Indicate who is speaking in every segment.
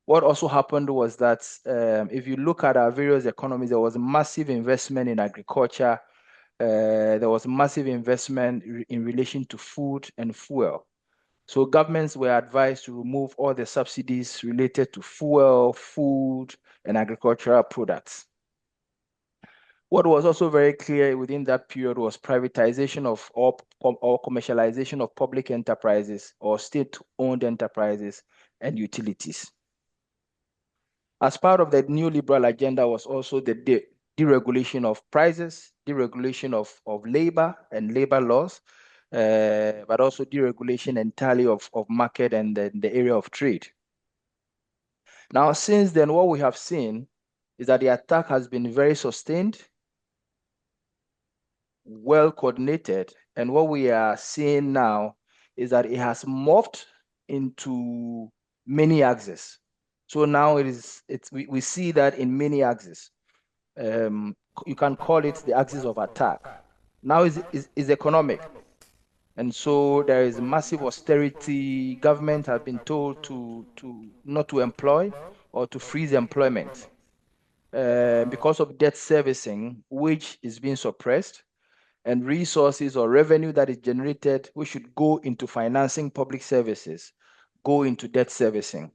Speaker 1: What also happened was that if you look at our various economies, there was massive investment in agriculture. There was massive investment in relation to food and fuel. So governments were advised to remove all the subsidies related to fuel, food, and agricultural products. What was also very clear within that period was privatization of or commercialization of public enterprises or state-owned enterprises and utilities. As part of the new liberal agenda was also the deregulation of prices, deregulation of labor and labor laws, but also deregulation entirely of market and the area of trade. Now, since then, what we have seen is that the attack has been very sustained, well coordinated, and what we are seeing now is that it has morphed into many axes. So now we see that in many axes. You can call it the axis of attack. Now is economic. And so there is massive austerity. Government have been told to not to employ or to freeze employment. Because of debt servicing, wage is being suppressed, and resources or revenue that is generated, which should go into financing public services, go into debt servicing.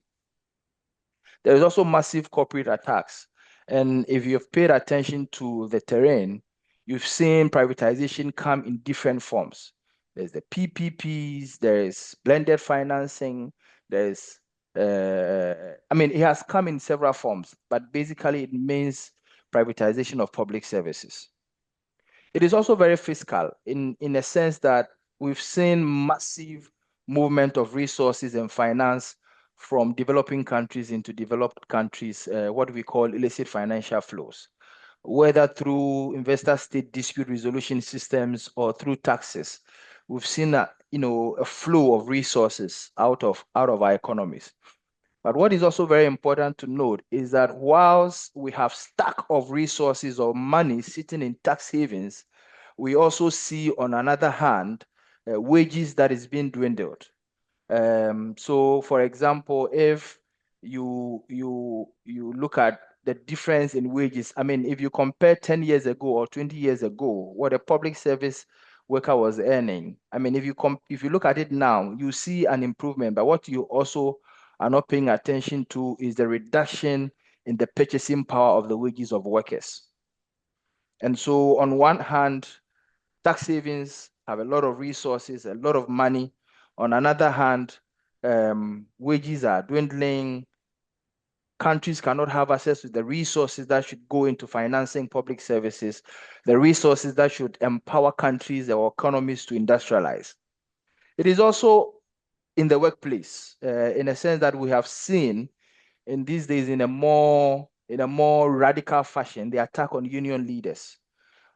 Speaker 1: There is also massive corporate attacks. And if you've paid attention to the terrain, you've seen privatization come in different forms. There's the PPPs, there is blended financing, there's, it has come in several forms, but basically it means privatization of public services. It is also very fiscal in a sense that we've seen massive movement of resources and finance from developing countries into developed countries, what we call illicit financial flows, whether through investor-state dispute resolution systems or through taxes. We've seen a flow of resources out of our economies. But what is also very important to note is that whilst we have stack of resources or money sitting in tax havens, we also see on another hand wages that is being dwindled. So, for example, if you look at the difference in wages, if you compare 10 years ago or 20 years ago, what a public service worker was earning, if you look at it now, you see an improvement. But what you also are not paying attention to is the reduction in the purchasing power of the wages of workers. And so, on one hand, tax savings have a lot of resources, a lot of money. On another hand, wages are dwindling. Countries cannot have access to the resources that should go into financing public services, the resources that should empower countries or economies to industrialize. It is also in the workplace, in a sense that we have seen in these days in a more radical fashion, the attack on union leaders.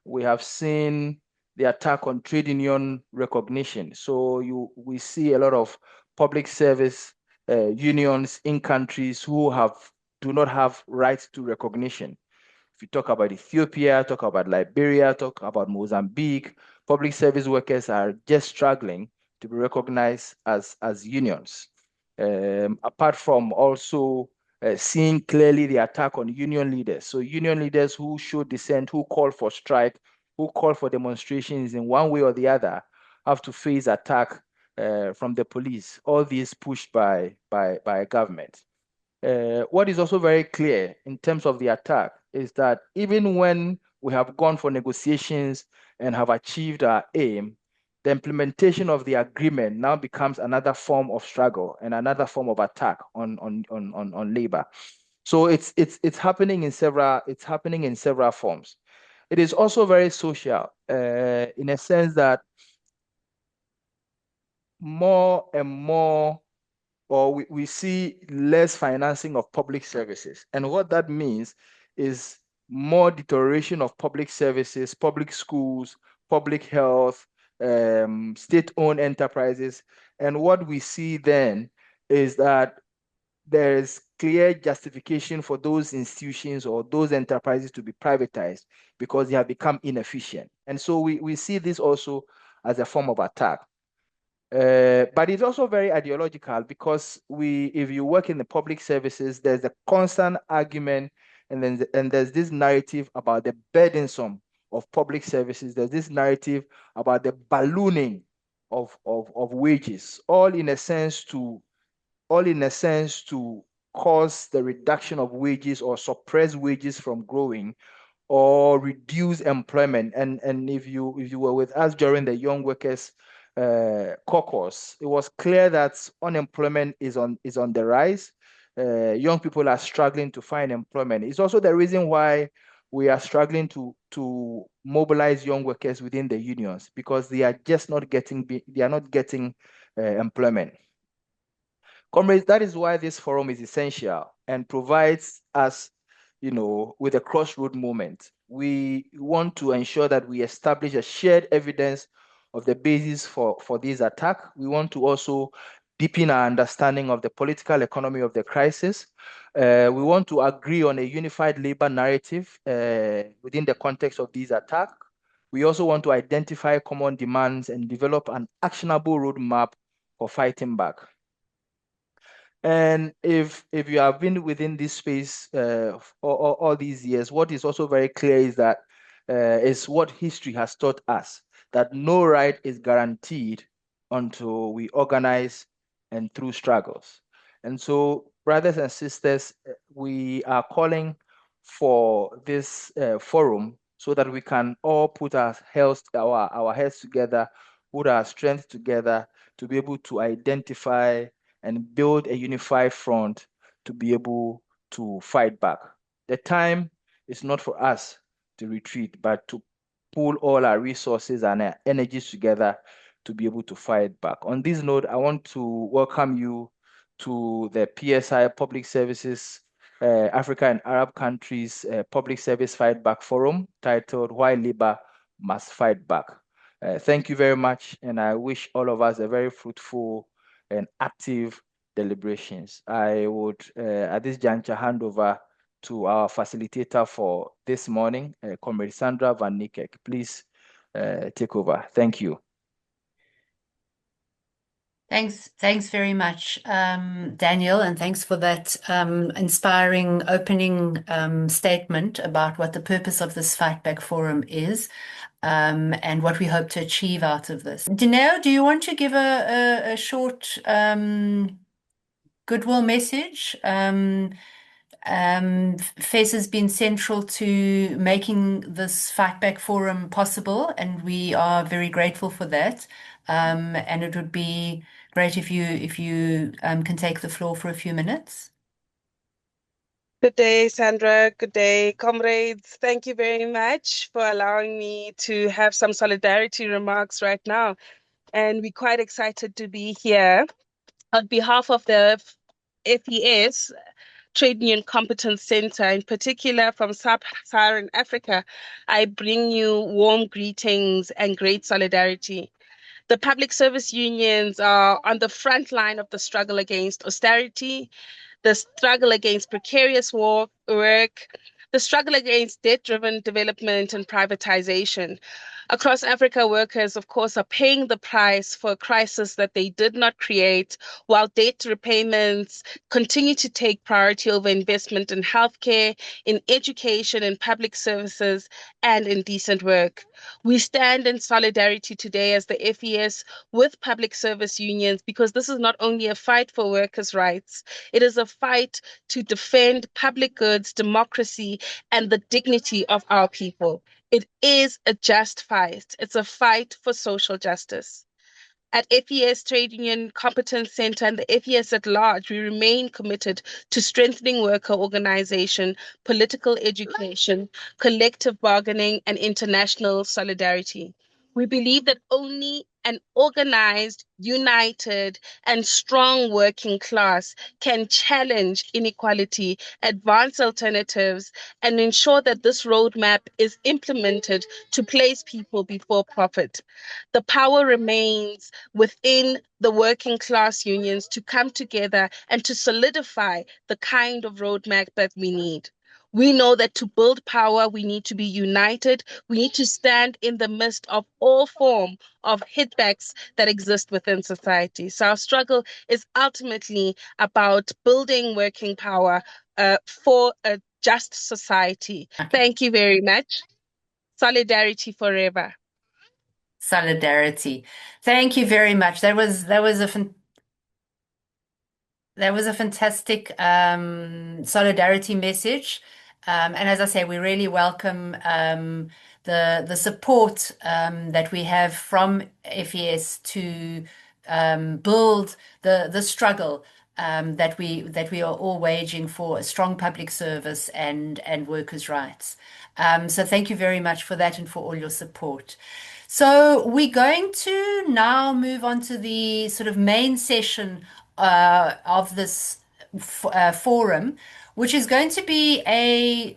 Speaker 1: We have seen the attack on trade union recognition. So we see a lot of public service unions in countries who do not have rights to recognition. If you talk about Ethiopia, talk about Liberia, talk about Mozambique, public service workers are just struggling to be recognized as unions. Apart from also seeing clearly the attack on union leaders. So union leaders who show dissent, who call for strike, who call for demonstrations in one way or the other, have to face attack from the police. All these pushed by government. What is also very clear in terms of the attack is that even when we have gone for negotiations and have achieved our aim, the implementation of the agreement now becomes another form of struggle and another form of attack on labor. So it's happening in several forms. It is also very social in a sense that more and more, or we see less financing of public services. And what that means is more deterioration of public services, public schools, public health, state-owned enterprises. And what we see then is that there is clear justification for those institutions or those enterprises to be privatized because they have become inefficient. And so we see this also as a form of attack. But it's also very ideological because if you work in the public services, there's a constant argument, and there's this narrative about the burdensome of public services. There's this narrative about the ballooning of wages, all in a sense to cause the reduction of wages or suppress wages from growing or reduce employment. And if you were with us during the Young Workers caucus, it was clear that unemployment is on the rise. Young people are struggling to find employment. It's also the reason why we are struggling to mobilize young workers within the unions, because they are just not getting employment. Comrades, that is why this forum is essential and provides us, with a crossroad moment. We want to ensure that we establish a shared evidence of the basis for this attack. We want to also deepen our understanding of the political economy of the crisis. We want to agree on a unified labor narrative within the context of this attack. We also want to identify common demands and develop an actionable roadmap for fighting back. And if you have been within this space all these years, what is also very clear is that is what history has taught us, that no right is guaranteed until we organize and through struggles. And so, brothers and sisters, we are calling for this forum so that we can all put our heads together, put our strength together to be able to identify and build a unified front to be able to fight back. The time is not for us to retreat, but to pull all our resources and our energies together to be able to fight back. On this note, I want to welcome you to the PSI Public Services Africa and Arab Countries Public Service Fight Back Forum, titled Why Labor Must Fight Back. Thank you very much, and I wish all of us a very fruitful and active deliberations. I would, at this juncture, hand over to our facilitator for this morning, Comrade Sandra Van Niekerk. Please take over. Thank you.
Speaker 2: Thanks very much, Daniel, and thanks for that inspiring opening statement about what the purpose of this Fightback Forum is. And what we hope to achieve out of this. Dineo, do you want to give a short goodwill message? FES has been central to making this Fightback Forum possible, and we are very grateful for that. And it would be great if you can take the floor for a few minutes.
Speaker 3: Good day, Sandra. Good day, comrades. Thank you very much for allowing me to have some solidarity remarks right now. And we're quite excited to be here. On behalf of the FES, Trade Union Competence Center, in particular from Sub-Saharan Africa, I bring you warm greetings and great solidarity. The public service unions are on the front line of the struggle against austerity, the struggle against precarious work, the struggle against debt-driven development and privatization. Across Africa, workers, of course, are paying the price for a crisis that they did not create, while debt repayments continue to take priority over investment in healthcare, in education, in public services, and in decent work. We stand in solidarity today as the FES with public service unions, because this is not only a fight for workers' rights, it is a fight to defend public goods, democracy, and the dignity of our people. It is a just fight. It's a fight for social justice. At FES Trade Union Competence Center and the FES at large, we remain committed to strengthening worker organization, political education, collective bargaining, and international solidarity. We believe that only an organized, united, and strong working class can challenge inequality, advance alternatives, and ensure that this roadmap is implemented to place people before profit. The power remains within the working class unions to come together and to solidify the kind of roadmap that we need. We know that to build power, we need to be united. We need to stand in the midst of all form of hitbacks that exist within society. So our struggle is ultimately about building working power for a just society.
Speaker 2: Okay.
Speaker 3: Thank you very much. Solidarity forever.
Speaker 2: Solidarity. Thank you very much. That was a fantastic solidarity message. And as I say, we really welcome the support that we have from FES to build the struggle that we are all waging for a strong public service and workers' rights. So thank you very much for that and for all your support. So we're going to now move on to the sort of main session of this forum, which is going to be a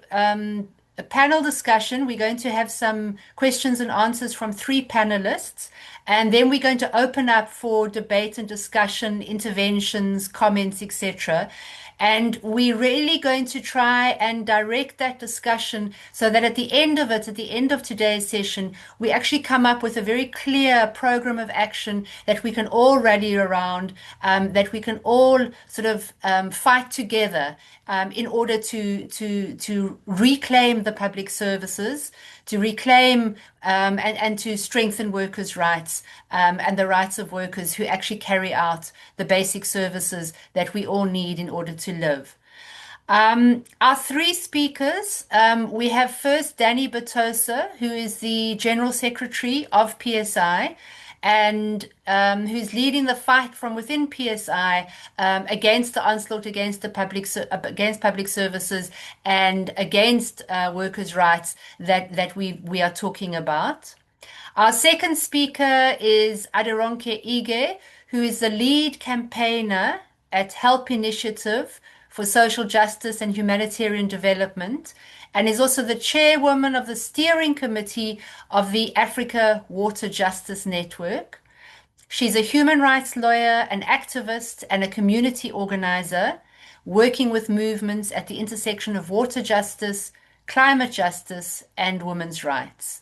Speaker 2: panel discussion. We're going to have some questions and answers from 3 panelists, and then we're going to open up for debate and discussion, interventions, comments, etc. And we're really going to try and direct that discussion so that at the end of it, at the end of today's session, we actually come up with a very clear program of action that we can all rally around, that we can all sort of fight together in order to reclaim the public services, to reclaim and to strengthen workers' rights and the rights of workers who actually carry out the basic services that we all need in order to live. Our 3 speakers, we have first Danny Batosa, who is the General Secretary of PSI, and who's leading the fight from within PSI against the onslaught against public services and against workers' rights that we are talking about. Our second speaker is Aderonke Ige, who is the lead campaigner at Help Initiative for Social Justice and Humanitarian Development, and is also the chairwoman of the steering committee of the Africa Water Justice Network. She's a human rights lawyer, an activist, and a community organizer, working with movements at the intersection of water justice, climate justice, and women's rights.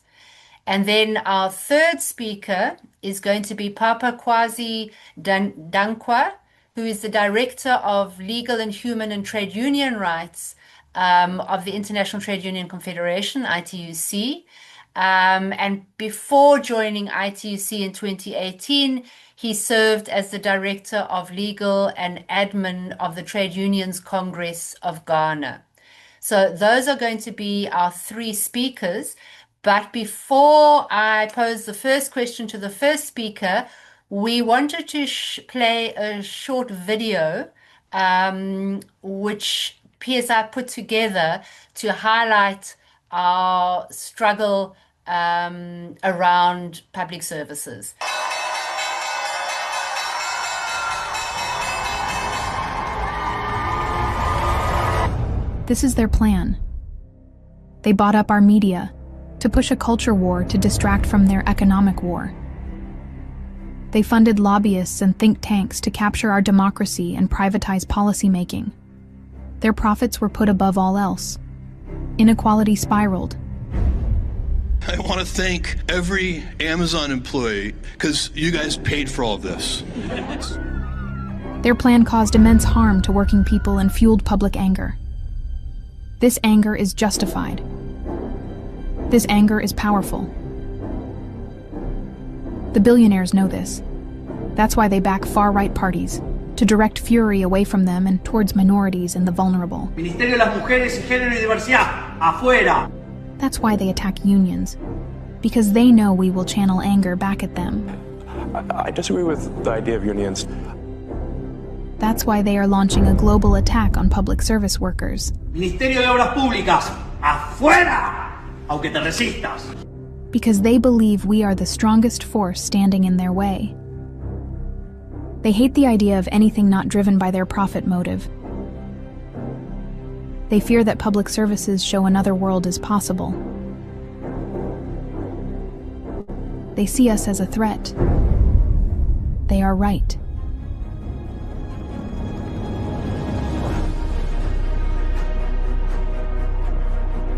Speaker 2: And then our third speaker is going to be Papa Kwazi Dankwa, who is the Director of Legal and Human and Trade Union Rights of the International Trade Union Confederation, ITUC. And before joining ITUC in 2018, he served as the Director of Legal and Admin of the Trade Unions Congress of Ghana. So those are going to be our 3 speakers. But before I pose the first question to the first speaker, we wanted to play a short video which PSI put together to highlight our struggle around public services.
Speaker 4: This is their plan. They bought up our media to push a culture war to distract from their economic war. They funded lobbyists and think tanks to capture our democracy and privatize policymaking. Their profits were put above all else. Inequality spiraled.
Speaker 5: I want to thank every Amazon employee because you guys paid for all of this.
Speaker 4: Their plan caused immense harm to working people and fueled public anger. This anger is justified. This anger is powerful. The billionaires know this. That's why they back far-right parties, to direct fury away from them and towards minorities and the vulnerable.
Speaker 6: Ministerio de las Mujeres y Género y Diversidad, afuera!
Speaker 4: That's why they attack unions, because they know we will channel anger back at them.
Speaker 7: I disagree with the idea of unions.
Speaker 4: That's why they are launching a global attack on public service workers.
Speaker 6: Ministerio de Obras Públicas, afuera! Aunque te resistas.
Speaker 4: Because they believe we are the strongest force standing in their way. They hate the idea of anything not driven by their profit motive. They fear that public services show another world is possible. They see us as a threat. They are right.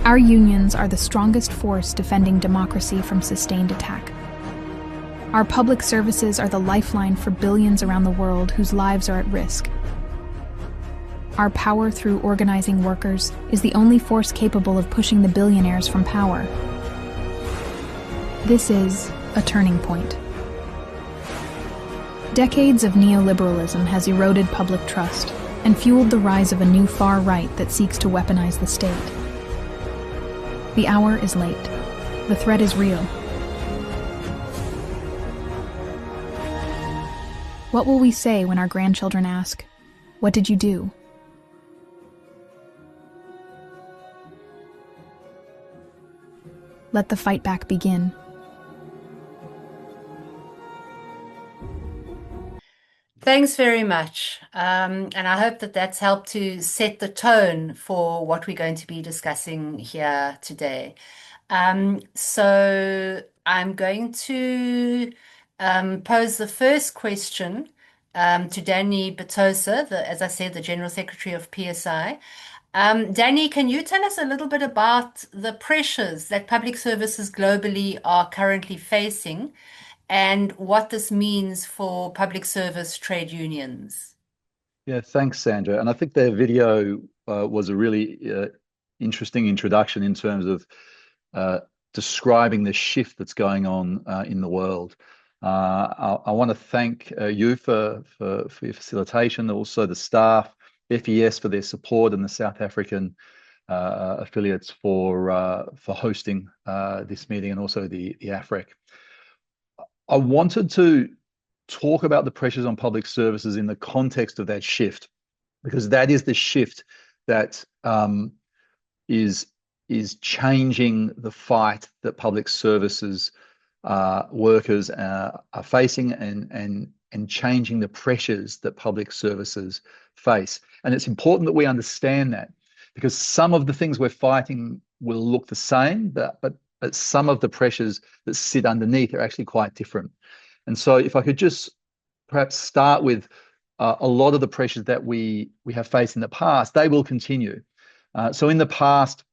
Speaker 4: Our unions are the strongest force defending democracy from sustained attack. Our public services are the lifeline for billions around the world whose lives are at risk. Our power through organizing workers is the only force capable of pushing the billionaires from power. This is a turning point. Decades of neoliberalism has eroded public trust and fueled the rise of a new far right that seeks to weaponize the state. The hour is late. The threat is real. What will we say when our grandchildren ask, "What did you do?" Let the fight back begin.
Speaker 2: Thanks very much. And I hope that that's helped to set the tone for what we're going to be discussing here today. So I'm going to pose the first question to Danny Batosa, as I said, the General Secretary of PSI. Danny, can you tell us a little bit about the pressures that public services globally are currently facing and what this means for public service trade unions?
Speaker 8: Yeah, thanks, Sandra. And I think their video was a really interesting introduction in terms of describing the shift that's going on in the world. I want to thank you for your facilitation, also the staff, FES for their support, and the South African affiliates for hosting this meeting, and also the AFREC. I wanted to talk about the pressures on public services in the context of that shift, because that is the shift that is changing the fight that public services workers are facing, and changing the pressures that public services face. And it's important that we understand that, because some of the things we're fighting will look the same, but some of the pressures that sit underneath are actually quite different. And so if I could just perhaps start with a lot of the pressures that we have faced in the past, they will continue. So in the past,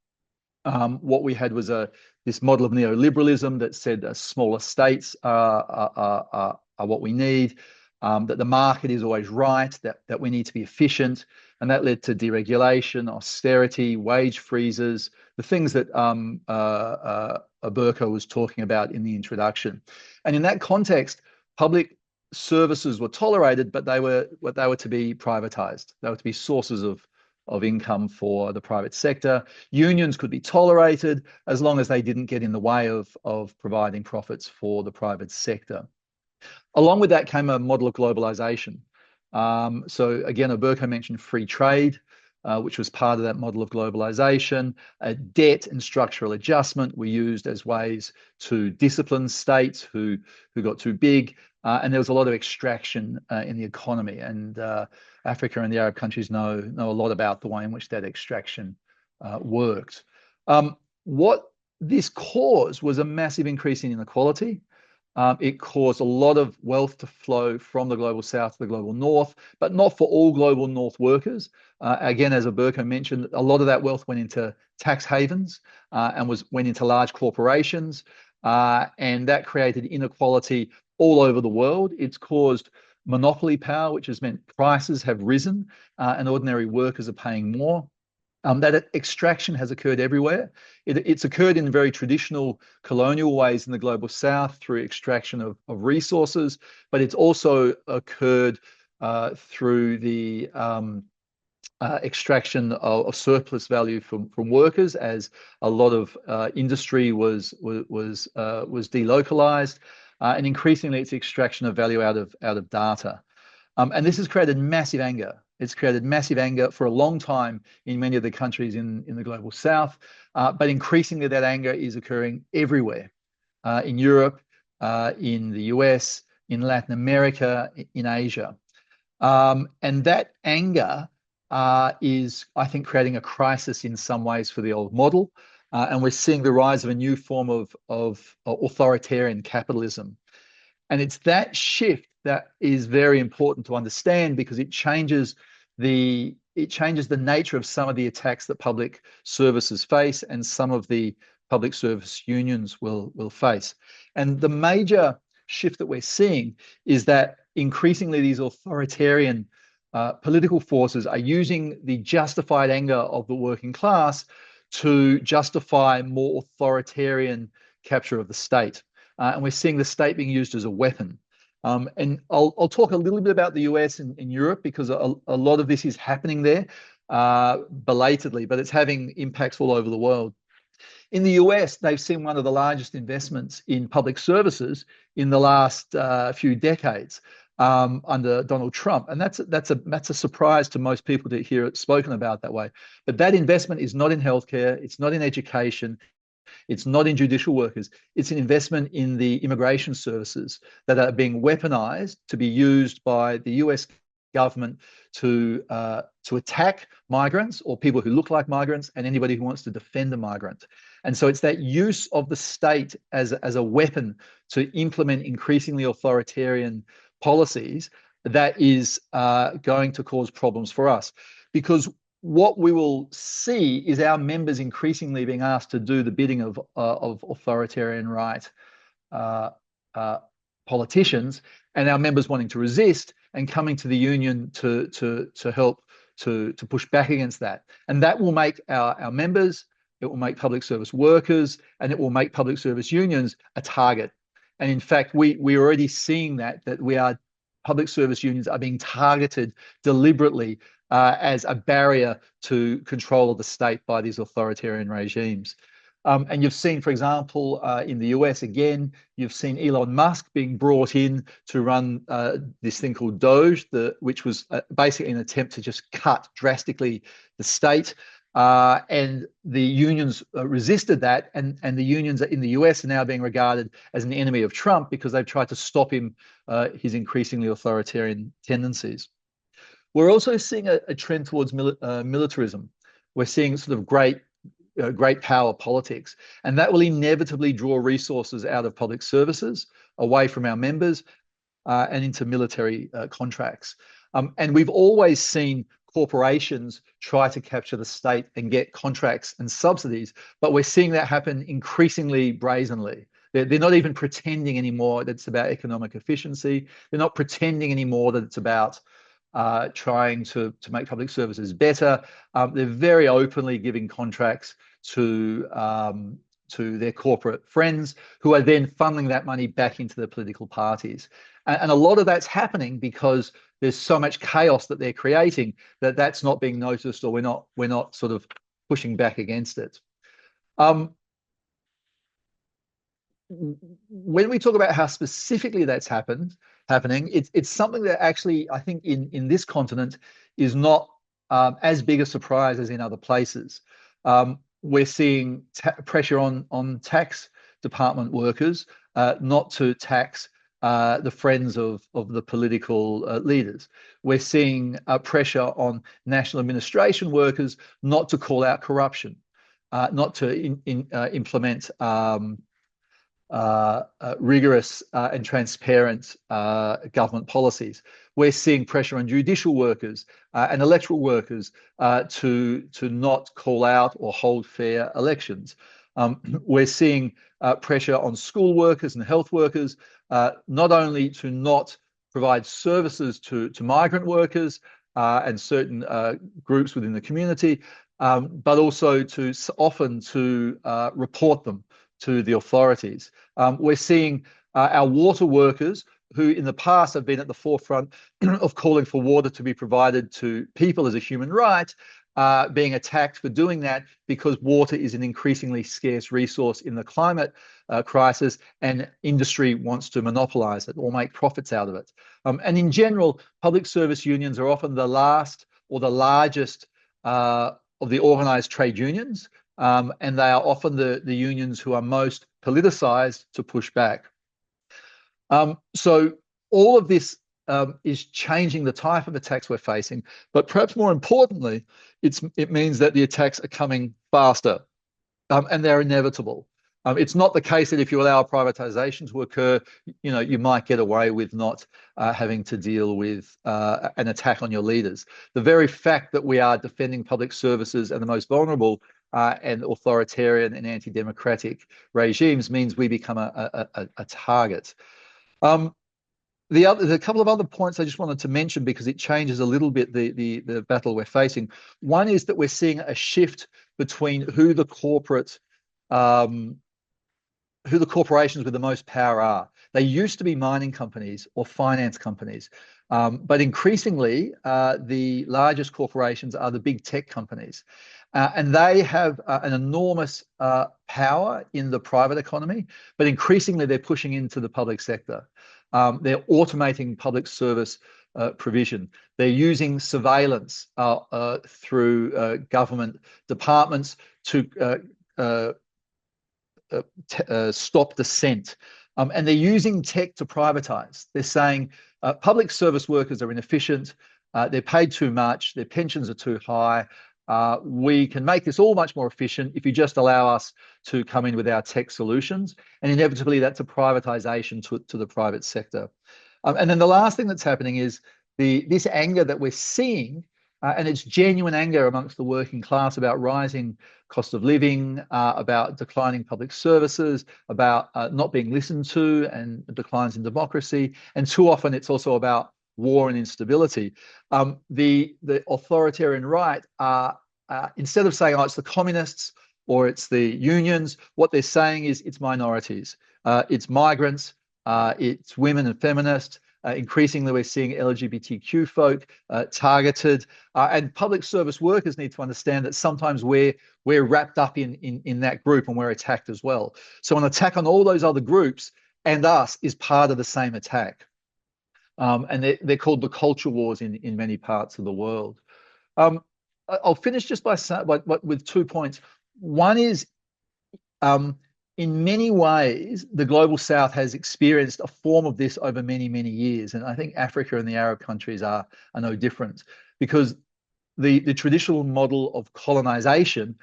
Speaker 8: what we had was this model of neoliberalism that said smaller states are what we need, that the market is always right, that we need to be efficient, and that led to deregulation, austerity, wage freezes, the things that Aberka was talking about in the introduction. And in that context, public services were tolerated, but they were to be privatized. They were to be sources of income for the private sector. Unions could be tolerated as long as they didn't get in the way of providing profits for the private sector. Along with that came a model of globalization. So again, Aberka mentioned free trade, which was part of that model of globalization. Debt and structural adjustment were used as ways to discipline states who got too big. And there was a lot of extraction in the economy. And Africa and the Arab countries know a lot about the way in which that extraction worked. What this caused was a massive increase in inequality. It caused a lot of wealth to flow from the global south to the global north, but not for all global north workers. Again, as Aberka mentioned, a lot of that wealth went into tax havens and went into large corporations, and that created inequality all over the world. It's caused monopoly power, which has meant prices have risen and ordinary workers are paying more. That extraction has occurred everywhere. It's occurred in very traditional colonial ways in the global south through extraction of resources, but it's also occurred through the extraction of surplus value from workers, as a lot of industry was delocalized, and increasingly it's extraction of value out of data. And this has created massive anger. It's created massive anger for a long time in many of the countries in the global south, but increasingly that anger is occurring everywhere, in Europe, in the US, in Latin America, in Asia. And that anger is, I think, creating a crisis in some ways for the old model. And we're seeing the rise of a new form of authoritarian capitalism. And it's that shift that is very important to understand, because it changes the it changes the nature of some of the attacks that public services face and some of the public service unions will face. And the major shift that we're seeing is that increasingly these authoritarian political forces are using the justified anger of the working class to justify more authoritarian capture of the state. And we're seeing the state being used as a weapon. And I'll talk a little bit about the US and Europe because a lot of this is happening there belatedly, but it's having impacts all over the world. In the US, they've seen one of the largest investments in public services in the last few decades under Donald Trump, and that's a surprise to most people to hear it spoken about that way. But that investment is not in healthcare, it's not in education, it's not in judicial workers. It's an investment in the immigration services that are being weaponized to be used by the US government to attack migrants or people who look like migrants and anybody who wants to defend a migrant. And so it's that use of the state as a weapon to implement increasingly authoritarian policies that is going to cause problems for us. Because what we will see is our members increasingly being asked to do the bidding of authoritarian right politicians, and our members wanting to resist and coming to the union to help to push back against that. And that will make our members, it will make public service workers, and it will make public service unions a target. And in fact, we're already seeing that public service unions are being targeted deliberately as a barrier to control of the state by these authoritarian regimes. And you've seen, for example, in the US, again, you've seen Elon Musk being brought in to run this thing called Doge, which was basically an attempt to just cut drastically the state. And the unions resisted that, and the unions in the US are now being regarded as an enemy of Trump because they've tried to stop him, his increasingly authoritarian tendencies. We're also seeing a trend towards militarism. We're seeing sort of great power politics, and that will inevitably draw resources out of public services, away from our members, and into military contracts. And we've always seen corporations try to capture the state and get contracts and subsidies, but we're seeing that happen increasingly brazenly. They're not even pretending anymore that it's about economic efficiency. They're not pretending anymore that it's about trying to make public services better. They're very openly giving contracts to their corporate friends who are then funneling that money back into the political parties. And a lot of that's happening because there's so much chaos that they're creating that's not being noticed, or we're not sort of pushing back against it. When we talk about how specifically that's happening, it's something that actually I think in this continent is not as big a surprise as in other places. We're seeing pressure on tax department workers not to tax the friends of the political leaders. We're seeing pressure on national administration workers not to call out corruption, not to implement rigorous and transparent government policies. We're seeing pressure on judicial workers and electoral workers to not call out or hold fair elections. We're seeing pressure on school workers and health workers, not only to not provide services to migrant workers and certain groups within the community, but also often to report them to the authorities. We're seeing our water workers, who in the past have been at the forefront of calling for water to be provided to people as a human right, being attacked for doing that because water is an increasingly scarce resource in the climate crisis, and industry wants to monopolize it or make profits out of it. And in general, public service unions are often the last or the largest of the organized trade unions, and they are often the unions who are most politicized to push back. So all of this is changing the type of attacks we're facing, but perhaps more importantly, it means that the attacks are coming faster, and they're inevitable. It's not the case that if you allow privatization to occur, you might get away with not having to deal with an attack on your leaders. The very fact that we are defending public services and the most vulnerable and authoritarian and anti-democratic regimes means we become a target. There's a couple of other points I just wanted to mention because it changes a little bit the battle we're facing. One is that we're seeing a shift between who the corporations with the most power are. They used to be mining companies or finance companies, but increasingly the largest corporations are the big tech companies. And they have an enormous power in the private economy, but increasingly they're pushing into the public sector. They're automating public service provision. They're using surveillance through government departments to stop dissent. And they're using tech to privatize. They're saying public service workers are inefficient, they're paid too much, their pensions are too high. We can make this all much more efficient if you just allow us to come in with our tech solutions. And inevitably, that's a privatization to the private sector. And then the last thing that's happening is this anger that we're seeing, and it's genuine anger amongst the working class about rising cost of living, about declining public services, about not being listened to and declines in democracy. And too often it's also about war and instability. The authoritarian right are, instead of saying, oh, it's the communists or it's the unions, what they're saying is it's minorities, it's migrants, it's women and feminists. Increasingly, we're seeing LGBTQ folk targeted, and public service workers need to understand that sometimes we're wrapped up in that group and we're attacked as well. So an attack on all those other groups and us is part of the same attack. And they're called the culture wars in many parts of the world. I'll finish just with 2 points. One is, in many ways, the Global South has experienced a form of this over many, many years. And I think Africa and the Arab countries are no different, because the traditional model of colonization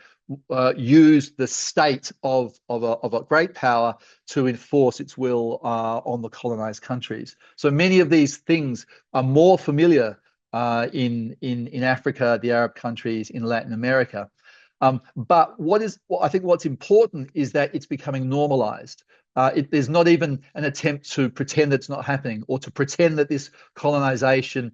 Speaker 8: used the state of a great power to enforce its will on the colonized countries. So many of these things are more familiar in Africa, the Arab countries, in Latin America. But I think what's important is that it's becoming normalized. There's not even an attempt to pretend it's not happening or to pretend that this colonization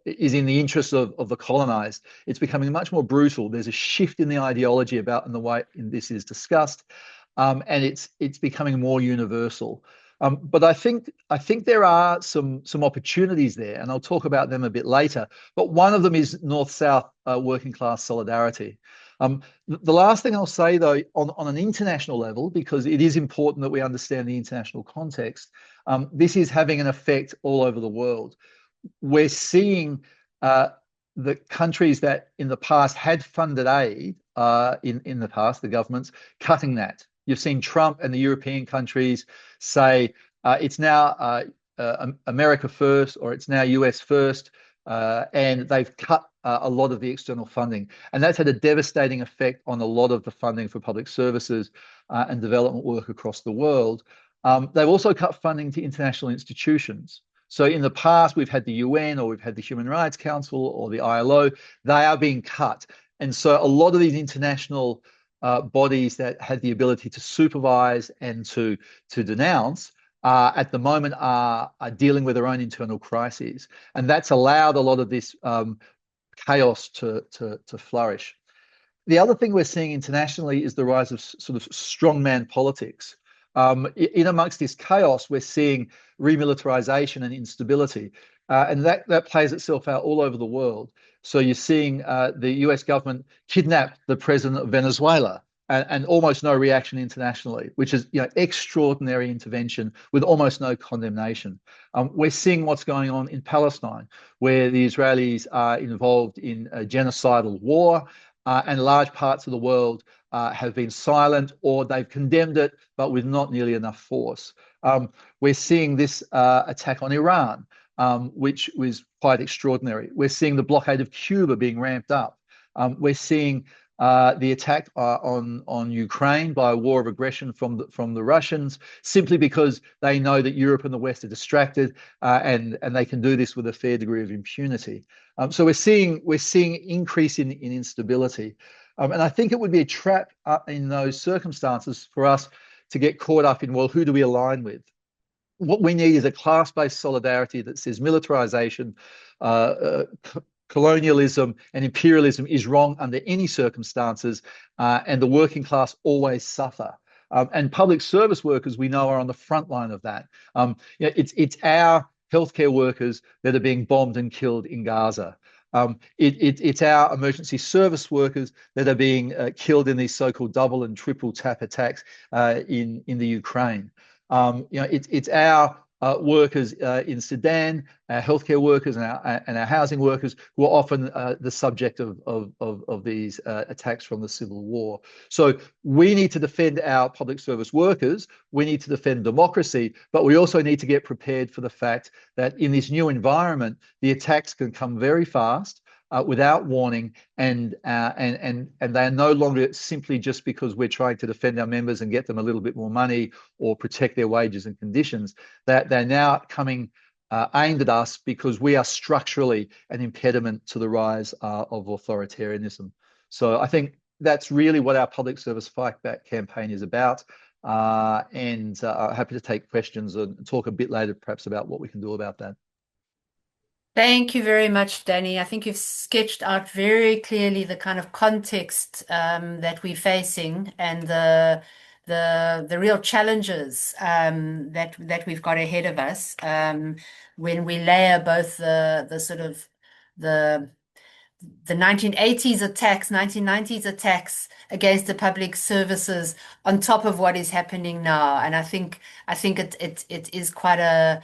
Speaker 8: is in the interest of the colonized. It's becoming much more brutal. There's a shift in the ideology about in the way this is discussed, and it's becoming more universal. But I think there are some opportunities there, and I'll talk about them a bit later. But one of them is North-South working class solidarity. The last thing I'll say, though, on an international level, because it is important that we understand the international context, this is having an effect all over the world. We're seeing the countries that in the past had funded aid, in the past, the governments, cutting that. You've seen Trump and the European countries say it's now America first, or it's now US first, and they've cut a lot of the external funding. And that's had a devastating effect on a lot of the funding for public services and development work across the world. They've also cut funding to international institutions. So in the past, we've had the UN, or we've had the Human Rights Council, or the ILO. They are being cut. And so a lot of these international bodies that had the ability to supervise and to denounce at the moment are dealing with their own internal crises. And that's allowed a lot of this chaos to flourish. The other thing we're seeing internationally is the rise of sort of strongman politics. In amongst this chaos, we're seeing remilitarization and instability. And that plays itself out all over the world. So you're seeing the US government kidnap the president of Venezuela, and almost no reaction internationally, which is extraordinary intervention with almost no condemnation. We're seeing what's going on in Palestine, where the Israelis are involved in a genocidal war, and large parts of the world have been silent, or they've condemned it, but with not nearly enough force. We're seeing this attack on Iran, which was quite extraordinary. We're seeing the blockade of Cuba being ramped up. We're seeing the attack on Ukraine by a war of aggression from the Russians, simply because they know that Europe and the West are distracted, and they can do this with a fair degree of impunity. So we're seeing increase in instability, and I think it would be a trap in those circumstances for us to get caught up in, well, who do we align with? What we need is a class-based solidarity that says militarization, colonialism and imperialism is wrong under any circumstances, and the working class always suffer. And public service workers, we know, are on the front line of that. It's our healthcare workers that are being bombed and killed in Gaza. It's our emergency service workers that are being killed in these so-called double and triple tap attacks in the Ukraine. It's our workers in Sudan, our healthcare workers and our housing workers, who are often the subject of these attacks from the civil war. So we need to defend our public service workers. We need to defend democracy, but we also need to get prepared for the fact that in this new environment, the attacks can come very fast. Without warning, and they're no longer simply just because we're trying to defend our members and get them a little bit more money or protect their wages and conditions. That they're now coming aimed at us because we are structurally an impediment to the rise of authoritarianism. So I think that's really what our public service fight back campaign is about. And happy to take questions and talk a bit later, perhaps, about what we can do about that.
Speaker 2: Thank you very much, Danny. I think you've sketched out very clearly the kind of context that we're facing and the real challenges that we've got ahead of us when we layer both the sort of the 1980s attacks, 1990s attacks against the public services on top of what is happening now. And I think it is quite a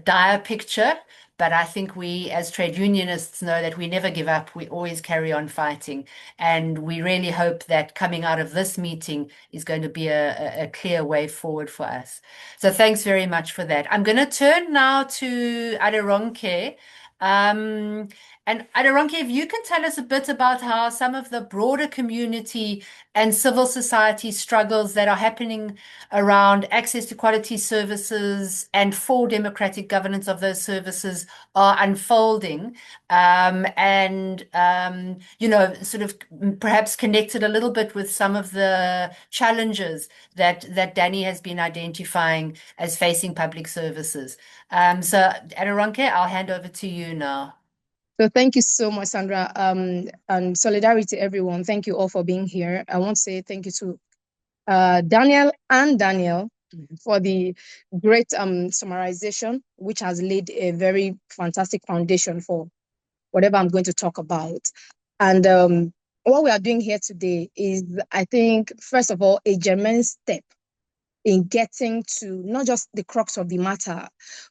Speaker 2: dire picture. But I think we, as trade unionists, know that we never give up. We always carry on fighting. And we really hope that coming out of this meeting is going to be a clear way forward for us. So thanks very much for that. I'm going to turn now to Aderonke. And Aderonke, if you can tell us a bit about how some of the broader community and civil society struggles that are happening around access to quality services and for democratic governance of those services are unfolding, sort of perhaps connected a little bit with some of the challenges that Danny has been identifying as facing public services. So Aderonke, I'll hand over to you now.
Speaker 9: So thank you so much, Sandra, and solidarity, everyone. Thank you all for being here. I want to say thank you to Daniel for the great summarization, which has laid a very fantastic foundation for whatever I'm going to talk about. And what we are doing here today is, I think, first of all, a genuine step in getting to not just the crux of the matter,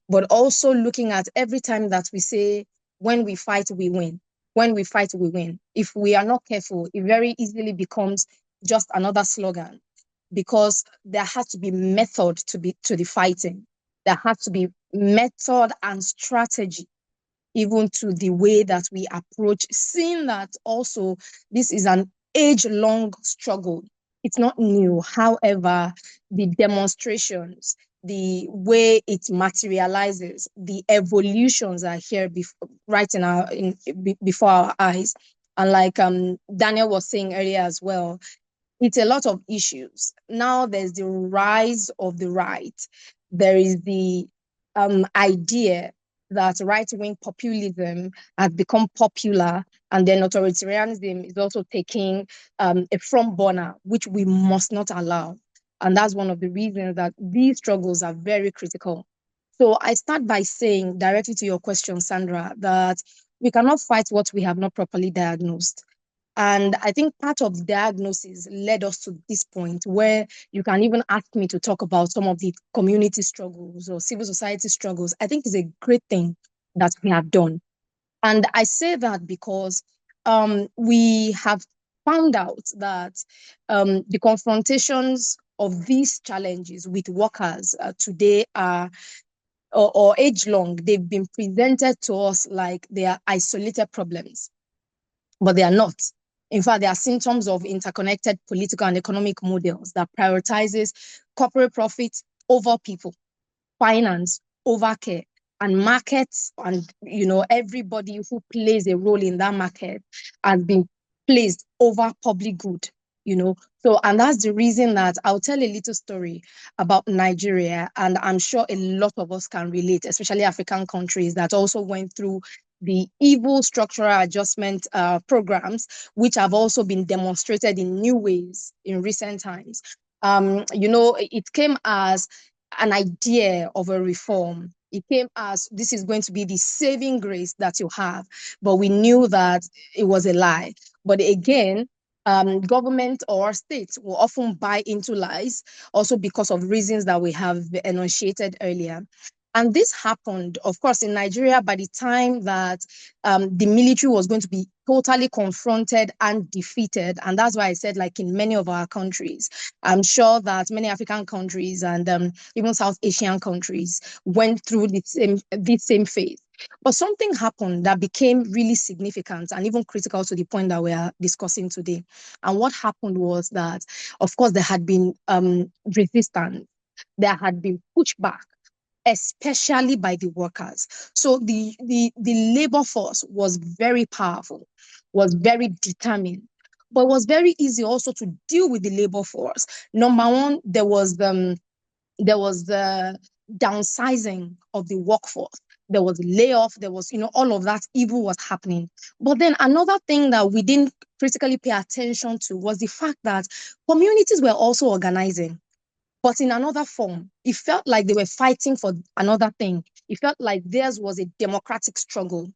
Speaker 9: but also looking at every time that we say, when we fight, we win. When we fight, we win. If we are not careful, it very easily becomes just another slogan, because there has to be method to the fighting. There has to be method and strategy, even to the way that we approach, seeing that also this is an age-long struggle. It's not new. However, the demonstrations, the way it materializes, the evolutions are here before our eyes. And like Daniel was saying earlier as well, it's a lot of issues. Now there's the rise of the right. There is the idea that right-wing populism has become popular, and then authoritarianism is also taking a front burner, which we must not allow. And that's one of the reasons that these struggles are very critical. So I start by saying, directly to your question, Sandra, that we cannot fight what we have not properly diagnosed. And I think part of the diagnosis led us to this point where you can even ask me to talk about some of the community struggles or civil society struggles. I think it's a great thing that we have done. And I say that because we have found out that the confrontations of these challenges with workers today are or age long. They've been presented to us like they are isolated problems, but they are not. In fact, they are symptoms of interconnected political and economic models that prioritizes corporate profit over people, finance over care, and markets, and everybody who plays a role in that market has been placed over public good. So, and that's the reason that I'll tell a little story about Nigeria, and I'm sure a lot of us can relate, especially African countries that also went through the evil structural adjustment programs, which have also been demonstrated in new ways in recent times. It came as an idea of a reform. It came as this is going to be the saving grace that you have, but we knew that it was a lie. But again, government or states will often buy into lies, also because of reasons that we have enunciated earlier. And this happened, of course, in Nigeria by the time that the military was going to be totally confronted and defeated. And that's why I said, like in many of our countries, I'm sure that many African countries and even South Asian countries went through the same phase. But something happened that became really significant and even critical to the point that we are discussing today. And what happened was that, of course, there had been resistance, there had been pushback, especially by the workers. So the labor force was very powerful, was very determined, but it was very easy also to deal with the labor force. Number one, there was the downsizing of the workforce. There was layoff, there was, all of that evil was happening. But then another thing that we didn't critically pay attention to was the fact that communities were also organizing, but in another form. It felt like they were fighting for another thing. It felt like theirs was a democratic struggle,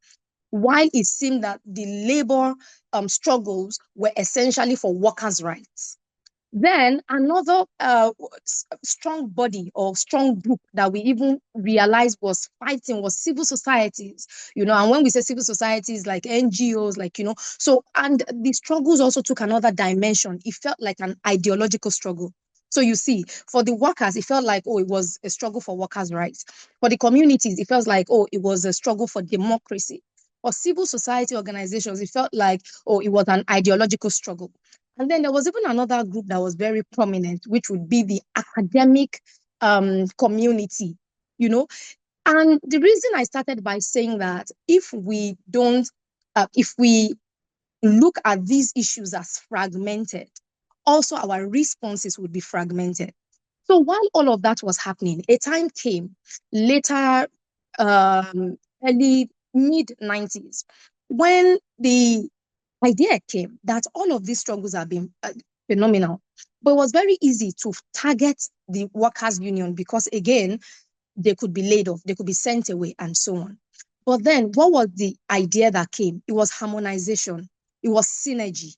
Speaker 9: while it seemed that the labor struggles were essentially for workers' rights. Then another strong body or strong group that we even realized was fighting was civil societies, and when we say civil societies, like NGOs, so, and the struggles also took another dimension. It felt like an ideological struggle. So you see, for the workers, it felt like, oh, it was a struggle for workers' rights. For the communities, it felt like, oh, it was a struggle for democracy. For civil society organizations, it felt like, oh, it was an ideological struggle. And then there was even another group that was very prominent, which would be the academic community, And the reason I started by saying that if we look at these issues as fragmented, also our responses would be fragmented. So while all of that was happening, a time came later, early mid-90s, when the idea came that all of these struggles have been phenomenal, but it was very easy to target the workers' union because, again, they could be laid off, they could be sent away, and so on. But then what was the idea that came? It was harmonization, it was synergy.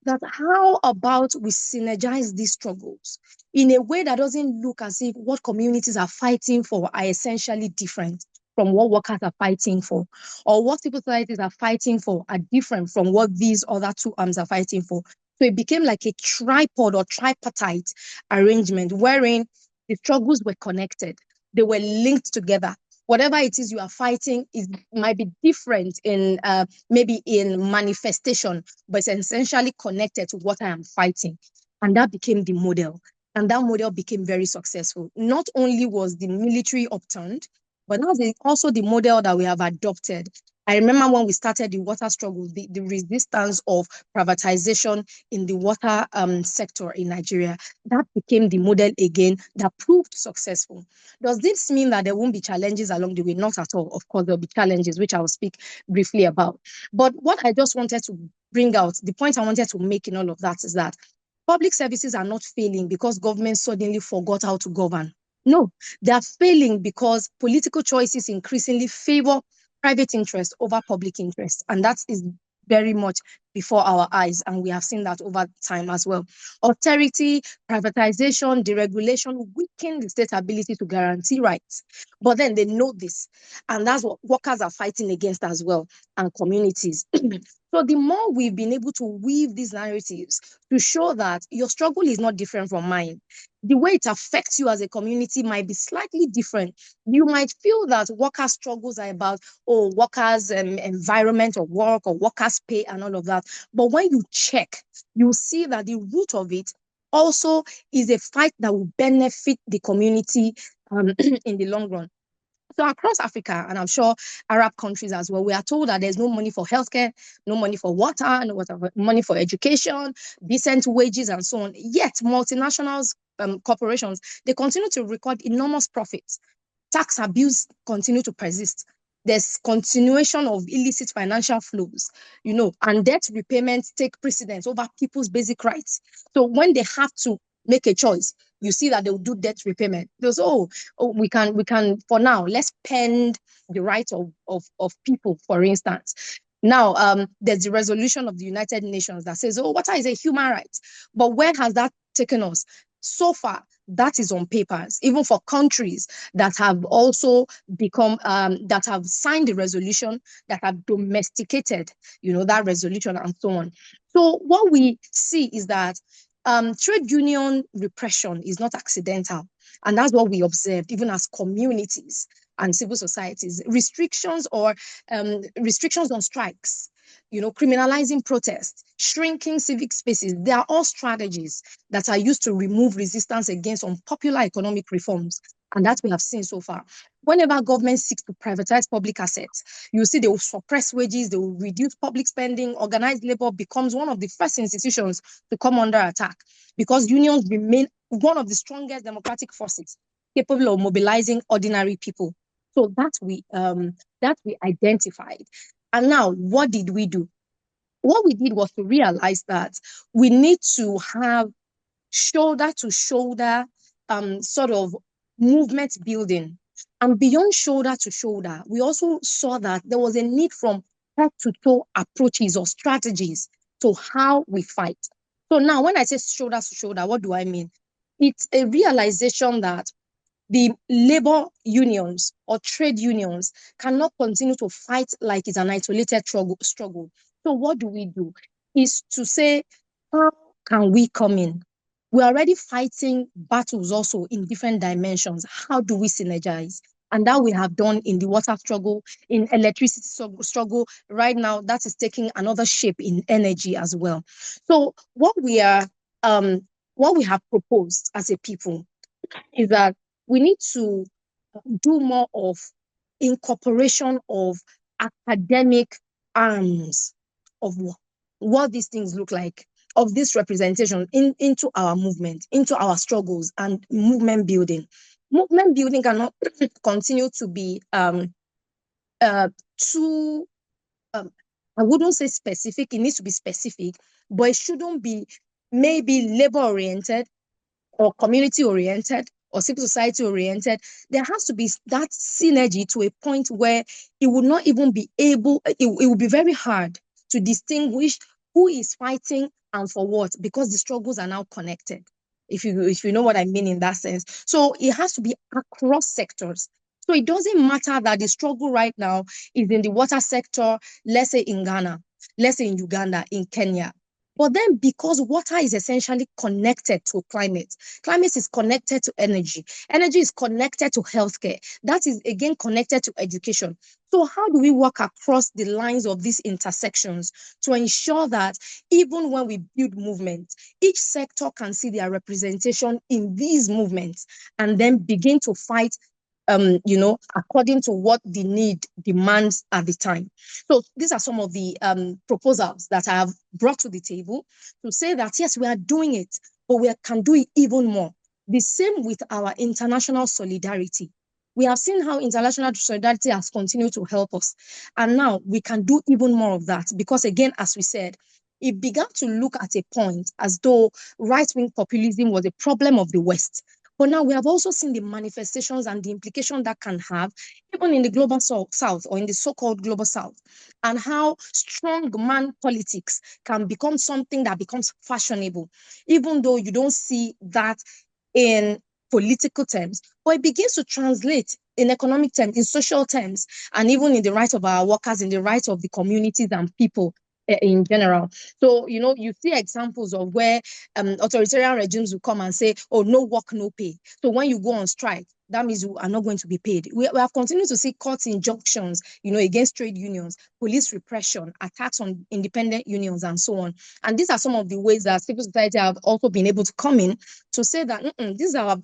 Speaker 9: That how about we synergize these struggles in a way that doesn't look as if what communities are fighting for are essentially different from what workers are fighting for, or what civil societies are fighting for are different from what these other two arms are fighting for. So it became like a tripod or tripartite arrangement wherein the struggles were connected, they were linked together. Whatever it is you are fighting might be different in maybe in manifestation, but it's essentially connected to what I am fighting. And that became the model. And that model became very successful. Not only was the military upturned, but now also the model that we have adopted. I remember when we started the water struggle, the resistance of privatization in the water sector in Nigeria, that became the model again that proved successful. Does this mean that there won't be challenges along the way? Not at all. Of course, there'll be challenges, which I will speak briefly about. But what I just wanted to bring out, the point I wanted to make in all of that is that public services are not failing because government suddenly forgot how to govern. No, they are failing because political choices increasingly favor private interest over public interest. And that is very much before our eyes. And we have seen that over time as well. Austerity, privatization, deregulation weaken the state's ability to guarantee rights. But then they know this. And that's what workers are fighting against as well, and communities. So the more we've been able to weave these narratives to show that your struggle is not different from mine, the way it affects you as a community might be slightly different. You might feel that workers' struggles are about, oh, workers' environment of work or workers' pay and all of that. But when you check, you see that the root of it also is a fight that will benefit the community in the long run. So across Africa, and I'm sure Arab countries as well, we are told that there's no money for healthcare, no money for water, no money for education, decent wages, and so on. Yet multinationals, corporations, they continue to record enormous profits. Tax abuse continue to persist. There's continuation of illicit financial flows, and debt repayments take precedence over people's basic rights. So when they have to make a choice, you see that they'll do debt repayment. They'll say, oh, we can for now, let's pend the rights of people, for instance. Now, there's the resolution of the United Nations that says, oh, water is a human right. But where has that taken us? So far, that is on papers, even for countries that have also become, that have signed the resolution, that have domesticated, that resolution and so on. So what we see is that trade union repression is not accidental. And that's what we observed, even as communities and civil societies. Restrictions on strikes, criminalizing protests, shrinking civic spaces, they are all strategies that are used to remove resistance against unpopular economic reforms. And that we have seen so far. Whenever government seeks to privatize public assets, you see they will suppress wages, they will reduce public spending. Organized labor becomes one of the first institutions to come under attack because unions remain one of the strongest democratic forces capable of mobilizing ordinary people. So that we identified. And now, what did we do? What we did was to realize that we need to have shoulder to shoulder sort of movement building. And beyond shoulder to shoulder, we also saw that there was a need from head to toe approaches or strategies to how we fight. So now, when I say shoulder to shoulder, what do I mean? It's a realization that the labor unions or trade unions cannot continue to fight like it's an isolated struggle. So what do we do? Is to say, how can we come in? We're already fighting battles also in different dimensions. How do we synergize? And that we have done in the water struggle, in electricity struggle. Right now, that is taking another shape in energy as well. So what we have proposed as a people is that we need to do more of incorporation of academic arms of what these things look like, of this representation into our movement, into our struggles and movement building. Movement building cannot continue to be too, I wouldn't say specific, it needs to be specific, but it shouldn't be maybe labor-oriented or community-oriented or civil society-oriented. There has to be that synergy to a point where it would not even be able, it would be very hard to distinguish who is fighting and for what, because the struggles are now connected, if you know what I mean in that sense. So it has to be across sectors. So it doesn't matter that the struggle right now is in the water sector, let's say in Ghana, let's say in Uganda, in Kenya. But then because water is essentially connected to climate, climate is connected to energy, energy is connected to healthcare, that is again connected to education. So how do we work across the lines of these intersections to ensure that even when we build movements, each sector can see their representation in these movements and then begin to fight according to what the need demands at the time. So these are some of the proposals that I have brought to the table to say that, yes, we are doing it, but we can do it even more. The same with our international solidarity. We have seen how international solidarity has continued to help us. And now we can do even more of that because, again, as we said, it began to look at a point as though right-wing populism was a problem of the West. But now we have also seen the manifestations and the implication that can have, even in the global south or in the so-called global south, and how strong man politics can become something that becomes fashionable, even though you don't see that in political terms, but it begins to translate in economic terms, in social terms, and even in the rights of our workers, in the rights of the communities and people in general. So, you see examples of where authoritarian regimes will come and say, oh, no work, no pay. So when you go on strike, that means you are not going to be paid. We have continued to see court injunctions, against trade unions, police repression, attacks on independent unions, and so on. And these are some of the ways that civil society have also been able to come in to say that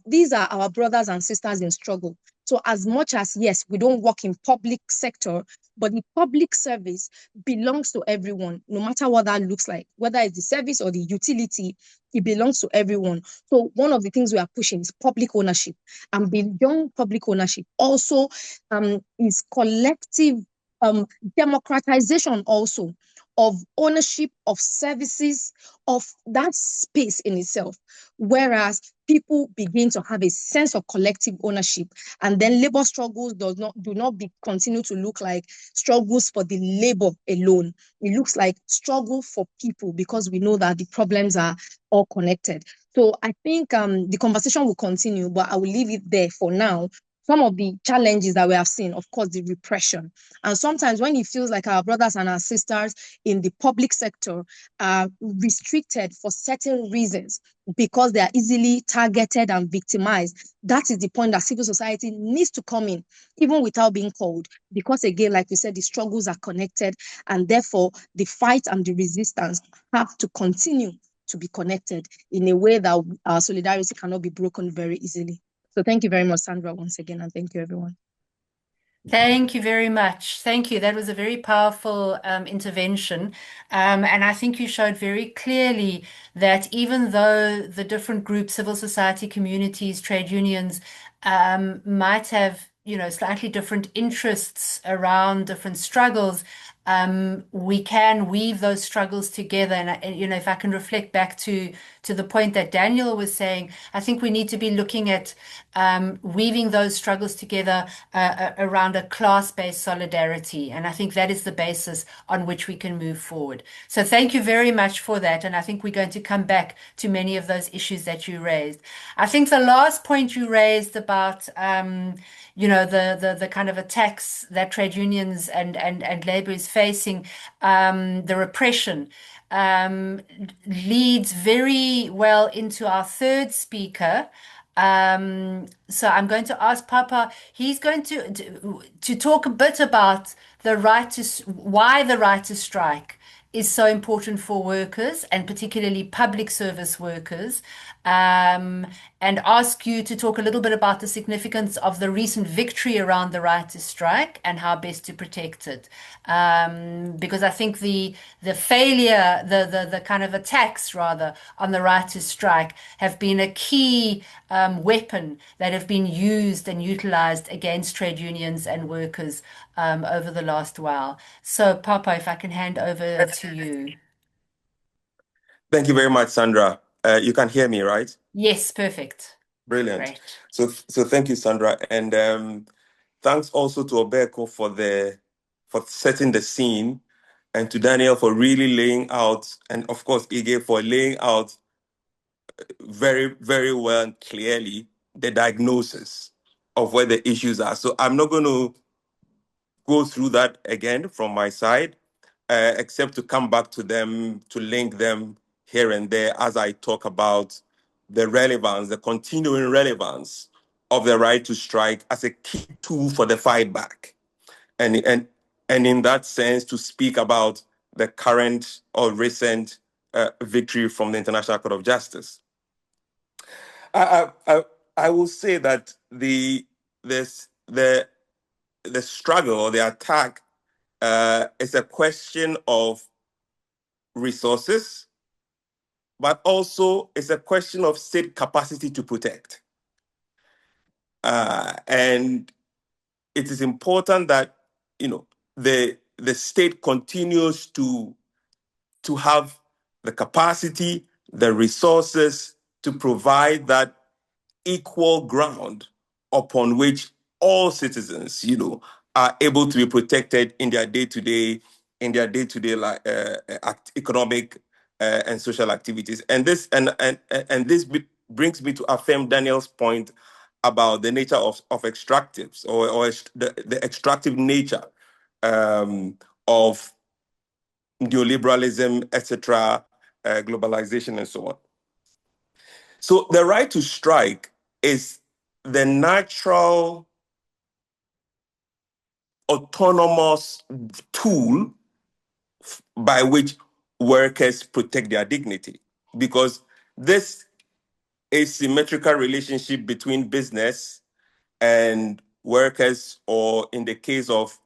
Speaker 9: these are our brothers and sisters in struggle. So as much as, yes, we don't work in public sector, but the public service belongs to everyone, no matter what that looks like, whether it's the service or the utility, it belongs to everyone. So one of the things we are pushing is public ownership. And beyond public ownership also is collective democratization also of ownership of services of that space in itself, whereas people begin to have a sense of collective ownership, and then labor struggles do not continue to look like struggles for the labor alone. It looks like struggle for people, because we know that the problems are all connected. So I think the conversation will continue, but I will leave it there for now. Some of the challenges that we have seen, of course, the repression. And sometimes when it feels like our brothers and our sisters in the public sector are restricted for certain reasons because they are easily targeted and victimized, that is the point that civil society needs to come in, even without being called. Because again, like we said, the struggles are connected, and therefore the fight and the resistance have to continue to be connected in a way that our solidarity cannot be broken very easily. So thank you very much, Sandra, once again, and thank you, everyone.
Speaker 2: Thank you very much. Thank you. That was a very powerful intervention. And I think you showed very clearly that even though the different groups, civil society communities, trade unions, might have, slightly different interests around different struggles, we can weave those struggles together. And if I can reflect back to the point that Daniel was saying, I think we need to be looking at weaving those struggles together around a class-based solidarity. And I think that is the basis on which we can move forward. So thank you very much for that. And I think we're going to come back to many of those issues that you raised. I think the last point you raised about the kind of attacks that trade unions and labor is facing, the repression, leads very well into our third speaker. So I'm going to ask Papa. He's going to talk a bit about why the right to strike is so important for workers, and particularly public service workers, and ask you to talk a little bit about the significance of the recent victory around the right to strike and how best to protect it. Because I think the failure, the kind of attacks rather on the right to strike have been a key weapon that have been used and utilized against trade unions and workers over the last while. So, Papa, if I can hand over to you.
Speaker 10: Thank you very much, Sandra. You can hear me, right?
Speaker 2: Yes, perfect.
Speaker 10: Brilliant.
Speaker 2: Great.
Speaker 10: So thank you, Sandra, and thanks also to Obeko for setting the scene, and to Daniel for really laying out, and of course Ige for laying out very, very well and clearly the diagnosis of where the issues are. So I'm not going to go through that again from my side, except to come back to them, to link them here and there as I talk about the relevance, the continuing relevance of the right to strike as a key tool for the fight back. And in that sense, to speak about the current or recent victory from the International Court of Justice. I will say that the struggle or the attack is a question of resources, but also it's a question of state capacity to protect. And it is important that the state continues to have the capacity, the resources to provide that equal ground upon which all citizens, are able to be protected in their day-to-day economic and social activities. And this brings me to affirm Daniel's point about the nature of extractives or the extractive nature of neoliberalism, etc., globalization, and so on. So the right to strike is the natural autonomous tool by which workers protect their dignity, because this asymmetrical relationship between business and workers, or in the case of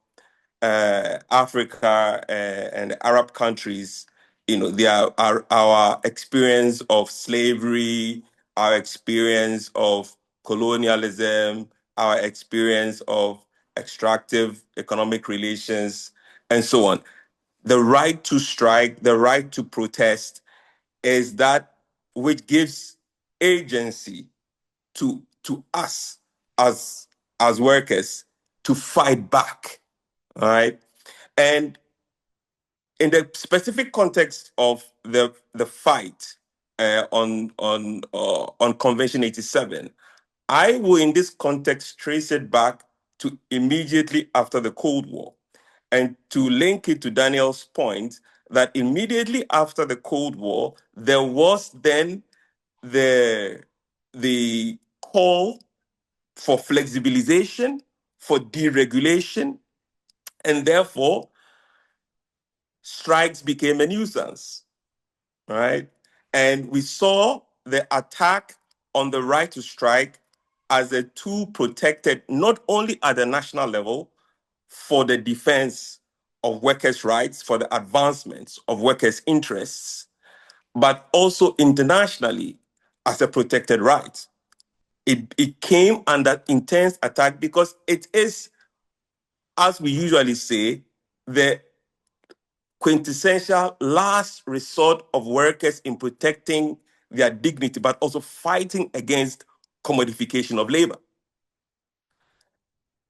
Speaker 10: Africa and Arab countries, our experience of slavery, our experience of colonialism, our experience of extractive economic relations, and so on. The right to strike, the right to protest, is that which gives agency to us as workers to fight back. All right. And in the specific context of the fight on Convention 87, I will, in this context, trace it back to immediately after the Cold War, and to link it to Daniel's point that immediately after the Cold War, there was then the call for flexibilization, for deregulation, and therefore strikes became a nuisance, right? And we saw the attack on the right to strike as a tool protected not only at the national level for the defense of workers' rights, for the advancements of workers' interests, but also internationally as a protected right. It came under intense attack because it is, as we usually say, the quintessential last resort of workers in protecting their dignity, but also fighting against commodification of labor.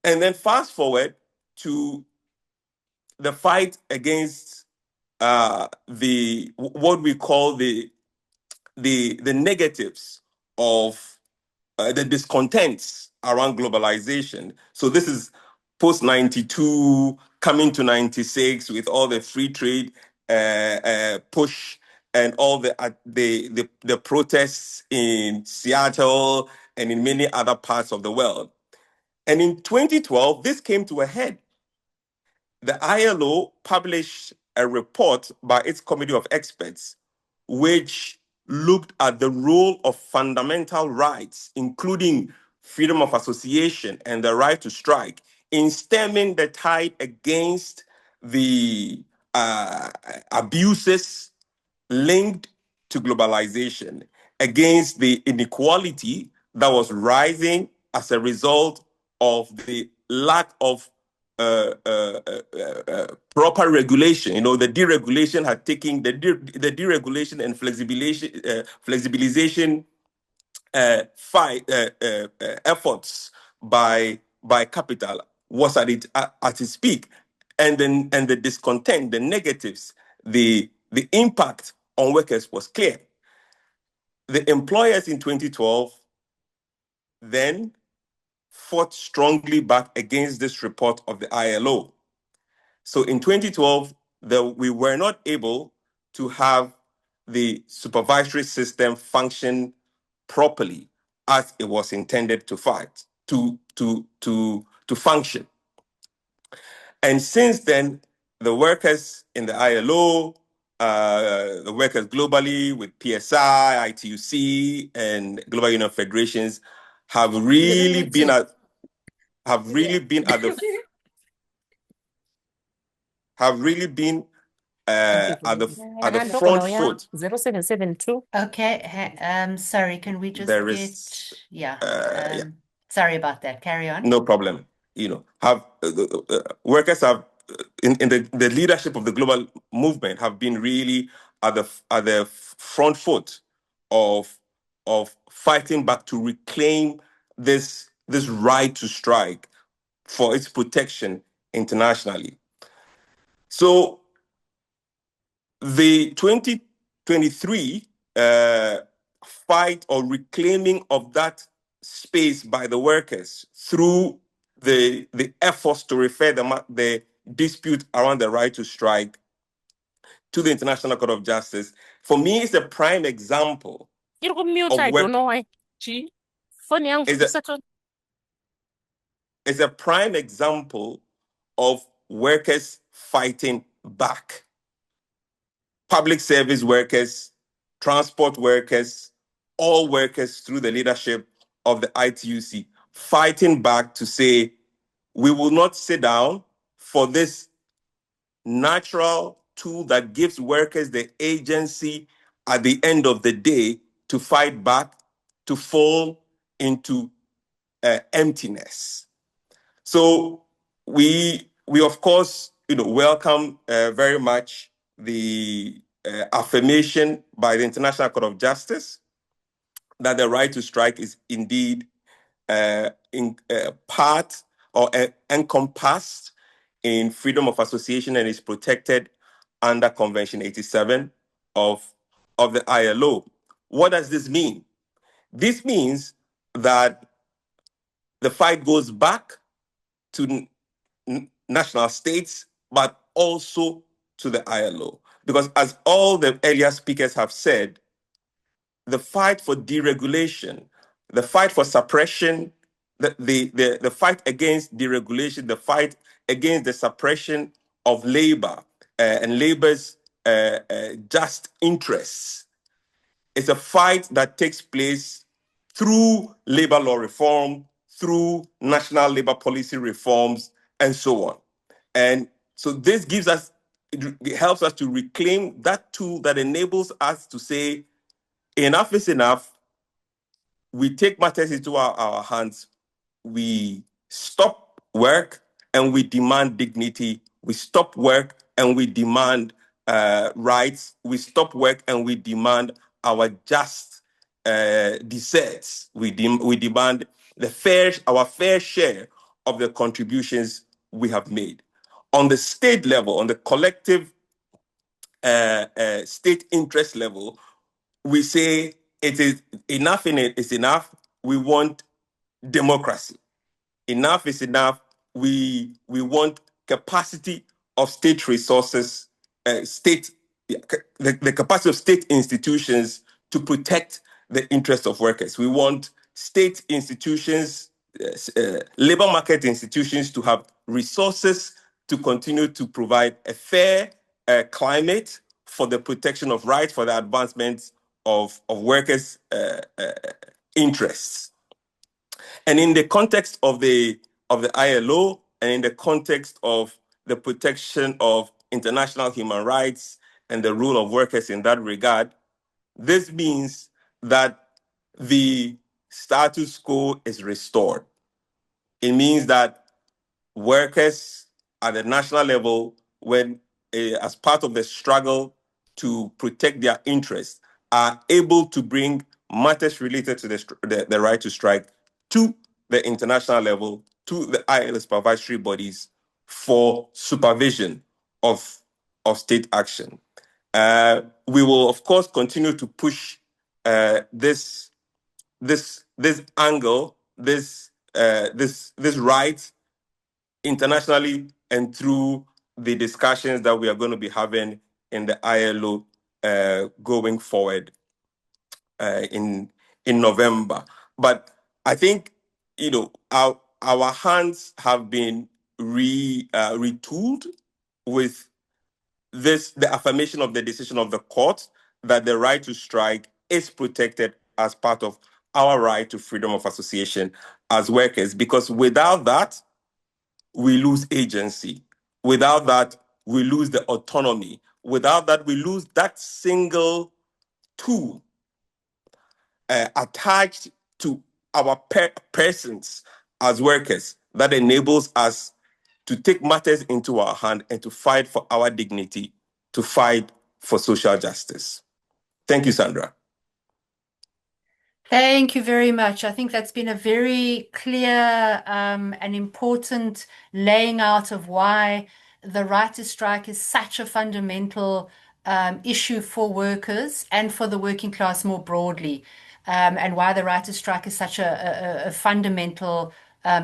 Speaker 10: And then fast forward to the fight against the what we call the negatives of the discontents around globalization. So this is post 92, coming to 96 with all the free trade push and all the protests in Seattle and in many other parts of the world. And in 2012, this came to a head. The ILO published a report by its committee of experts, which looked at the role of fundamental rights, including freedom of association and the right to strike, in stemming the tide against the abuses linked to globalization, against the inequality that was rising as a result of the lack of proper regulation. The deregulation had taken the deregulation and flexibilization efforts by capital was at its peak, and the discontent, the negatives, the impact on workers was clear. The employers in 2012 then fought strongly back against this report of the ILO. So in 2012, we were not able to have the supervisory system function properly as it was intended to function. And since then, the workers in the ILO, the workers globally with PSI, ITUC, and Global Union Federations have really been at the front foot.
Speaker 2: 0772. Okay. Sorry, can we just
Speaker 10: There
Speaker 2: get
Speaker 10: is
Speaker 2: sorry about that. Carry on.
Speaker 10: no problem. Workers have in the leadership of the global movement have been really at the front foot of fighting back to reclaim this right to strike for its protection internationally. So the 2023 fight or reclaiming of that space by the workers through the efforts to refer the dispute around the right to strike to the International Court of Justice, for me, it's a prime example of where is a prime example of workers fighting back. Public service workers, transport workers, all workers through the leadership of the ITUC fighting back to say, we will not sit down for this natural tool that gives workers the agency at the end of the day to fight back, to fall into emptiness. So we of course welcome very much the affirmation by the International Court of Justice that the right to strike is indeed in part or encompassed in freedom of association and is protected under Convention 87 of the ILO. What does this mean? This means that the fight goes back to national states, but also to the ILO. Because as all the earlier speakers have said, the fight for deregulation, the fight for suppression, the fight against deregulation, the fight against the suppression of labor and labor's just interests, is a fight that takes place through labor law reform, through national labor policy reforms, and so on. And so this gives us, it helps us to reclaim that tool that enables us to say, enough is enough. We take matters into our hands. We stop work and we demand dignity. We stop work and we demand rights. We stop work and we demand our just deserts. We demand our fair share of the contributions we have made. On the state level, on the collective state interest level, we say it is enough is enough. We want democracy. Enough is enough. We want capacity of state resources, the capacity of state institutions to protect the interests of workers. We want state institutions, labor market institutions to have resources to continue to provide a fair climate for the protection of rights, for the advancement of workers' interests. And in the context of the ILO and in the context of the protection of international human rights and the rule of workers in that regard, this means that the status quo is restored. It means that workers at the national level, when as part of the struggle to protect their interests, are able to bring matters related to the right to strike to the international level, to the ILO supervisory bodies for supervision of state action. We will, of course, continue to push this angle, this right internationally and through the discussions that we are going to be having in the ILO going forward in November. But I think our hands have been retooled with the affirmation of the decision of the court that the right to strike is protected as part of our right to freedom of association as workers, because without that, we lose agency. Without that, we lose the autonomy. Without that, we lose that single tool attached to our persons as workers that enables us to take matters into our hand and to fight for our dignity, to fight for social justice. Thank you, Sandra.
Speaker 2: Thank you very much. I think that's been a very clear and important laying out of why the right to strike is such a fundamental issue for workers and for the working class more broadly, and why the right to strike is such a fundamental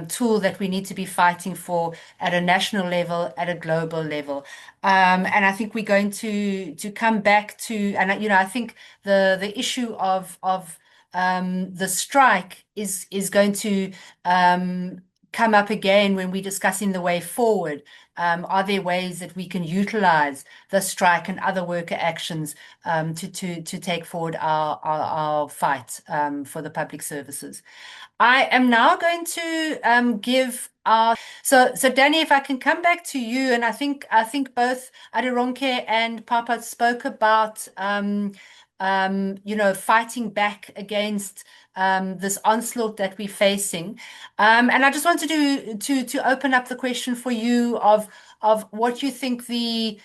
Speaker 2: tool that we need to be fighting for at a national level, at a global level. And I think we're going to come back to, and I think the issue of the strike is going to come up again when we're discussing the way forward. Are there ways that we can utilize the strike and other worker actions to take forward our fight for the public services? I am now going to give our so Danny, if I can come back to you, and I think both Adironke and Papa spoke about fighting back against this onslaught that we're facing. And I just wanted to open up the question for you of what you think the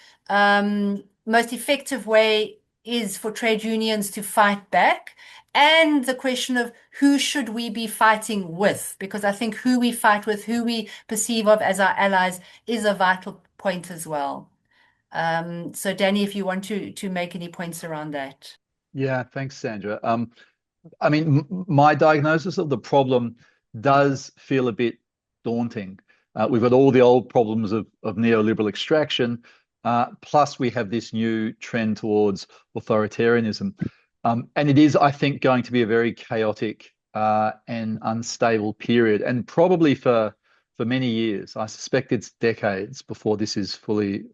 Speaker 2: most effective way is for trade unions to fight back, and the question of who should we be fighting with, because I think who we fight with, who we perceive of as our allies, is a vital point as well. So Danny, if you want to make any points around that.
Speaker 8: Yeah, thanks, Sandra. I mean, my diagnosis of the problem does feel a bit daunting. We've got all the old problems of neoliberal extraction, plus we have this new trend towards authoritarianism. And it is, I think, going to be a very chaotic and unstable period, and probably for many years. I suspect it's decades before this is fully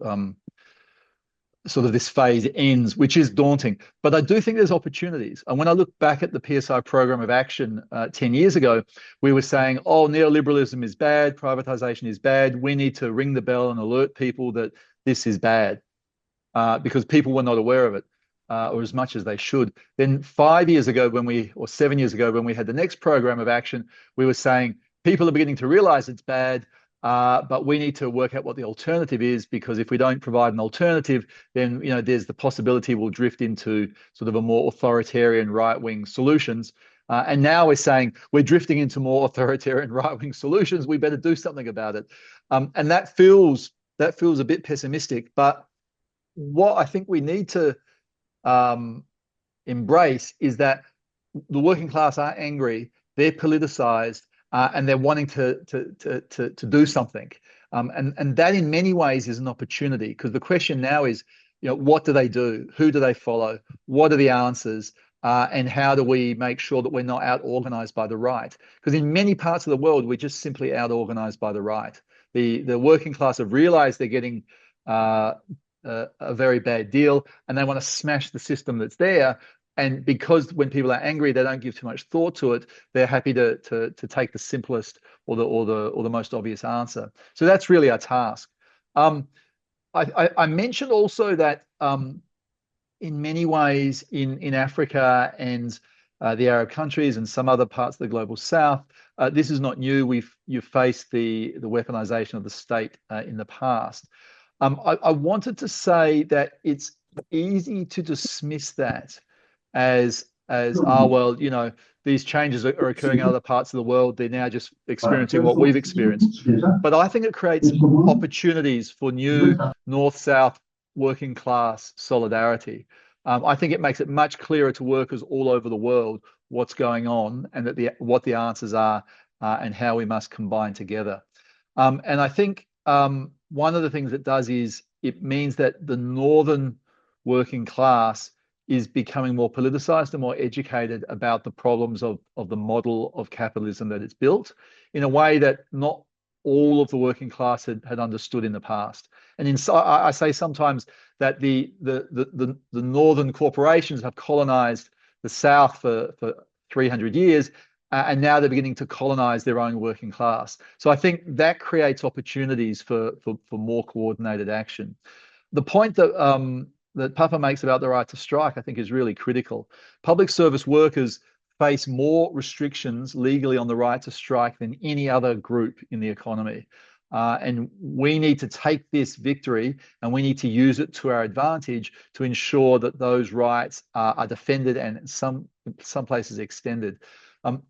Speaker 8: sort of this phase ends, which is daunting. But I do think there's opportunities. And when I look back at the PSI program of action 10 years ago, we were saying, oh, neoliberalism is bad, privatization is bad. We need to ring the bell and alert people that this is bad because people were not aware of it. Or as much as they should. Then 5 years ago or 7 years ago, when we had the next program of action, we were saying people are beginning to realize it's bad, but we need to work out what the alternative is, because if we don't provide an alternative, then there's the possibility we'll drift into sort of a more authoritarian right-wing solutions. And now we're saying we're drifting into more authoritarian right-wing solutions. We better do something about it. And that feels a bit pessimistic. But what I think we need to embrace is that the working class are angry, they're politicized, and they're wanting to do something. And that in many ways is an opportunity, because the question now is, what do they do? Who do they follow? What are the answers? And how do we make sure that we're not out-organized by the right? Because in many parts of the world, we're just simply out-organized by the right. The working class have realized they're getting a very bad deal, and they want to smash the system that's there. And because when people are angry, they don't give too much thought to it. They're happy to take the simplest or the most obvious answer. So that's really our task. I mentioned also that in many ways in Africa and the Arab countries and some other parts of the global South, this is not new. You've faced the weaponization of the state in the past. I wanted to say that it's easy to dismiss that as well, these changes are occurring in other parts of the world. They're now just experiencing what we've experienced. But I think it creates opportunities for new North-South working class solidarity. I think it makes it much clearer to workers all over the world what's going on, and that what the answers are, and how we must combine together. And I think one of the things it does is it means that the northern working class is becoming more politicized and more educated about the problems of the model of capitalism that it's built, in a way that not all of the working class had understood in the past. And I say sometimes that the northern corporations have colonized the South for 300 years, and now they're beginning to colonize their own working class. So I think that creates opportunities for more coordinated action. The point that Papa makes about the right to strike, I think, is really critical. Public service workers face more restrictions legally on the right to strike than any other group in the economy. And we need to take this victory and we need to use it to our advantage to ensure that those rights are defended and in some places extended.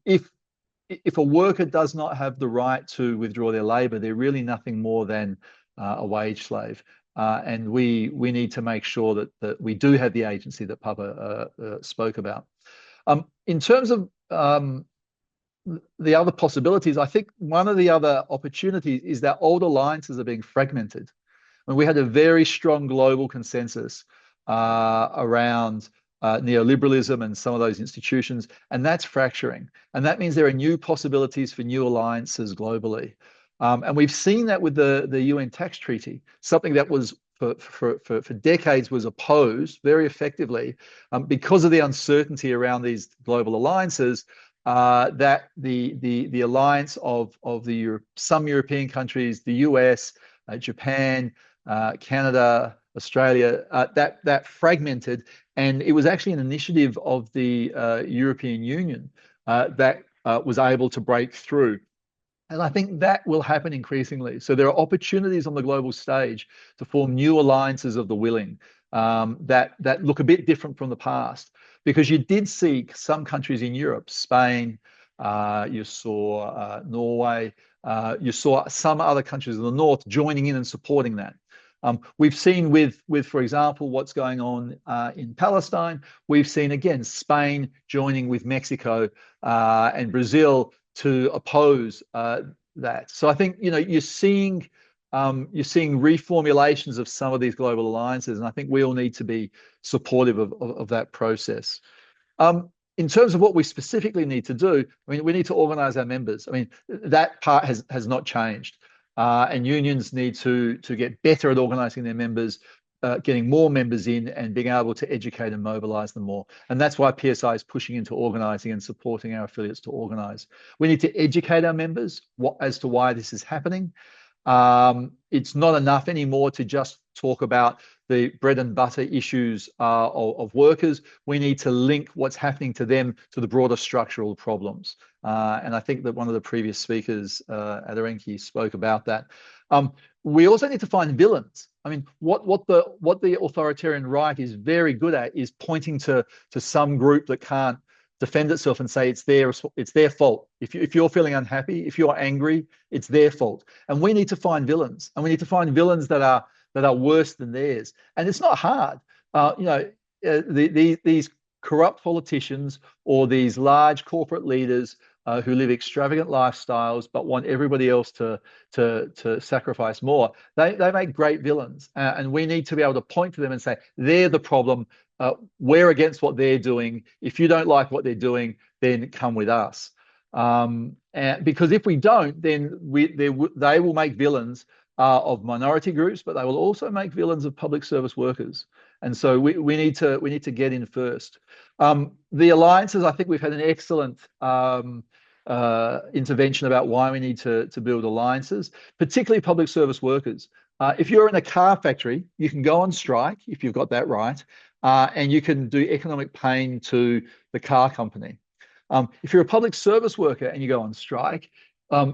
Speaker 8: If a worker does not have the right to withdraw their labor, they're really nothing more than a wage slave. And we need to make sure that we do have the agency that Papa spoke about. In terms of the other possibilities, I think one of the other opportunities is that old alliances are being fragmented. And we had a very strong global consensus around neoliberalism and some of those institutions, and that's fracturing. And that means there are new possibilities for new alliances globally. And we've seen that with the UN tax treaty, something that was for decades was opposed very effectively because of the uncertainty around these global alliances. That the alliance of some European countries, the US, Japan, Canada, Australia, that fragmented, and it was actually an initiative of the European Union that was able to break through. And I think that will happen increasingly. So there are opportunities on the global stage to form new alliances of the willing that look a bit different from the past. Because you did see some countries in Europe, Spain, you saw Norway, you saw some other countries in the north joining in and supporting that. We've seen with, for example, what's going on in Palestine. We've seen, again, Spain joining with Mexico and Brazil to oppose that. So I think, you're seeing reformulations of some of these global alliances, and I think we all need to be supportive of that process. In terms of what we specifically need to do, I mean, we need to organize our members. I mean, that part has not changed. And unions need to get better at organizing their members, getting more members in and being able to educate and mobilize them more. And that's why PSI is pushing into organizing and supporting our affiliates to organize. We need to educate our members as to why this is happening. It's not enough anymore to just talk about the bread and butter issues of workers. We need to link what's happening to them to the broader structural problems. And I think that one of the previous speakers, Aderenki, spoke about that. We also need to find villains. I mean, what the authoritarian right is very good at is pointing to some group that can't defend itself and say it's their fault. If you're feeling unhappy, if you're angry, it's their fault. And we need to find villains, and we need to find villains that are worse than theirs. And it's not hard. These corrupt politicians or these large corporate leaders who live extravagant lifestyles but want everybody else to sacrifice more, they make great villains. And we need to be able to point to them and say, they're the problem. We're against what they're doing. If you don't like what they're doing, then come with us. Because if we don't, then they will make villains of minority groups, but they will also make villains of public service workers. And so we need to get in first. The alliances, I think we've had an excellent intervention about why we need to build alliances, particularly public service workers. If you're in a car factory, you can go on strike if you've got that right, and you can do economic pain to the car company. If you're a public service worker and you go on strike,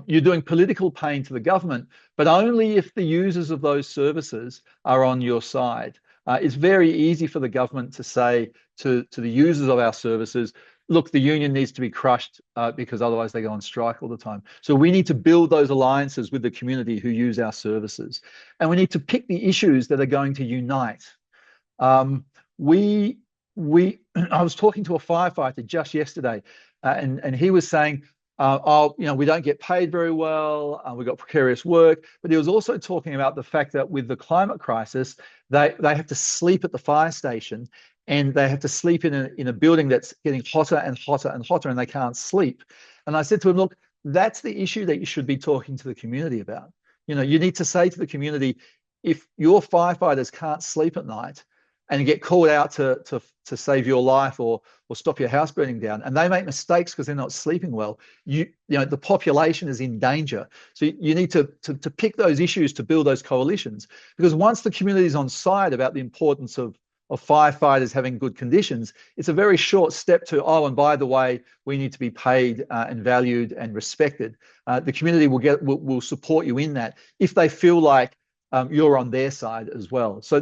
Speaker 8: you're doing political pain to the government, but only if the users of those services are on your side. It's very easy for the government to say to the users of our services, look, the union needs to be crushed because otherwise they go on strike all the time. So we need to build those alliances with the community who use our services. And we need to pick the issues that are going to unite. I was talking to a firefighter just yesterday, and he was saying, we don't get paid very well, we've got precarious work, but he was also talking about the fact that with the climate crisis, they have to sleep at the fire station, and they have to sleep in a building that's getting hotter and hotter and hotter, and they can't sleep. And I said to him, look, that's the issue that you should be talking to the community about. You need to say to the community, if your firefighters can't sleep at night and get called out to save your life or stop your house burning down, and they make mistakes because they're not sleeping well, the population is in danger. So you need to pick those issues to build those coalitions, because once the community is on side about the importance of firefighters having good conditions, it's a very short step to, and by the way, we need to be paid and valued and respected. The community will support you in that if they feel like you're on their side as well. So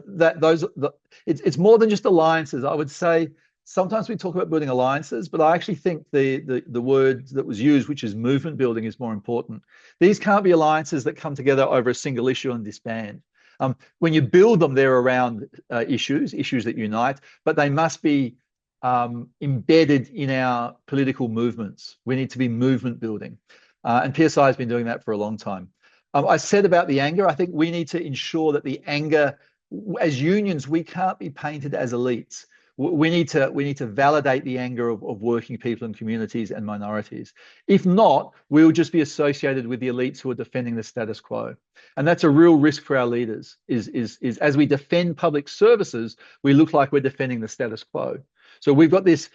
Speaker 8: it's more than just alliances. I would say sometimes we talk about building alliances, but I actually think the word that was used, which is movement building, is more important. These can't be alliances that come together over a single issue and disband. When you build them, they're around issues that unite, but they must be embedded in our political movements. We need to be movement building. And PSI has been doing that for a long time. I said about the anger, I think we need to ensure that the anger, as unions, we can't be painted as elites. We need to validate the anger of working people and communities and minorities. If not, we'll just be associated with the elites who are defending the status quo. And that's a real risk for our leaders, is as we defend public services, we look like we're defending the status quo. So we've got this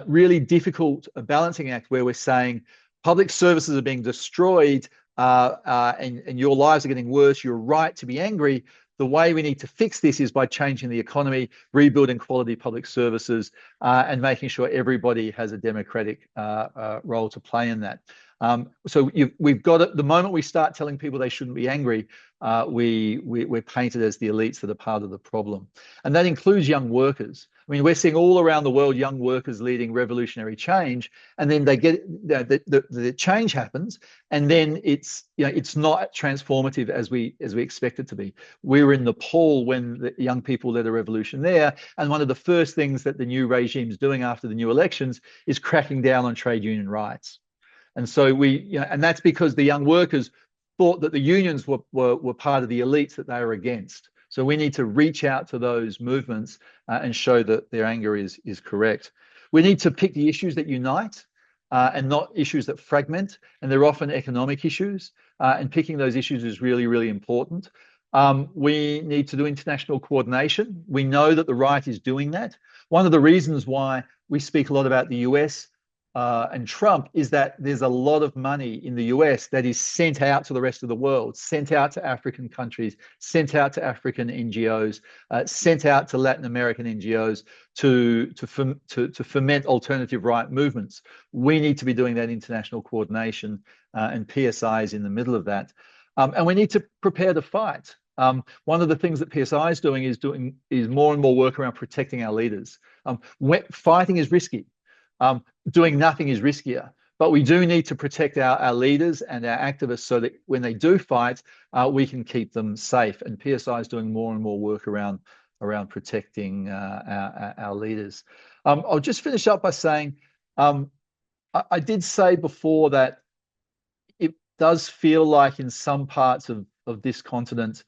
Speaker 8: really difficult balancing act where we're saying public services are being destroyed and your lives are getting worse. You're right to be angry. The way we need to fix this is by changing the economy, rebuilding quality public services, and making sure everybody has a democratic role to play in that. So we've got it. The moment we start telling people they shouldn't be angry, we're painted as the elites that are part of the problem. And that includes young workers. I mean, we're seeing all around the world young workers leading revolutionary change, and then they get the change happens, and then it's not transformative as we expect it to be. We were in Nepal when the young people led a revolution there, and one of the first things that the new regime is doing after the new elections is cracking down on trade union rights. And so and that's because the young workers thought that the unions were part of the elites that they were against. So we need to reach out to those movements and show that their anger is correct. We need to pick the issues that unite and not issues that fragment, and they're often economic issues, and picking those issues is really, really important. We need to do international coordination. We know that the right is doing that. One of the reasons why we speak a lot about the US and Trump is that there's a lot of money in the US that is sent out to the rest of the world, sent out to African countries, sent out to African NGOs, sent out to Latin American NGOs to foment alternative right movements. We need to be doing that international coordination, and PSI is in the middle of that. And we need to prepare to fight. One of the things that PSI is doing is more and more work around protecting our leaders. Fighting is risky. Doing nothing is riskier, but we do need to protect our leaders and our activists so that when they do fight, we can keep them safe. And PSI is doing more and more work around protecting our leaders. I'll just finish up by saying, I did say before that it does feel like in some parts of this continent,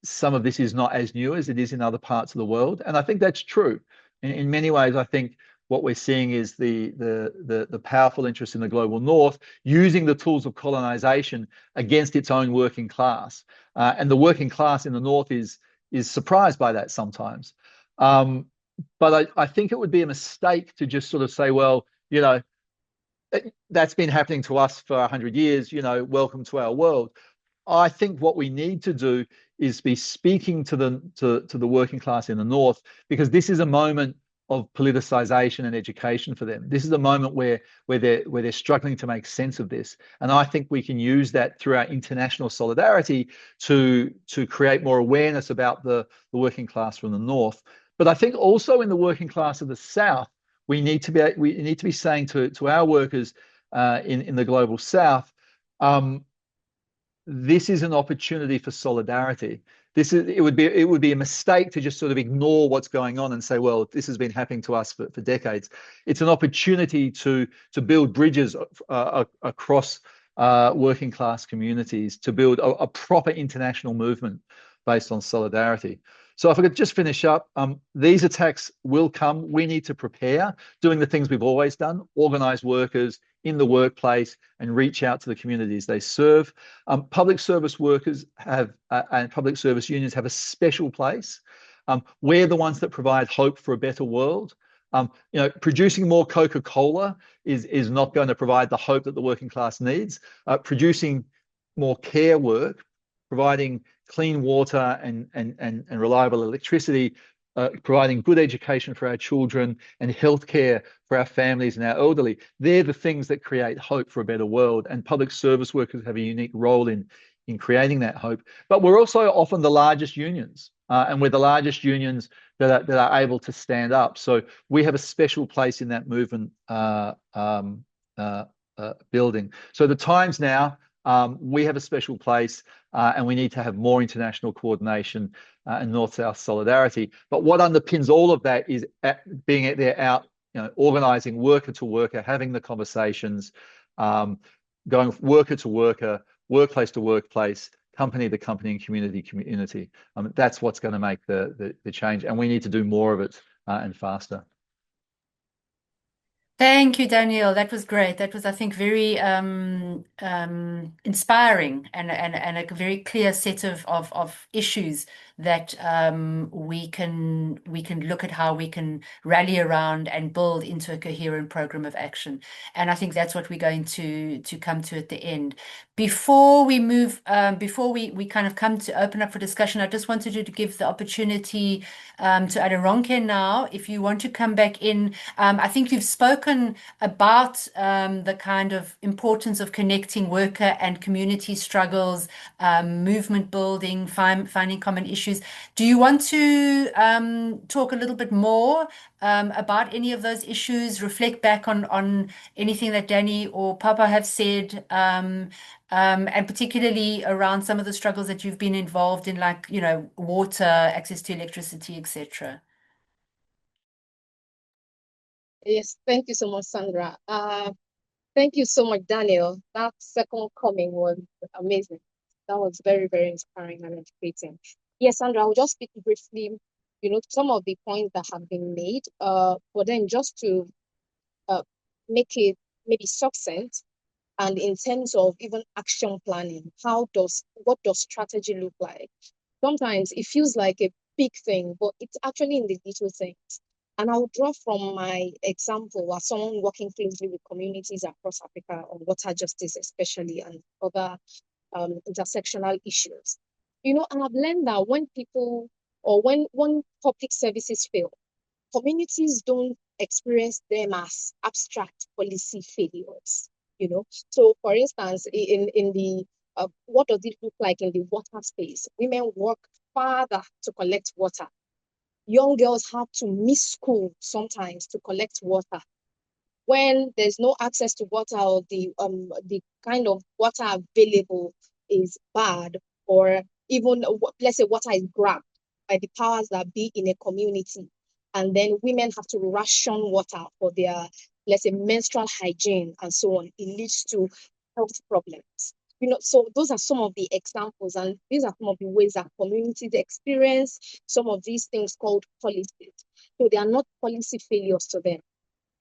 Speaker 8: some of this is not as new as it is in other parts of the world. And I think that's true. In many ways, I think what we're seeing is the powerful interest in the global north using the tools of colonization against its own working class. And the working class in the north is surprised by that sometimes. But I think it would be a mistake to just sort of say, well, that's been happening to us for 100 years, welcome to our world. I think what we need to do is be speaking to the working class in the north, because this is a moment of politicization and education for them. This is a moment where they're struggling to make sense of this. And I think we can use that through our international solidarity to create more awareness about the working class from the north. But I think also in the working class of the south, we need to be saying to our workers in the global south, this is an opportunity for solidarity. It would be a mistake to just sort of ignore what's going on and say, well, this has been happening to us for decades. It's an opportunity to build bridges across working class communities, to build a proper international movement based on solidarity. So if I could just finish up, these attacks will come. We need to prepare, doing the things we've always done, organize workers in the workplace and reach out to the communities they serve. Public service workers and public service unions have a special place. We're the ones that provide hope for a better world. Producing more Coca-Cola is not going to provide the hope that the working class needs. Producing more care work, providing clean water and reliable electricity, providing good education for our children and healthcare for our families and our elderly. They're the things that create hope for a better world. And public service workers have a unique role in creating that hope. But we're also often the largest unions, and we're the largest unions that are able to stand up. So we have a special place in that movement building. So the time's now. We have a special place, and we need to have more international coordination and North-South solidarity. But what underpins all of that is being there out, organising worker to worker, having the conversations, going worker to worker, workplace to workplace, company to company, and community to community. That's what's going to make the change, and we need to do more of it and faster.
Speaker 2: Thank you, Daniel. That was great. That was, I think, very inspiring and a very clear set of issues that we can look at how we can rally around and build into a coherent program of action. And I think that's what we're going to come to at the end. Before we move, before we kind of come to open up for discussion, I just wanted to give the opportunity to Aderonke now. If you want to come back in, I think you've spoken about the kind of importance of connecting worker and community struggles, movement building, finding common issues. Do you want to talk a little bit more about any of those issues, reflect back on anything that Danny or Papa have said, and particularly around some of the struggles that you've been involved in, like, water, access to electricity, etc.?
Speaker 9: Yes, thank you so much, Sandra. Thank you so much, Daniel. That second coming was amazing. That was very, very inspiring and educating. Yes, Sandra, I'll just speak briefly, some of the points that have been made, but then just to make it maybe succinct, and in terms of even action planning, what does strategy look like? Sometimes it feels like a big thing, but it's actually in the little things. And I'll draw from my example as someone working closely with communities across Africa on water justice, especially, and other intersectional issues. And I've learned that when people or when public services fail, communities don't experience them as abstract policy failures. So for instance, in the what does it look like in the water space? Women work farther to collect water. Young girls have to miss school sometimes to collect water. When there's no access to water, or the kind of water available is bad, or even, let's say, water is grabbed by the powers that be in a community, and then women have to ration water for their, let's say, menstrual hygiene and so on, it leads to health problems. So those are some of the examples, and these are some of the ways that communities experience some of these things called policies. So they are not policy failures to them.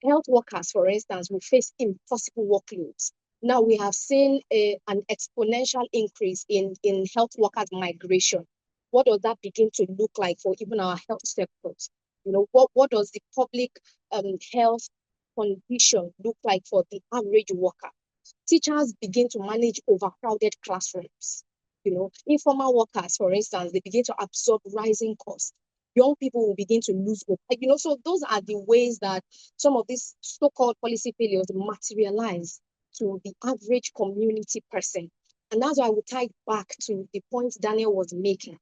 Speaker 9: Health workers, for instance, will face impossible workloads. Now we have seen an exponential increase in health workers migration. What does that begin to look like for even our health sectors? What does the public health condition look like for the average worker? Teachers begin to manage overcrowded classrooms. Informal workers, for instance, they begin to absorb rising costs. Young people will begin to lose hope. So those are the ways that some of these so-called policy failures materialize to the average community person. And that's why I would tie it back to the point Daniel was making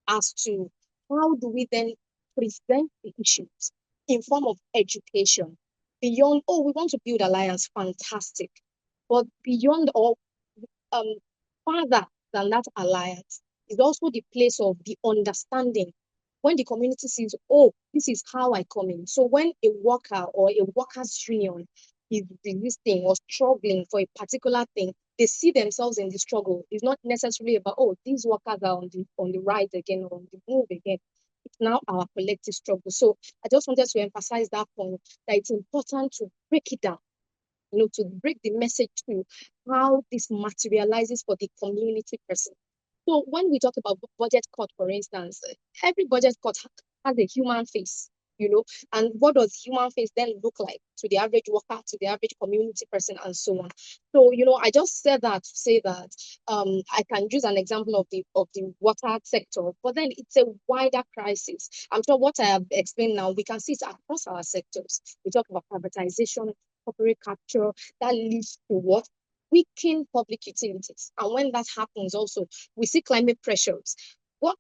Speaker 9: as to how do we then present the issues in form of education beyond, we want to build alliance, fantastic. But beyond or farther than that alliance is also the place of the understanding. When the community sees, this is how I come in. So when a worker or a workers' union is resisting or struggling for a particular thing, they see themselves in the struggle. It's not necessarily about, these workers are on the rise again or on the move again. It's now our collective struggle. So I just wanted to emphasize that point, that it's important to break it down, to break the message to how this materializes for the community person. So when we talk about budget cut, for instance, every budget cut has a human face, and what does human face then look like to the average worker, to the average community person, and so on. So, I just said that to say that I can use an example of the water sector, but then it's a wider crisis. I'm sure what I have explained now, we can see it across our sectors. We talk about privatization, corporate capture, that leads to what? Weaken public utilities. And when that happens also, we see climate pressures.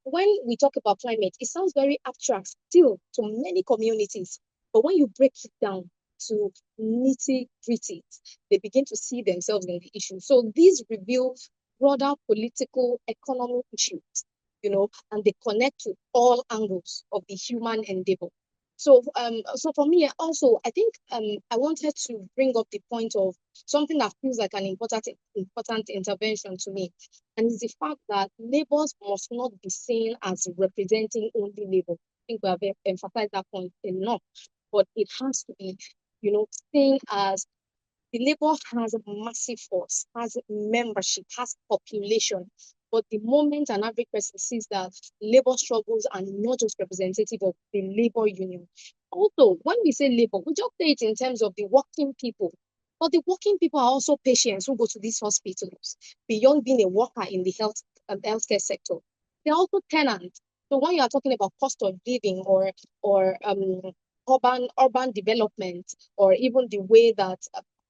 Speaker 9: When we talk about climate, it sounds very abstract still to many communities. But when you break it down, to nitty-gritty. They begin to see themselves in the issue. So these reveal broader political, economic issues, and they connect to all angles of the human endeavor. So, so for me also, I think I wanted to bring up the point of something that feels like an important intervention to me, and it's the fact that labors must not be seen as representing only labor. I think we have emphasized that point enough, but it has to be, seen as the labor has a massive force, has membership, has population. But the moment an average person sees that labor struggles are not just representative of the labor union. Also, when we say labor, we just say it in terms of the working people. But the working people are also patients who go to these hospitals beyond being a worker in the healthcare sector. They're also tenants. So when you are talking about cost of living or urban development, or even the way that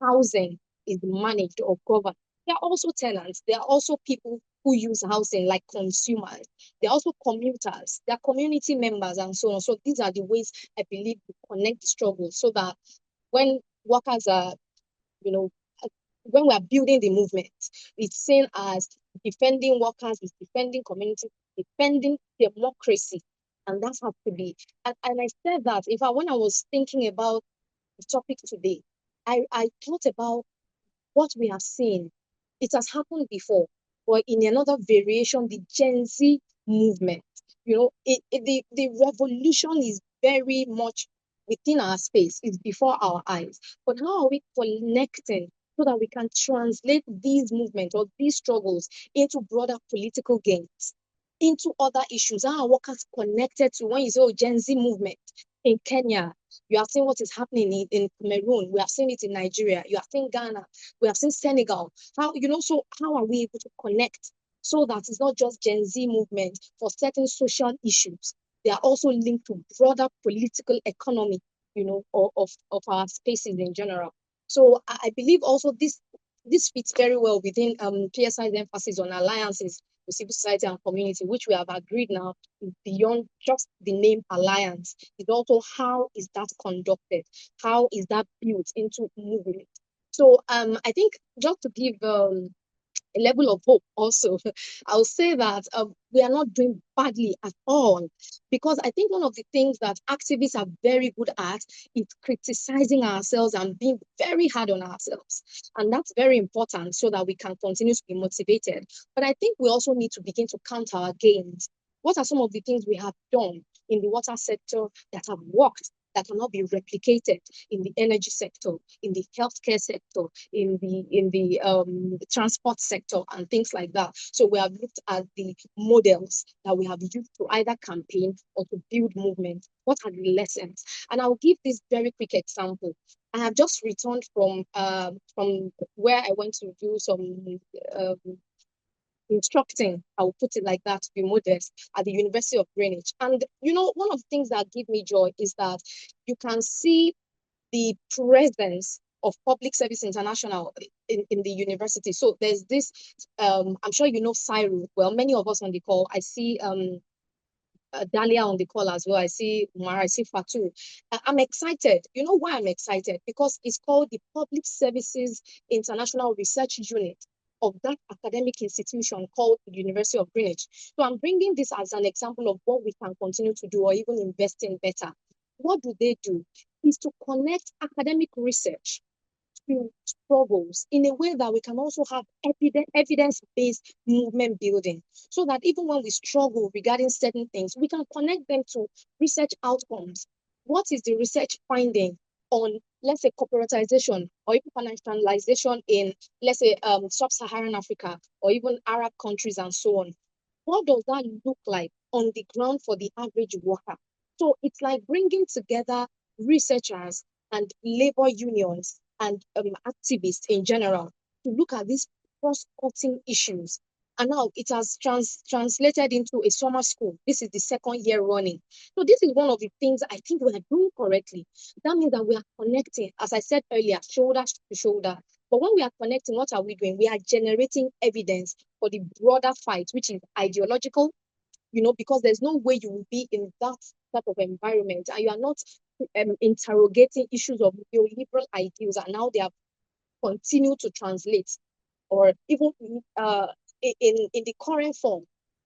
Speaker 9: housing is managed or governed, they are also tenants. They are also people who use housing like consumers. They're also commuters. They're community members and so on. So these are the ways I believe we connect the struggle so that when workers are, when we are building the movement, it's seen as defending workers, it's defending community, defending democracy. And that has to be. And I said that when I was thinking about the topic today, I thought about what we have seen. It has happened before, but in another variation, the Gen Z movement. The revolution is very much within our space, it's before our eyes. But how are we connecting so that we can translate these movements or these struggles into broader political gains, into other issues? How are workers connected to, when you say, Gen Z movement in Kenya, you have seen what is happening in Cameroon. We have seen it in Nigeria. You have seen Ghana. We have seen Senegal. So how are we able to connect so that it's not just Gen Z movement for certain social issues? They are also linked to broader political economy, of our spaces in general. So I believe also this fits very well within PSI's emphasis on alliances with civil society and community, which we have agreed now is beyond just the name alliance. It's also how is that conducted? How is that built into movement? So I think just to give a level of hope also, I'll say that we are not doing badly at all, because I think one of the things that activists are very good at is criticizing ourselves and being very hard on ourselves. And that's very important so that we can continue to be motivated. But I think we also need to begin to count our gains. What are some of the things we have done in the water sector that have worked, that cannot be replicated in the energy sector, in the healthcare sector, in the transport sector, and things like that? So we have looked at the models that we have used to either campaign or to build movement. What are the lessons? And I'll give this very quick example. I have just returned from where I went to do some instructing, I will put it like that to be modest, at the University of Greenwich. And one of the things that give me joy is that you can see the presence of Public Service International in the university. So there's this, I'm sure you know Cyril. Well, many of us on the call, I see Dalia on the call as well. I see Umar, I see Fatu. I'm excited. You know why I'm excited? Because it's called the Public Services International Research Unit of that academic institution called the University of Greenwich. So I'm bringing this as an example of what we can continue to do or even invest in better. What do? Is to connect academic research to struggles in a way that we can also have evidence-based movement building, so that even when we struggle regarding certain things, we can connect them to research outcomes. What is the research finding on, let's say, corporatization or even financialization in, let's say, sub-Saharan Africa or even Arab countries and so on? What does that look like on the ground for the average worker? So it's like bringing together researchers and labor unions and activists in general to look at these cross-cutting issues. And now it has translated into a summer school. This is the second year running. So this is one of the things I think we are doing correctly. That means that we are connecting, as I said earlier, shoulder to shoulder. But when we are connecting, what are we doing? We are generating evidence for the broader fight, which is ideological, because there's no way you will be in that type of environment and you are not interrogating issues of neoliberal ideals, and now they have continued to translate, or even in the current form,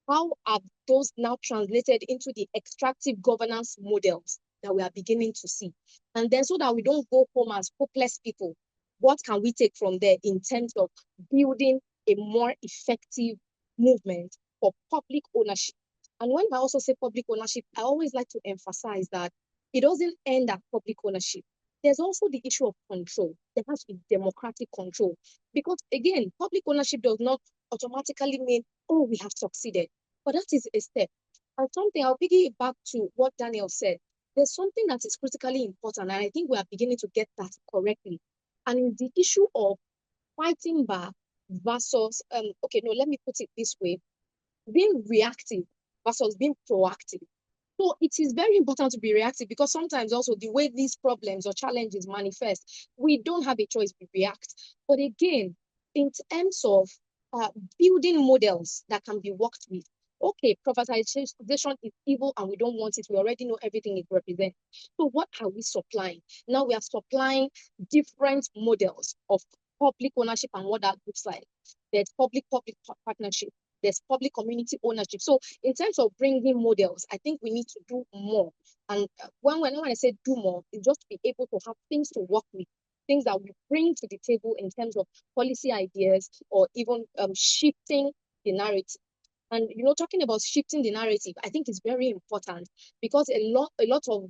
Speaker 9: how are those now translated into the extractive governance models that we are beginning to see? And then, so that we don't go home as hopeless people, what can we take from there in terms of building a more effective movement for public ownership? And when I also say public ownership, I always like to emphasize that it doesn't end at public ownership. There's also the issue of control. There has to be democratic control. Because again, public ownership does not automatically mean, oh, we have succeeded. But that is a step. And something, I'll piggy it back to what Daniel said. There's something that is critically important, and I think we are beginning to get that correctly. And it's the issue of fighting back versus, okay, no, let me put it this way, being reactive versus being proactive. So it is very important to be reactive, because sometimes also the way these problems or challenges manifest, we don't have a choice, we react. But again, in terms of building models that can be worked with, okay, privatization is evil and we don't want it. We already know everything it represents. So what are we supplying? Now we are supplying different models of public ownership and what that looks like. There's public-public partnership. There's public community ownership. So in terms of bringing models, I think we need to do more. And when I say do more, it's just to be able to have things to work with, things that we bring to the table in terms of policy ideas, or even shifting the narrative. And talking about shifting the narrative, I think is very important, because a lot of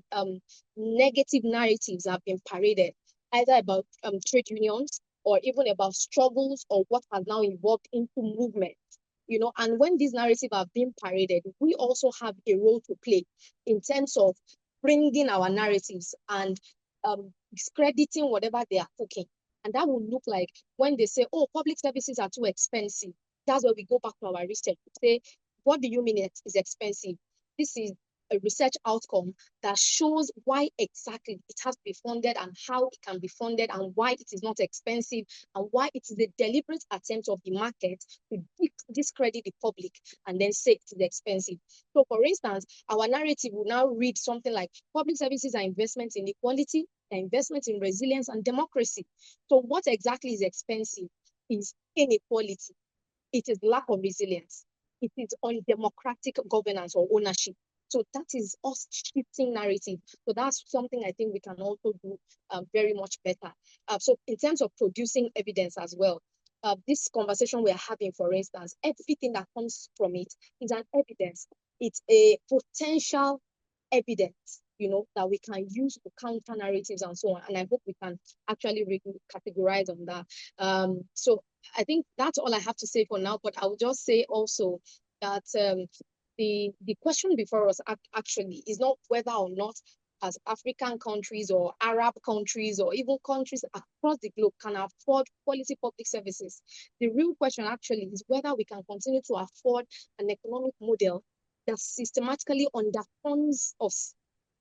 Speaker 9: negative narratives have been paraded, either about trade unions, or even about struggles, or what has now evolved into movement. And when these narratives are being paraded, we also have a role to play in terms of bringing our narratives and discrediting whatever they are cooking. And that will look like when they say, oh, public services are too expensive. That's where we go back to our research to say, what do you mean it is expensive? This is a research outcome that shows why exactly it has to be funded, and how it can be funded, and why it is not expensive, and why it is a deliberate attempt of the market to discredit the public and then say it is expensive. So for instance, our narrative will now read something like, public services are investments in equality, investments in resilience and democracy. So what exactly is expensive is inequality. It is lack of resilience. It is undemocratic governance or ownership. So that is us shifting narrative. So that's something I think we can also do very much better. So in terms of producing evidence as well, this conversation we are having, for instance, everything that comes from it is an evidence. It's a potential evidence, that we can use to counter narratives and so on. And I hope we can actually categorize on that. So I think that's all I have to say for now, but I will just say also that the question before us actually is not whether or not, as African countries or Arab countries or even countries across the globe, can afford quality public services. The real question actually is whether we can continue to afford an economic model that systematically underfunds us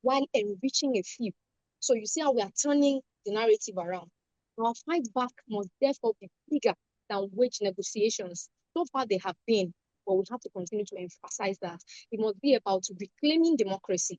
Speaker 9: while enriching a few. So you see how we are turning the narrative around. Our fight back must therefore be bigger than wage negotiations. So far they have been, but we have to continue to emphasize that. It must be about reclaiming democracy.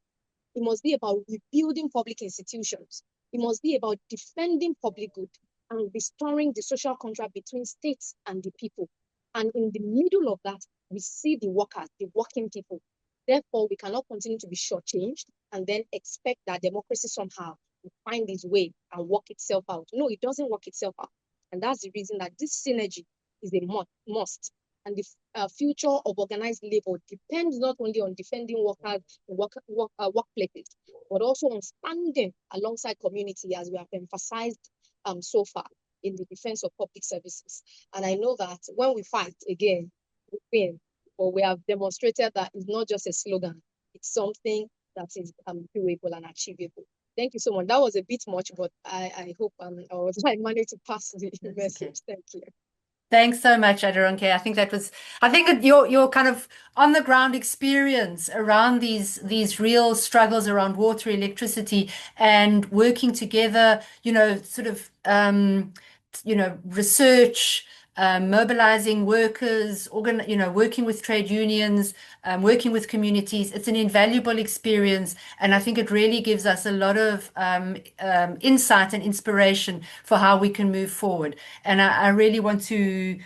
Speaker 9: It must be about rebuilding public institutions. It must be about defending public good and restoring the social contract between states and the people. And in the middle of that, we see the workers, the working people. Therefore, we cannot continue to be shortchanged and then expect that democracy somehow will find its way and work itself out. No, it doesn't work itself out. And that's the reason that this synergy is a must. And the future of organized labor depends not only on defending workers in workplaces, but also on standing alongside community, as we have emphasized so far in the defense of public services. And I know that when we fight again, we win. But we have demonstrated that it's not just a slogan, it's something that is doable and achievable. Thank you so much. That was a bit much, but I hope I managed to pass the message. Thank you.
Speaker 2: Thanks so much, Aderonke. I think your kind of on the ground experience around these real struggles around water, electricity, and working together, sort of, research, mobilizing workers, working with trade unions, working with communities. It's an invaluable experience, and I think it really gives us a lot of insight and inspiration for how we can move forward. And I really want to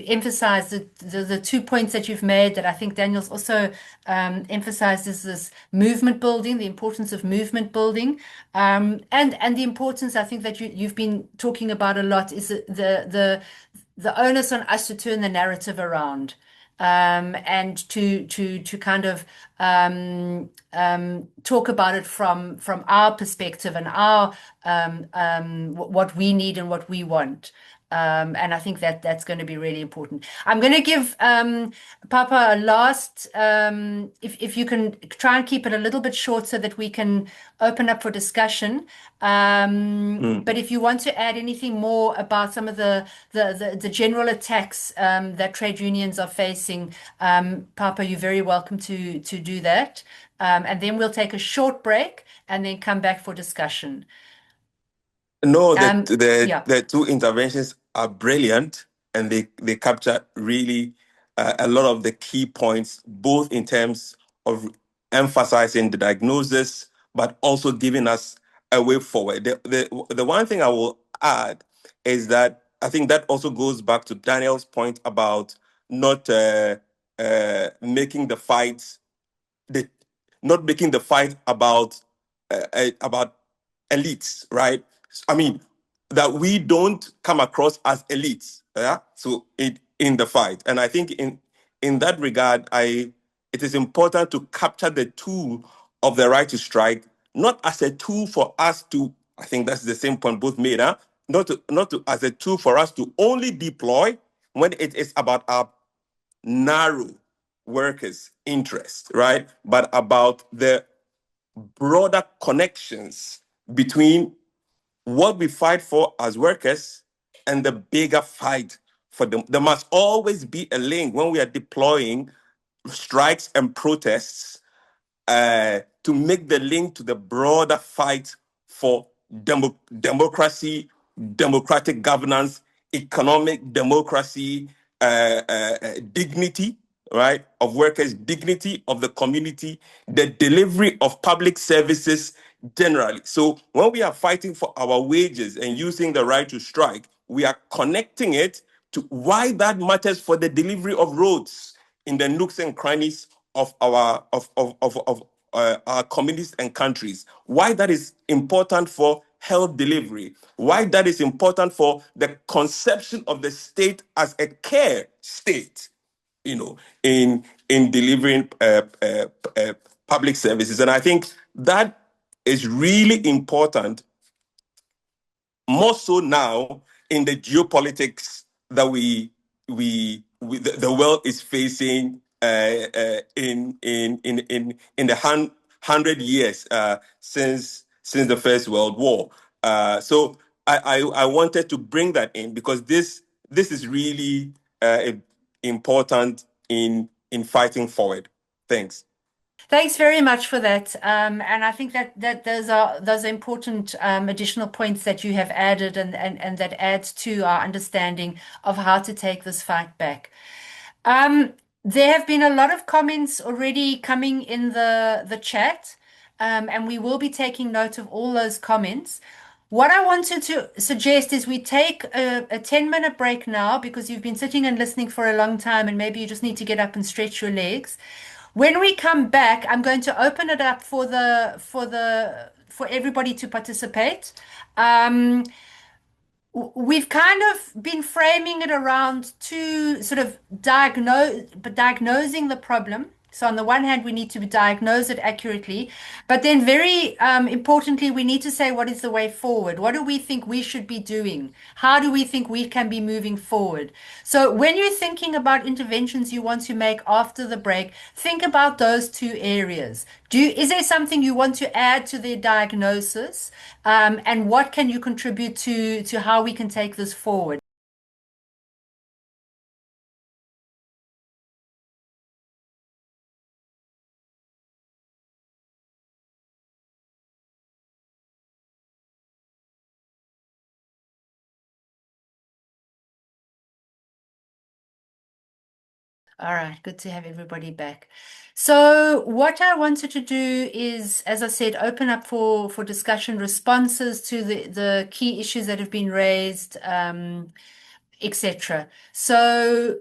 Speaker 2: emphasize the 2 points that you've made, that I think Daniel's also emphasized, is this movement building, the importance of movement building, and the importance, I think, that you've been talking about a lot, is the onus on us to turn the narrative around, and to kind of talk about it from our perspective and our what we need and what we want. And I think that that's going to be really important. I'm going to give Papa a last, if you can try and keep it a little bit short so that we can open up for discussion. But if you want to add anything more about some of the general attacks that trade unions are facing, Papa, you're very welcome to do that. And then we'll take a short break and then come back for discussion.
Speaker 10: No,
Speaker 2: Yeah.
Speaker 10: the two interventions are brilliant, and they capture really a lot of the key points, both in terms of emphasizing the diagnosis, but also giving us a way forward. The one thing I will add is that I think that also goes back to Daniel's point about not making the fight the not making the fight about elites, right? I mean, that we don't come across as elites, yeah. So in the fight, and I think in that regard, it is important to capture the tool of the right to strike, not as a tool for us to. I think that's the same point both made, huh? Not to as a tool for us to only deploy when it is about our narrow workers' interest, right? But about the broader connections between what we fight for as workers and the bigger fight for them. There must always be a link when we are deploying strikes and protests, to make the link to the broader fight for democracy, democratic governance, economic democracy, dignity, right, of workers, dignity of the community, the delivery of public services generally. So when we are fighting for our wages and using the right to strike, we are connecting it to why that matters for the delivery of roads in the nooks and crannies of our communities and countries, why that is important for health delivery, why that is important for the conception of the state as a care state, in delivering public services. And I think that is really important, more so now in the geopolitics that the world is facing, in the 100 years since the First World War. So I wanted to bring that in because this is really important in fighting forward. Thanks.
Speaker 2: Thanks very much for that. And I think that those are important additional points that you have added, and that adds to our understanding of how to take this fight back. There have been a lot of comments already coming in the chat, and we will be taking note of all those comments. What I wanted to suggest is we take a 10-minute break now, because you've been sitting and listening for a long time and maybe you just need to get up and stretch your legs. When we come back, I'm going to open it up for everybody to participate. We've kind of been framing it around two sort of diagnosing the problem. So on the one hand, we need to diagnose it accurately, but then very importantly, we need to say, what is the way forward? What do we think we should be doing? How do we think we can be moving forward? So when you're thinking about interventions you want to make after the break, think about those two areas. Is there something you want to add to the diagnosis? And what can you contribute to how we can take this forward? All right, good to have everybody back. So what I wanted to do is, as I said, open up for discussion, responses to the key issues that have been raised, etc. So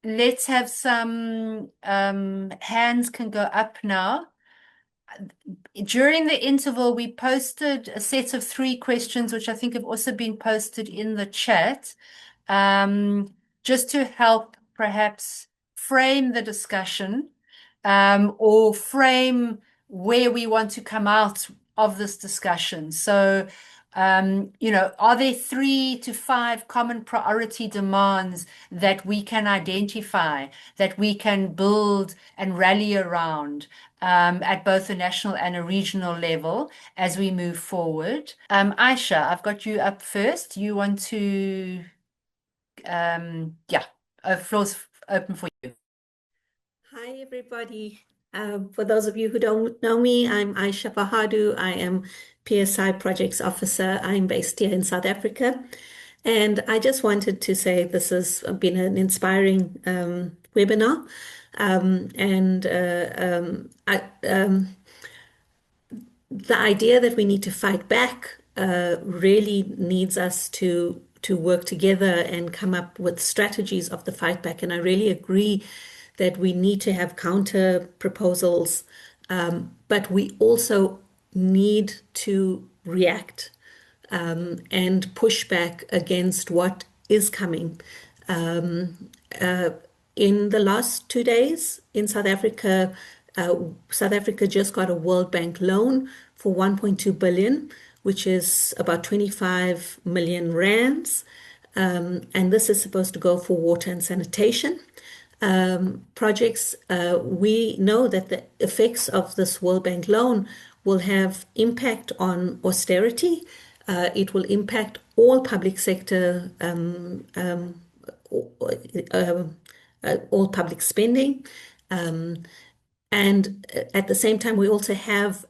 Speaker 2: let's have some hands can go up now. During the interval, we posted a set of 3 questions, which I think have also been posted in the chat, just to help perhaps frame the discussion, or frame where we want to come out of this discussion. So, are there 3 to 5 common priority demands that we can identify, that we can build and rally around, at both a national and a regional level as we move forward? Aisha, I've got you up first. You want to, floor's open for you.
Speaker 11: Hi, everybody. For those of you who don't know me, I'm Aisha Fahadu. I am PSI Projects Officer. I'm based here in South Africa. And I just wanted to say this has been an inspiring webinar. The idea that we need to fight back really needs us to work together and come up with strategies of the fight back. And I really agree that we need to have counter proposals, but we also need to react and push back against what is coming. In the last 2 days in South Africa just got a World Bank loan for 1.2 billion, which is about 25 million rands. And this is supposed to go for water and sanitation projects. We know that the effects of this World Bank loan will have impact on austerity. It will impact all public sector, all public spending. And at the same time, we also have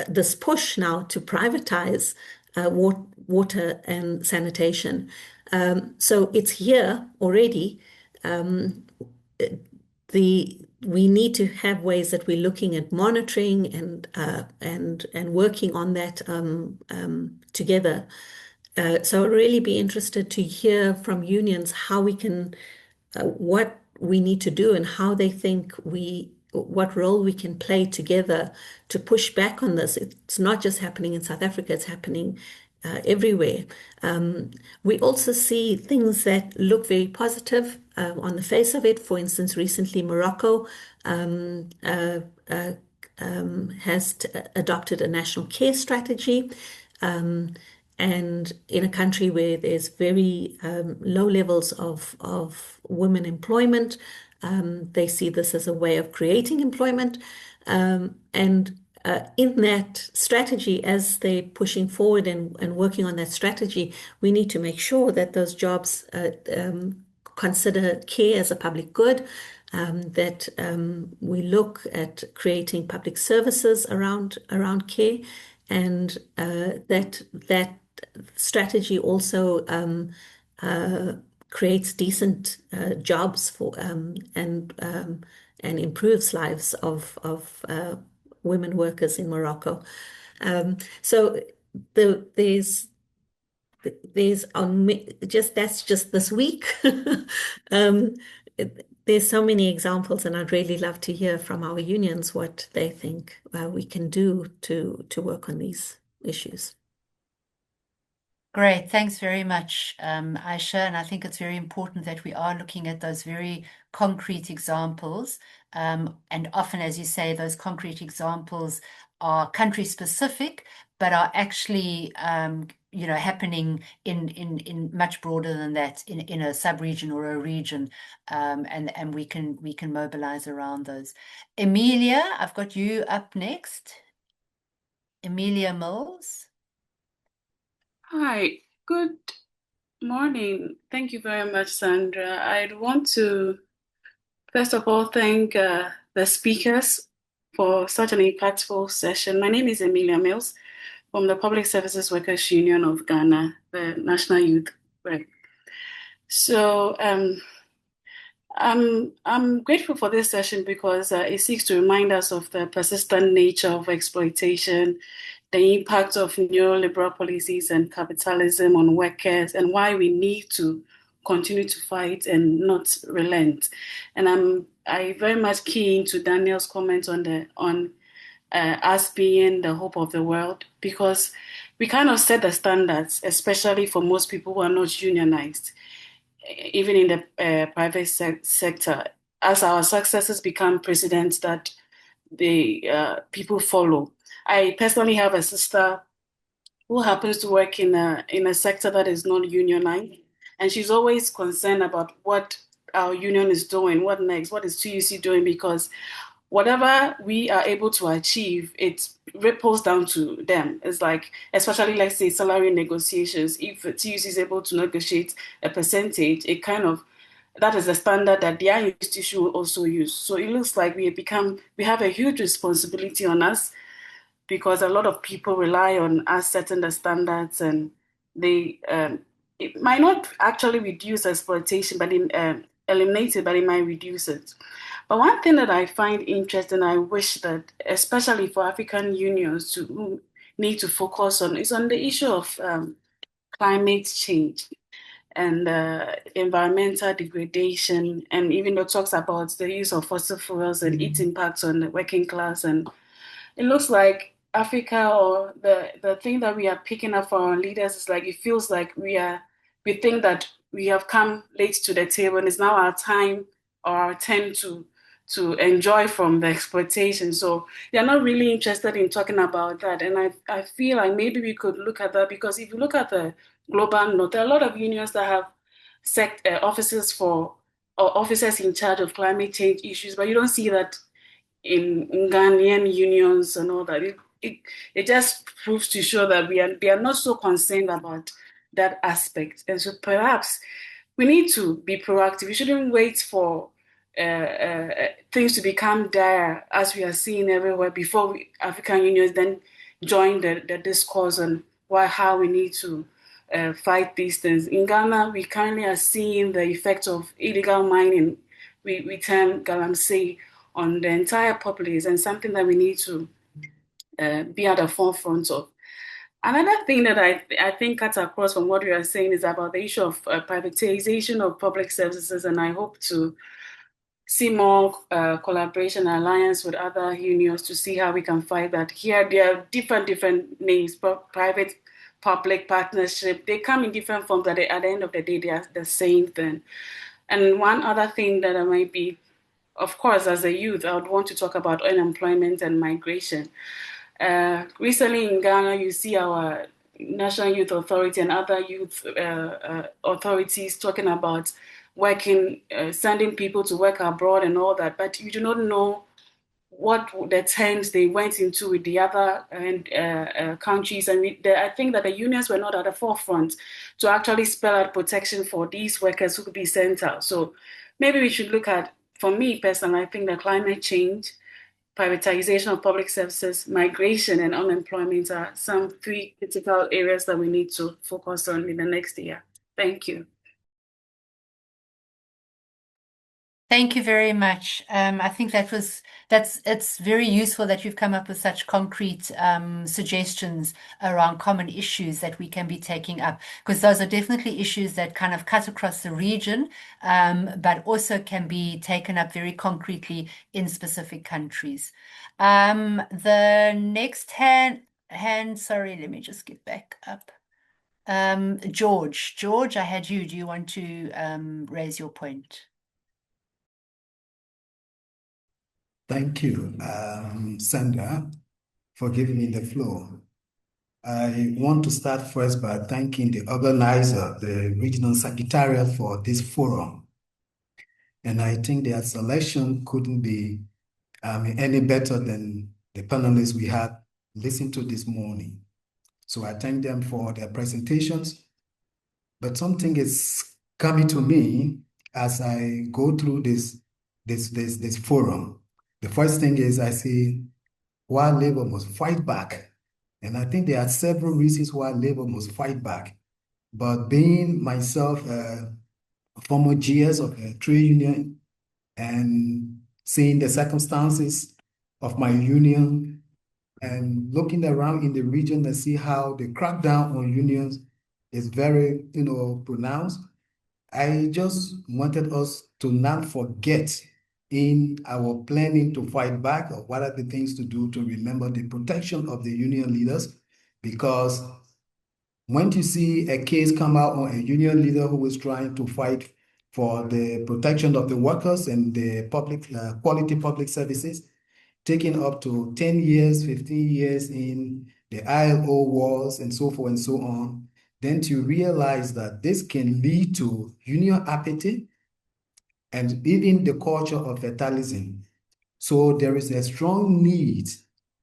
Speaker 11: this push now to privatize water and sanitation. So it's here already. We need to have ways that we're looking at monitoring and working on that together. So I'd really be interested to hear from unions how we can, what we need to do and how they think what role we can play together to push back on this. It's not just happening in South Africa, it's happening everywhere. We also see things that look very positive on the face of it. For instance, recently Morocco has adopted a national care strategy. And in a country where there's very low levels of women employment, they see this as a way of creating employment. In that strategy, as they're pushing forward and working on that strategy, we need to make sure that those jobs consider care as a public good, that we look at creating public services around care, and that strategy also creates decent jobs for and improves lives of women workers in Morocco. So there's that's just this week. There's so many examples, and I'd really love to hear from our unions what they think we can do to work on these issues.
Speaker 2: Great. Thanks very much, Aisha. And I think it's very important that we are looking at those very concrete examples. And often, as you say, those concrete examples are country specific, but are actually, happening in much broader than that, in a sub-region or a region. And we can mobilize around those. Emilia, I've got you up next. Emilia Mills.
Speaker 12: Hi, good morning. Thank you very much, Sandra. I'd want to, first of all, thank the speakers for such an impactful session. My name is Emilia Mills. from the Public Services Workers Union of Ghana, the National Youth Rep. So I'm grateful for this session because it seeks to remind us of the persistent nature of exploitation, the impact of neoliberal policies and capitalism on workers, and why we need to continue to fight and not relent. And I very much key into Daniel's comments on us being the hope of the world, because we kind of set the standards, especially for most people who are not unionized, even in the private sector. As our successes become precedents that the people follow. I personally have a sister who happens to work in a sector that is not unionized, and she's always concerned about what our union is doing, what next, what is TUC doing, because whatever we are able to achieve, it ripples down to them. It's like, especially let's say salary negotiations, if TUC is able to negotiate a percentage, it kind of, that is the standard that their institution will also use. So it looks like we have a huge responsibility on us, because a lot of people rely on us setting the standards, and it might not actually reduce exploitation, but eliminate it, but it might reduce it. But one thing that I find interesting, I wish that, especially for African unions to need to focus on, is on the issue of climate change and environmental degradation, and even though it talks about the use of fossil fuels and its impacts on the working class. And it looks like Africa, or the thing that we are picking up for our leaders, is like, it feels like we think that we have come late to the table, and it's now our time or our turn to enjoy from the exploitation. So they're not really interested in talking about that. And I feel like maybe we could look at that, because if you look at the global north, there are a lot of unions that have offices for, or officers in charge of climate change issues, but you don't see that in Ghanaian unions and all that. It just proves to show that we are not so concerned about that aspect. And so perhaps we need to be proactive. We shouldn't wait for things to become dire, as we are seeing everywhere, before African unions then join the discourse on how we need to fight these things. In Ghana, we currently are seeing the effects of illegal mining. We term galamsey on the entire populace, and something that we need to be at the forefront of. Another thing that I think cuts across from what we are saying is about the issue of privatization of public services, and I hope to see more collaboration and alliance with other unions to see how we can fight that. Here, there are different names, private, public partnership. They come in different forms, but at the end of the day, they are the same thing. And one other thing that I might be, of course, as a youth, I would want to talk about unemployment and migration. Recently in Ghana, you see our National Youth Authority and other youth authorities talking about sending people to work abroad and all that, but you do not know what the terms they went into with the other countries. And I think that the unions were not at the forefront to actually spell out protection for these workers who could be sent out. So maybe we should look at, for me personally, I think that climate change, privatization of public services, migration, and unemployment are some three critical areas that we need to focus on in the next year. Thank you.
Speaker 2: Thank you very much. I think it's very useful that you've come up with such concrete suggestions around common issues that we can be taking up, because those are definitely issues that kind of cut across the region, but also can be taken up very concretely in specific countries. The next hand, sorry, let me just get back up. George, I had you. Do you want to raise your point?
Speaker 13: Thank you, Sandra, for giving me the floor. I want to start first by thanking the organizer, the Regional Secretariat, for this forum. And I think their selection couldn't be any better than the panelists we had listened to this morning. So I thank them for their presentations. But something is coming to me as I go through this forum. The first thing is I see why labor must fight back And I think there are several reasons why labor must fight back. But being myself a former GS of a trade union and seeing the circumstances of my union and looking around in the region and see how the crackdown on unions is very, pronounced, I just wanted us to not forget in our planning to fight back, or what are the things to do to remember the protection of the union leaders. Because when you see a case come out on a union leader who is trying to fight for the protection of the workers and the public quality public services, taking up to 10 years, 15 years in the ILO wars and so forth and so on, then to realize that this can lead to union apathy and even the culture of fatalism. So there is a strong need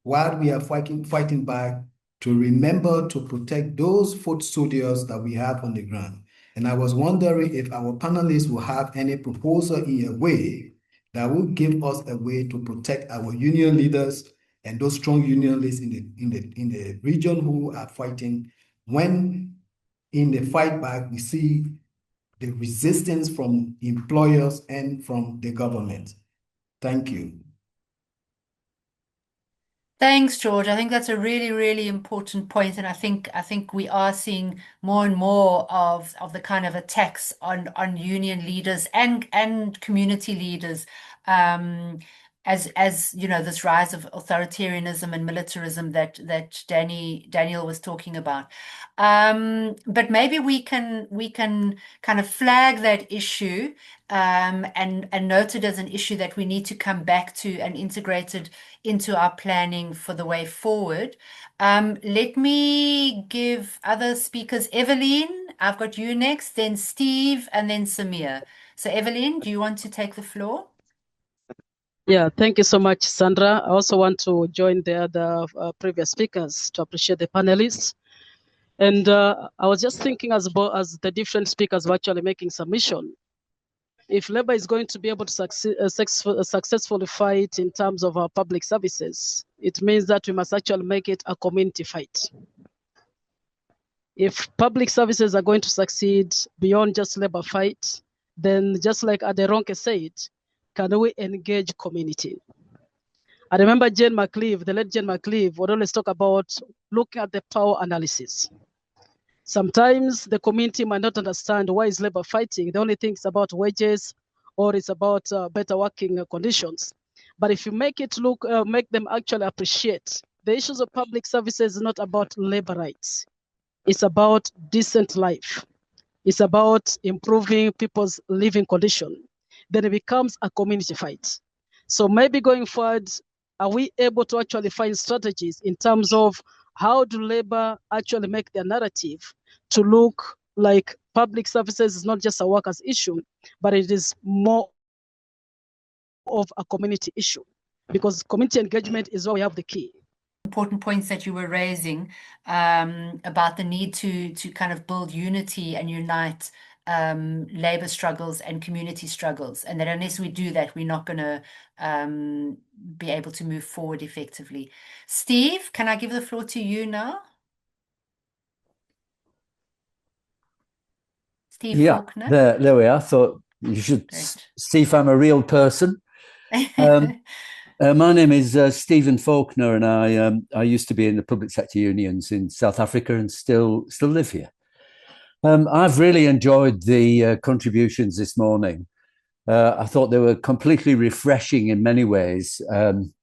Speaker 13: while we are fighting back to remember to protect those foot soldiers that we have on the ground. And I was wondering if our panelists will have any proposal in a way that will give us a way to protect our union leaders and those strong union leaders in the region who are fighting. When in the fight back, we see the resistance from employers and from the government. Thank you.
Speaker 2: Thanks, George. I think that's a really, really important point, and I think we are seeing more and more of the kind of attacks on union leaders and community leaders, as you know, this rise of authoritarianism and militarism that Daniel was talking about. But maybe we can kind of flag that issue, and note it as an issue that we need to come back to and integrate it into our planning for the way forward. Let me give other speakers. Evelyn, I've got you next, then Steve, and then Samir. So Evelyn, do you want to take the floor?
Speaker 14: Yeah, thank you so much, Sandra. I also want to join the other previous speakers to appreciate the panelists. And I was just thinking as the different speakers were actually making submission, if labor is going to be able to successfully fight in terms of our public services, it means that we must actually make it a community fight. If public services are going to succeed beyond just labor fight, then just like Aderonke said, can we engage community? I remember Jane McLeave, the late Jane McLeave, would always talk about looking at the power analysis. Sometimes the community might not understand why is labor fighting. The only thing is about wages, or it's about better working conditions. But if you make it make them actually appreciate the issues of public services is not about labor rights. It's about decent life. It's about improving people's living condition. Then it becomes a community fight. So maybe going forward, are we able to actually find strategies in terms of how do labor actually make their narrative to look like public services is not just a workers' issue, but it is more of a community issue, because community engagement is where we have the key.
Speaker 2: Important points that you were raising about the need to kind of build unity and unite labor struggles and community struggles, and that unless we do that, we're not going to be able to move forward effectively. Steve, can I give the floor to you now? Steve Faulkner.
Speaker 15: There we are. I thought you should see if I'm a real person. My name is Stephen Faulkner, and I used to be in the public sector unions in South Africa and still live here. I've really enjoyed the contributions this morning. I thought they were completely refreshing in many ways.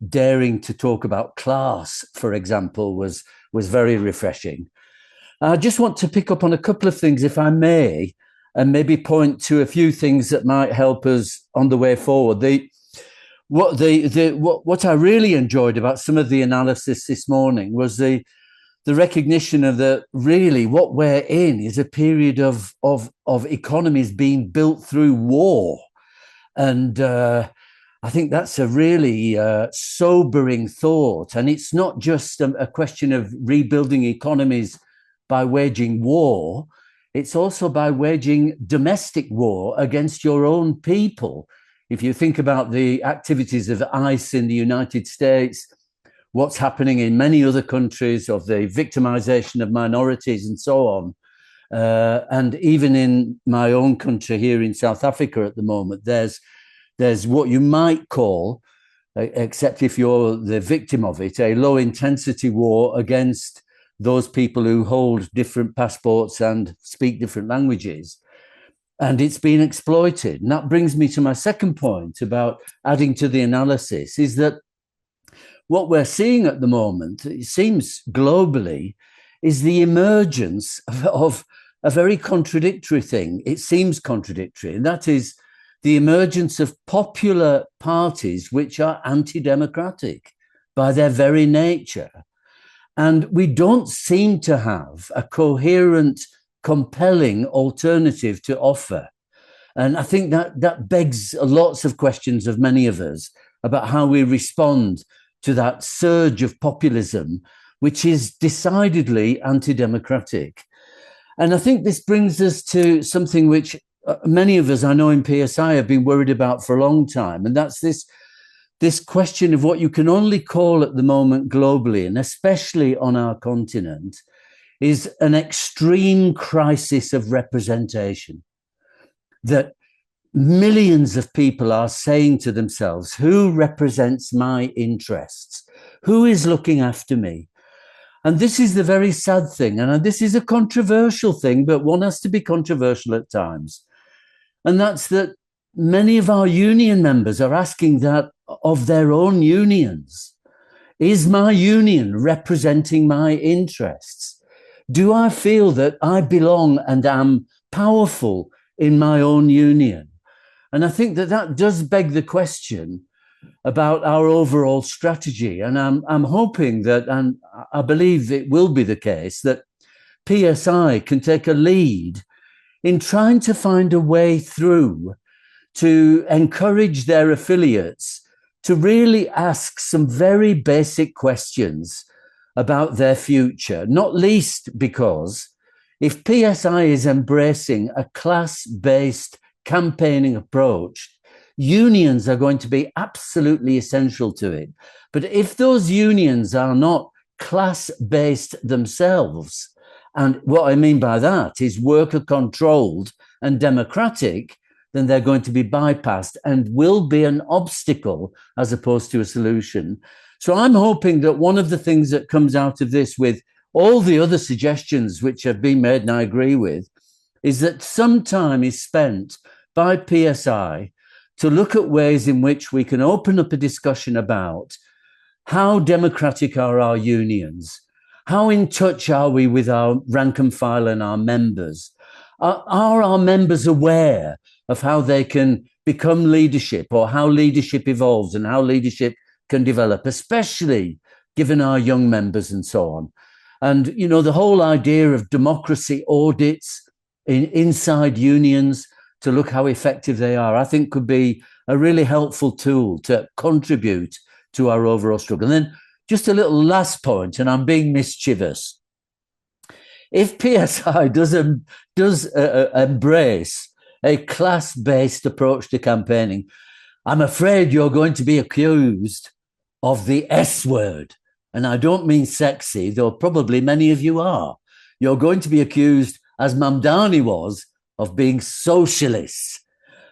Speaker 15: Daring to talk about class, for example, was very refreshing. I just want to pick up on a couple of things, if I may, and maybe point to a few things that might help us on the way forward. What I really enjoyed about some of the analysis this morning was the recognition of really what we're in is a period of economies being built through war. And I think that's a really sobering thought. And it's not just a question of rebuilding economies by waging war. It's also by waging domestic war against your own people. If you think about the activities of ICE in the United States, what's happening in many other countries, of the victimization of minorities and so on. And even in my own country here in South Africa at the moment, there's what you might call, except if you're the victim of it, a low intensity war against those people who hold different passports and speak different languages. And it's been exploited. And that brings me to my second point about adding to the analysis, is that what we're seeing at the moment, it seems globally, is the emergence of a very contradictory thing. It seems contradictory, and that is the emergence of popular parties which are anti-democratic by their very nature. And we don't seem to have a coherent, compelling alternative to offer. And I think that begs lots of questions of many of us about how we respond to that surge of populism, which is decidedly anti-democratic. And I think this brings us to something which many of us, I know in PSI, have been worried about for a long time, and that's this question of what you can only call at the moment globally, and especially on our continent, is an extreme crisis of representation. That millions of people are saying to themselves, who represents my interests? Who is looking after me? And this is the very sad thing. And this is a controversial thing, but one has to be controversial at times. And that's that many of our union members are asking that of their own unions. Is my union representing my interests? Do I feel that I belong and am powerful in my own union? And I think that does beg the question about our overall strategy. And I'm hoping that, and I believe it will be the case, that PSI can take a lead in trying to find a way through to encourage their affiliates to really ask some very basic questions about their future, not least because if PSI is embracing a class-based campaigning approach, unions are going to be absolutely essential to it. But if those unions are not class-based themselves, and what I mean by that is worker-controlled and democratic, then they're going to be bypassed and will be an obstacle as opposed to a solution. So I'm hoping that one of the things that comes out of this, with all the other suggestions which have been made and I agree with, is that some time is spent by PSI to look at ways in which we can open up a discussion about how democratic are our unions, how in touch are we with our rank and file and our members, are our members aware of how they can become leadership, or how leadership evolves and how leadership can develop, especially given our young members and so on. And, you know, the whole idea of democracy audits inside unions to look how effective they are, I think could be a really helpful tool to contribute to our overall struggle. And then just a little last point, and I'm being mischievous. If PSI does embrace a class-based approach to campaigning, I'm afraid you're going to be accused of the S word. And I don't mean sexy, though probably many of you are. You're going to be accused, as Mamdani was, of being socialists.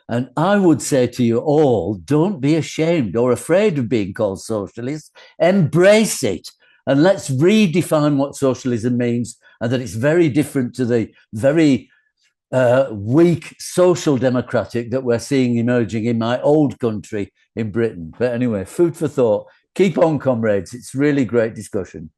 Speaker 15: And I would say to you all, don't be ashamed or afraid of being called socialists. Embrace it. And let's redefine what socialism means, and that it's very different to the very weak social democratic that we're seeing emerging in my old country in Britain. But anyway, food for thought. Keep on, comrades. It's really great discussion.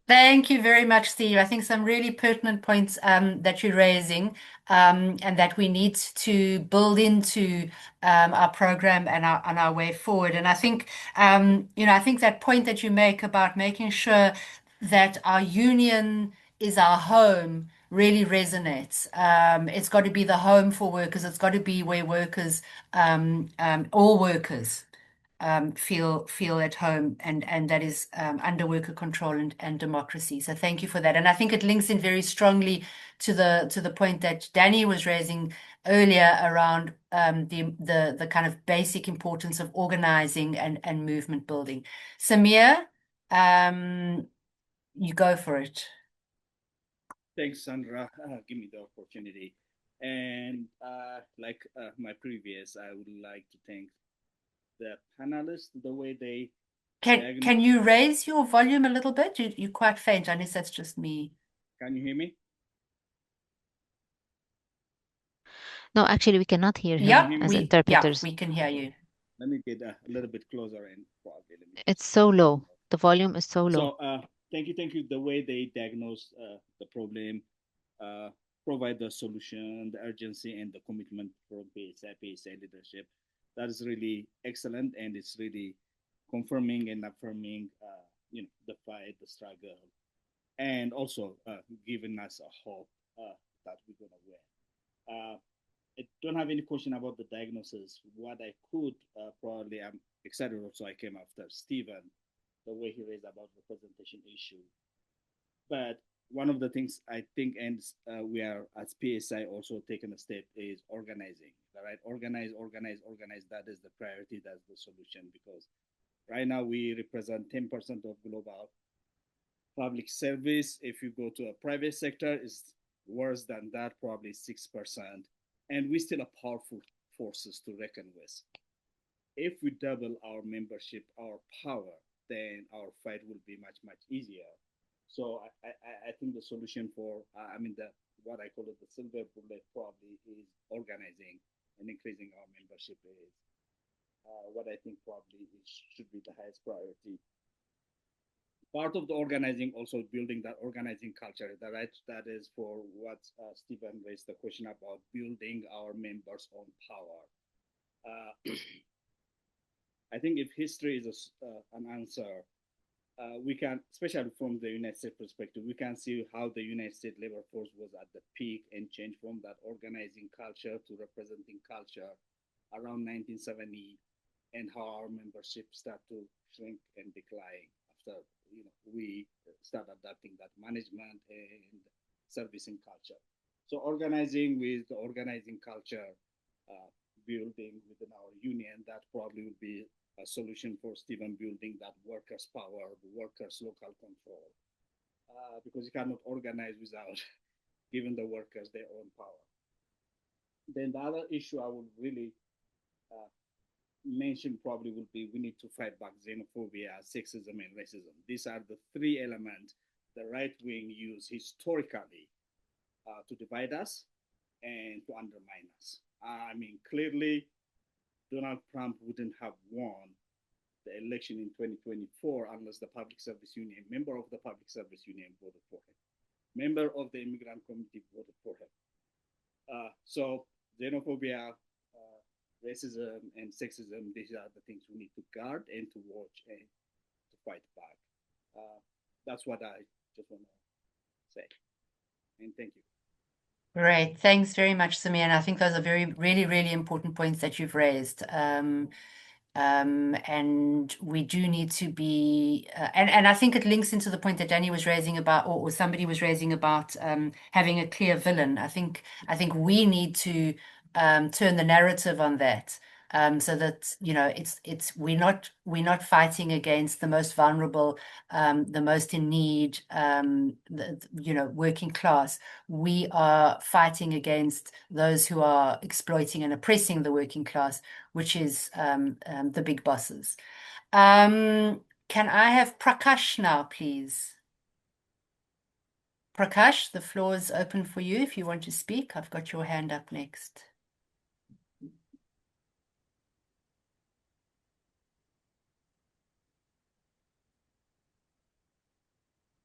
Speaker 2: Thank you very much, Steve. I think some really pertinent points that you're raising, and that we need to build into our program and our way forward. And I think, I think that point that you make about making sure that our union is our home really resonates. It's got to be the home for workers. It's got to be where workers, all workers, feel at home, and that is under worker control and democracy. So thank you for that. And I think it links in very strongly to the point that Danny was raising earlier around the kind of basic importance of organizing and movement building. Samir, you go for it.
Speaker 16: Thanks, Sandra. Give me the opportunity. And like my previous, I would like to thank the panelists, the way they
Speaker 2: can you raise your volume a little bit? You're quite faint, unless that's just me.
Speaker 16: Can you hear me?
Speaker 17: No, actually, we cannot hear him
Speaker 2: Yep,
Speaker 17: as interpreters.
Speaker 2: we can hear you.
Speaker 16: Let me get a little bit closer and probably.
Speaker 17: It's so low. The volume is so low.
Speaker 16: So thank you. The way they diagnose the problem, provide the solution, the urgency, and the commitment from PSI leadership. That is really excellent, and it's really confirming and affirming, the fight, the struggle, and also giving us a hope that we're gonna win. I don't have any question about the diagnosis. What I could probably, I'm excited also. I came after Stephen, the way he raised about representation issue. But one of the things I think, and we are as PSI also taking a step, is organizing. Right, organize. That is the priority. That's the solution, because right now we represent 10% of global public service. If you go to a private sector, it's worse than that, probably 6%. And we still are powerful forces to reckon with. If we double our membership, our power, then our fight will be much, much easier. So I think the solution for, what I call it the silver bullet probably is organizing and increasing our membership is what I think probably should be the highest priority. Part of the organizing, also building that organizing culture, that is for what Stephen raised the question about building our members' own power. I think if history is an answer, we can, especially from the United States perspective, we can see how the United States labor force was at the peak and changed from that organizing culture to representing culture around 1970, and how our membership started to shrink and decline after we start adapting that management and servicing culture. So organizing with the organizing culture, building within our union, that probably would be a solution for Stephen, building that workers' power, the workers' local control, because you cannot organize without giving the workers their own power. Then the other issue I would really mention probably would be we need to fight back xenophobia, sexism, and racism. These are the three elements the right wing used historically to divide us and to undermine us. Clearly, Donald Trump wouldn't have won the election in 2024 unless the public service union, member of the public service union voted for him. Member of the immigrant community voted for him. So xenophobia, racism, and sexism, these are the things we need to guard and to watch and to fight back. That's what I just want to say. And thank you.
Speaker 2: Great. Thanks very much, Samir. And I think those are really, really important points that you've raised. And we do need to be, and I think it links into the point that Danny was raising about, or somebody was raising about having a clear villain. I think we need to turn the narrative on that. So that we're not fighting against the most vulnerable, the most in need, working class. We are fighting against those who are exploiting and oppressing the working class, which is the big bosses. Can I have Prakash now, please? Prakash, the floor is open for you if you want to speak. I've got your hand up next.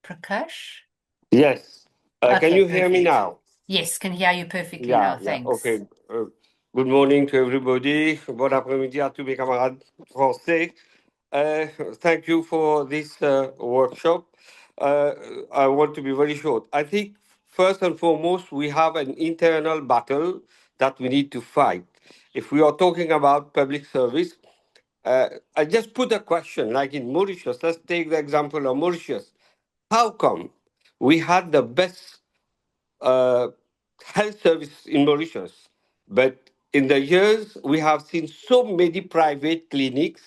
Speaker 2: Prakash?
Speaker 18: Yes.
Speaker 2: Okay,
Speaker 18: can you hear me
Speaker 2: perfect.
Speaker 18: now?
Speaker 2: Yes, can hear you perfectly now. Thanks.
Speaker 18: Okay. Good morning to everybody. Bon après-midi à tous mes camarades français. Thank you for this workshop. I want to be very short. I think first and foremost, we have an internal battle that we need to fight. If we are talking about public service, I just put a question, like in Mauritius. Let's take the example of Mauritius. How come we had the best uh, health service in Mauritius, but in the years we have seen so many private clinics,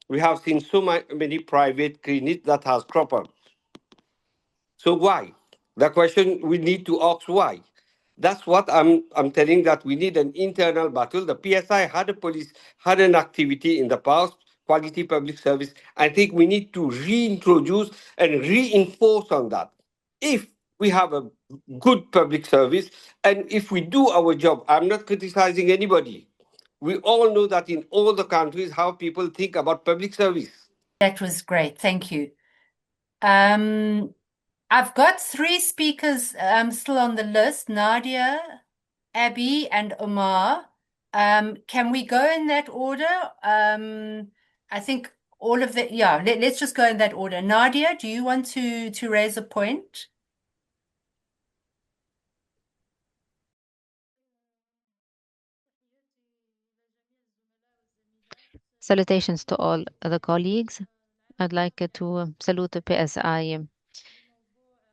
Speaker 18: we have seen so many private clinics that has cropped up. So why? The question we need to ask why. That's what I'm telling, that we need an internal battle. The PSI had a police, had an activity in the past, quality public service. I think we need to reintroduce and reinforce on that. If we have a good public service and if we do our job, I'm not criticizing anybody. We all know that in all the countries how people think about public service.
Speaker 2: That was great. Thank you. I've got 3 speakers still on the list, Nadia, Abby, and Omar. Can we go in that order? I think all of the, yeah, let's just go in that order. Nadia, do you want to raise a point?
Speaker 17: Salutations to all the colleagues. I'd like to salute the PSI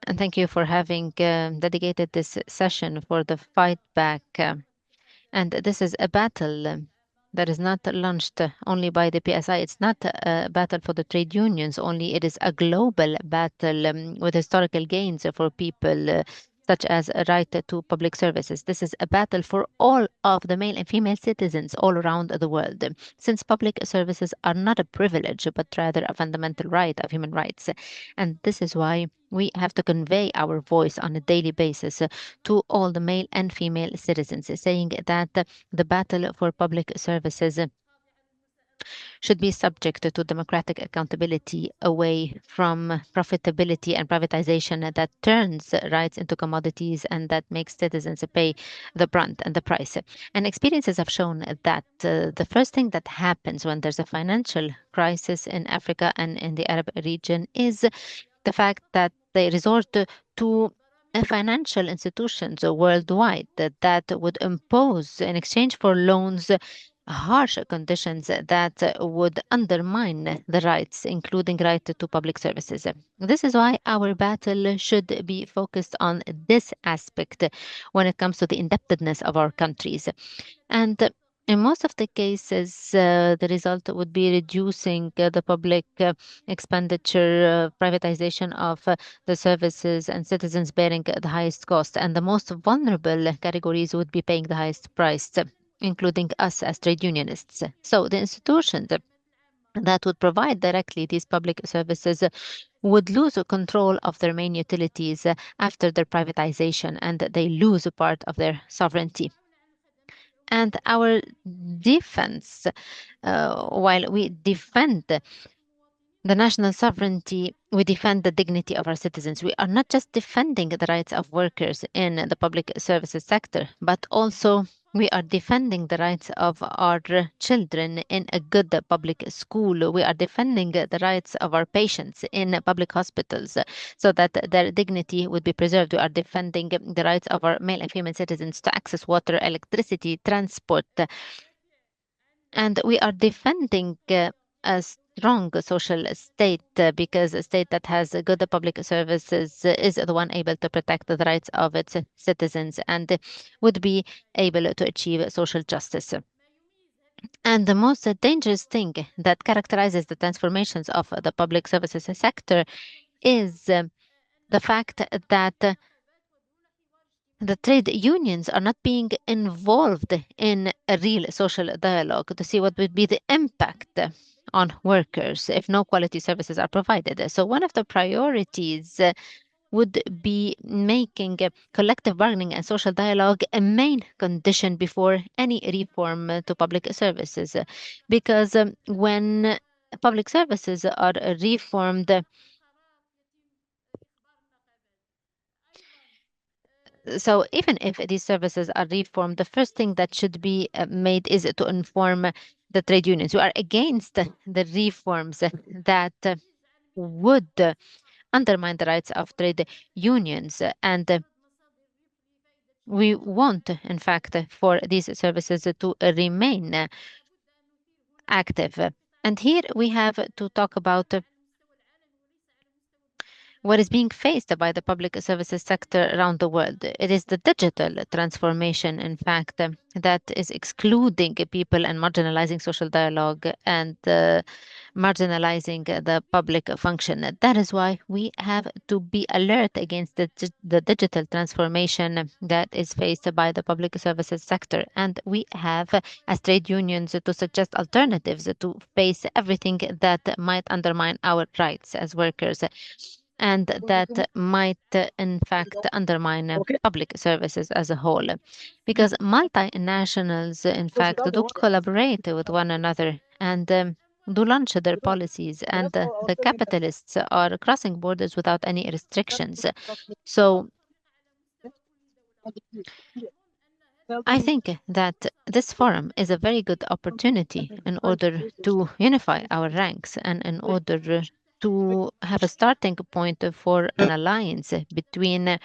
Speaker 17: and thank you for having dedicated this session for the fight back. And this is a battle that is not launched only by the PSI. It's not a battle for the trade unions only. It is a global battle with historical gains for people such as a right to public services. This is a battle for all of the male and female citizens all around the world, since public services are not a privilege, but rather a fundamental right of human rights. And this is why we have to convey our voice on a daily basis to all the male and female citizens, saying that the battle for public services should be subject to democratic accountability away from profitability and privatization that turns rights into commodities and that makes citizens pay the brunt and the price. And experiences have shown that the first thing that happens when there's a financial crisis in Africa and in the Arab region is the fact that they resort to financial institutions worldwide that would impose, in exchange for loans, harsh conditions that would undermine the rights, including right to public services. This is why our battle should be focused on this aspect when it comes to the indebtedness of our countries. And in most of the cases, the result would be reducing the public expenditure, privatization of the services, and citizens bearing the highest cost. And the most vulnerable categories would be paying the highest price, including us as trade unionists. So the institutions that would provide directly these public services would lose control of their main utilities after their privatization, and they lose a part of their sovereignty. And our defense, while we defend the national sovereignty, we defend the dignity of our citizens. We are not just defending the rights of workers in the public services sector, but also we are defending the rights of our children in a good public school. We are defending the rights of our patients in public hospitals so that their dignity would be preserved. We are defending the rights of our male and female citizens to access water, electricity, transport. And we are defending a strong social state because a state that has good public services is the one able to protect the rights of its citizens and would be able to achieve social justice. And the most dangerous thing that characterizes the transformations of the public services sector is the fact that the trade unions are not being involved in a real social dialogue to see what would be the impact on workers if no quality services are provided. So one of the priorities would be making collective bargaining and social dialogue a main condition before any reform to public services. Because when public services are reformed, so even if these services are reformed, the first thing that should be made is to inform the trade unions. We are against the reforms that would undermine the rights of trade unions. And we want, in fact, for these services to remain active. And here we have to talk about what is being faced by the public services sector around the world. It is the digital transformation, in fact, that is excluding people and marginalizing social dialogue and marginalizing the public function. That is why we have to be alert against the digital transformation that is faced by the public services sector. And we have, as trade unions, to suggest alternatives to face everything that might undermine our rights as workers and that might, in fact, undermine public services as a whole. Because multinationals, in fact, do collaborate with one another and do launch their policies, and the capitalists are crossing borders without any restrictions. So I think that this forum is a very good opportunity in order to unify our ranks and in order to have a starting point for an alliance between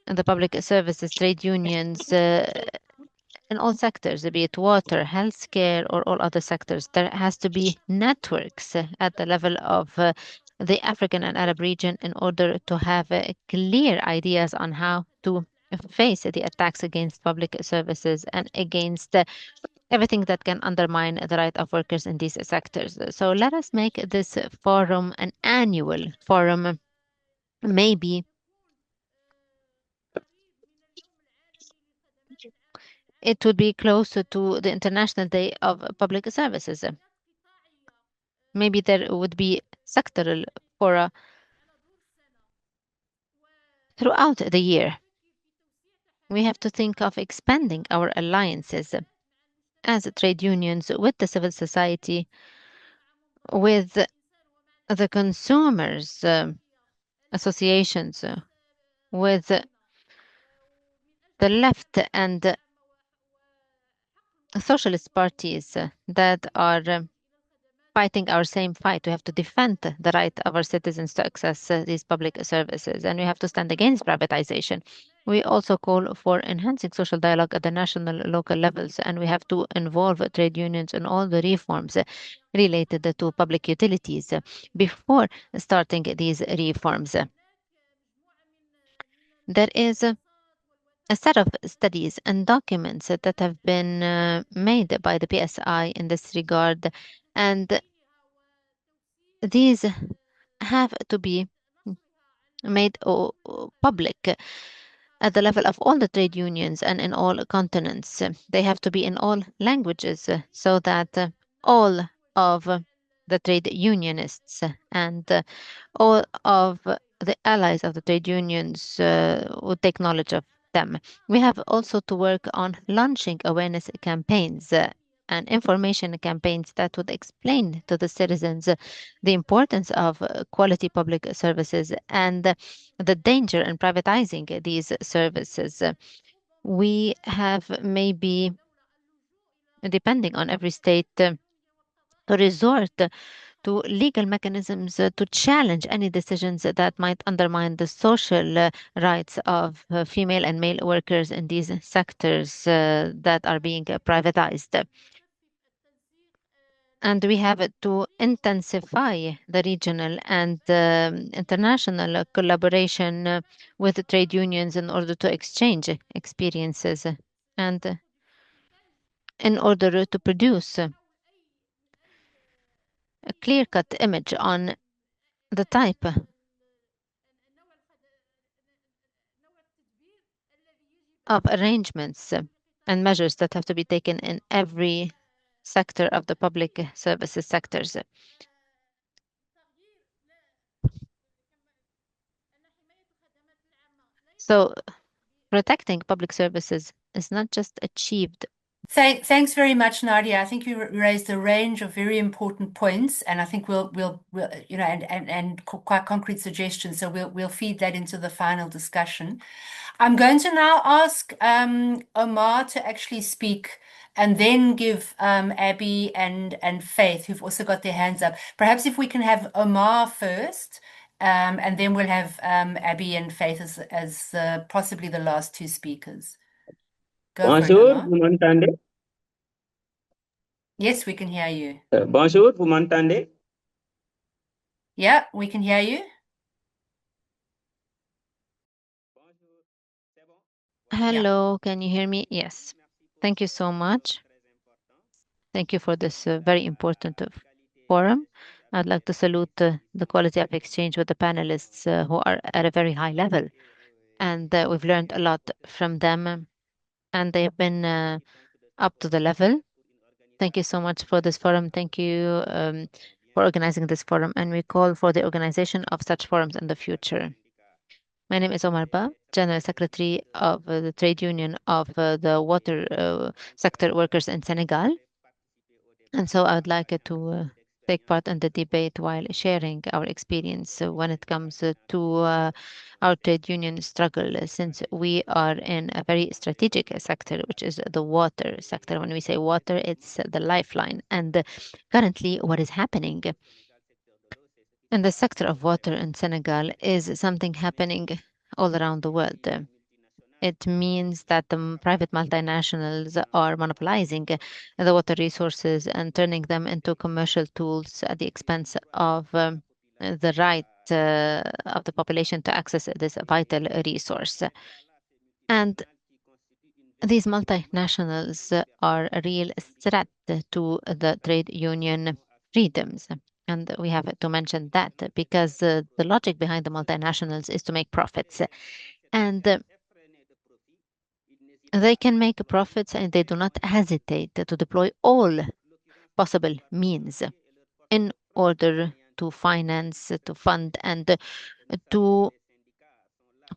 Speaker 17: the public services, trade unions, in all sectors, be it water, healthcare, or all other sectors. There has to be networks at the level of the African and Arab region in order to have clear ideas on how to face the attacks against public services and against everything that can undermine the right of workers in these sectors. So let us make this forum an annual forum, maybe it would be closer to the International Day of Public Services. Maybe there would be sectoral fora throughout the year. We have to think of expanding our alliances as trade unions with the civil society, with the consumers associations, with the left and socialist parties that are fighting our same fight. We have to defend the right of our citizens to access these public services, and we have to stand against privatization. We also call for enhancing social dialogue at the national, local levels, and we have to involve trade unions in all the reforms related to public utilities before starting these reforms. There is a set of studies and documents that have been made by the PSI in this regard, and these have to be made public at the level of all the trade unions and in all continents. They have to be in all languages so that all of the trade unionists and all of the allies of the trade unions would take knowledge of them. We have also to work on launching awareness campaigns and information campaigns that would explain to the citizens the importance of quality public services and the danger in privatizing these services. We have maybe, depending on every state, to resort to legal mechanisms to challenge any decisions that might undermine the social rights of female and male workers in these sectors that are being privatized. And we have to intensify the regional and international collaboration with the trade unions in order to exchange experiences and in order to produce a clear-cut image on the type of arrangements and measures that have to be taken in every sector of the public services sectors. So protecting public services is not just achieved.
Speaker 2: Thanks very much, Nadia. I think you raised a range of very important points, and I think we'll you know, and quite concrete suggestions. So we'll feed that into the final discussion. I'm going to now ask Omar to actually speak, and then give Abby and Faith, who've also got their hands up. Perhaps if we can have Omar first, and then we'll have Abby and Faith as possibly the last two speakers. Go for it, Omar. Yes, we can hear you.
Speaker 6: Bonjour, vous m'entendez?
Speaker 2: Yeah, we can hear you.
Speaker 17: Hello, can you hear me? Yes. Thank you so much. Thank you for this very important forum. I'd like to salute the quality of exchange with the panelists who are at a very high level. And we've learned a lot from them, and they've been up to the level. Thank you so much for this forum. Thank you for organizing this forum, and we call for the organization of such forums in the future. My name is Omar Ba, General Secretary of the Trade Union of the Water Sector Workers in Senegal. And so I would like to take part in the debate while sharing our experience when it comes to our trade union struggle, since we are in a very strategic sector, which is the water sector. When we say water, it's the lifeline. And currently, what is happening in the sector of water in Senegal is something happening all around the world. It means that the private multinationals are monopolizing the water resources and turning them into commercial tools at the expense of the right of the population to access this vital resource. And these multinationals are a real threat to the trade union freedoms. And we have to mention that because the logic behind the multinationals is to make profits. And they can make profits and they do not hesitate to deploy all possible means in order to finance, to fund, and to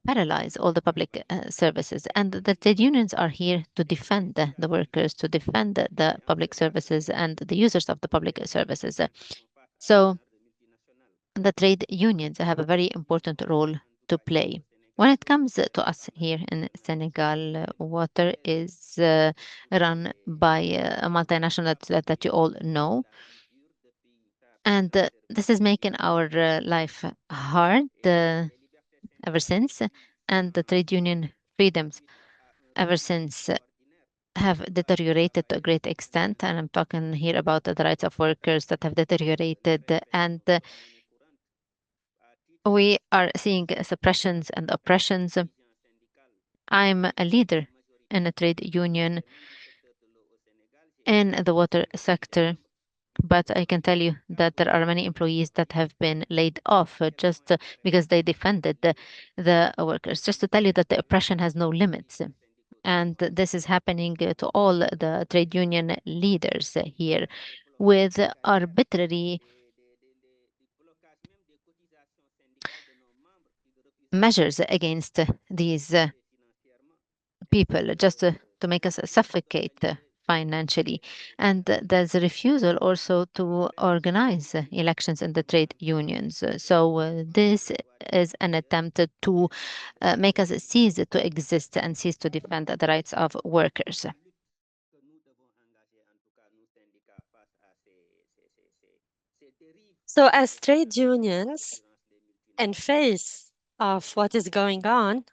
Speaker 17: paralyze all the public services. And the trade unions are here to defend the workers, to defend the public services and the users of the public services. So the trade unions have a very important role to play. When it comes to us here in Senegal, water is run by a multinational that you all know. And this is making our life hard ever since. And the trade union freedoms ever since have deteriorated to a great extent. And I'm talking here about the rights of workers that have deteriorated. And we are seeing suppressions and oppressions. I'm a leader in a trade union in the water sector, but I can tell you that there are many employees that have been laid off just because they defended the workers. Just to tell you that the oppression has no limits. And this is happening to all the trade union leaders here with arbitrary measures against these people just to make us suffocate financially. And there's a refusal also to organize elections in the trade unions. So this is an attempt to make us cease to exist and cease to defend the rights of workers.
Speaker 19: So as trade unions, in face of what is going on,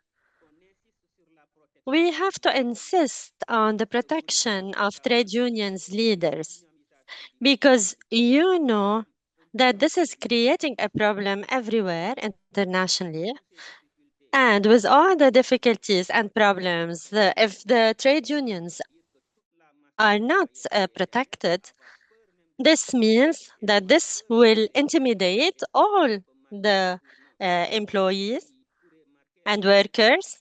Speaker 19: we have to insist on the protection of trade unions leaders because you know that this is creating a problem everywhere internationally. And with all the difficulties and problems, if the trade unions are not protected, this means that this will intimidate all the employees and workers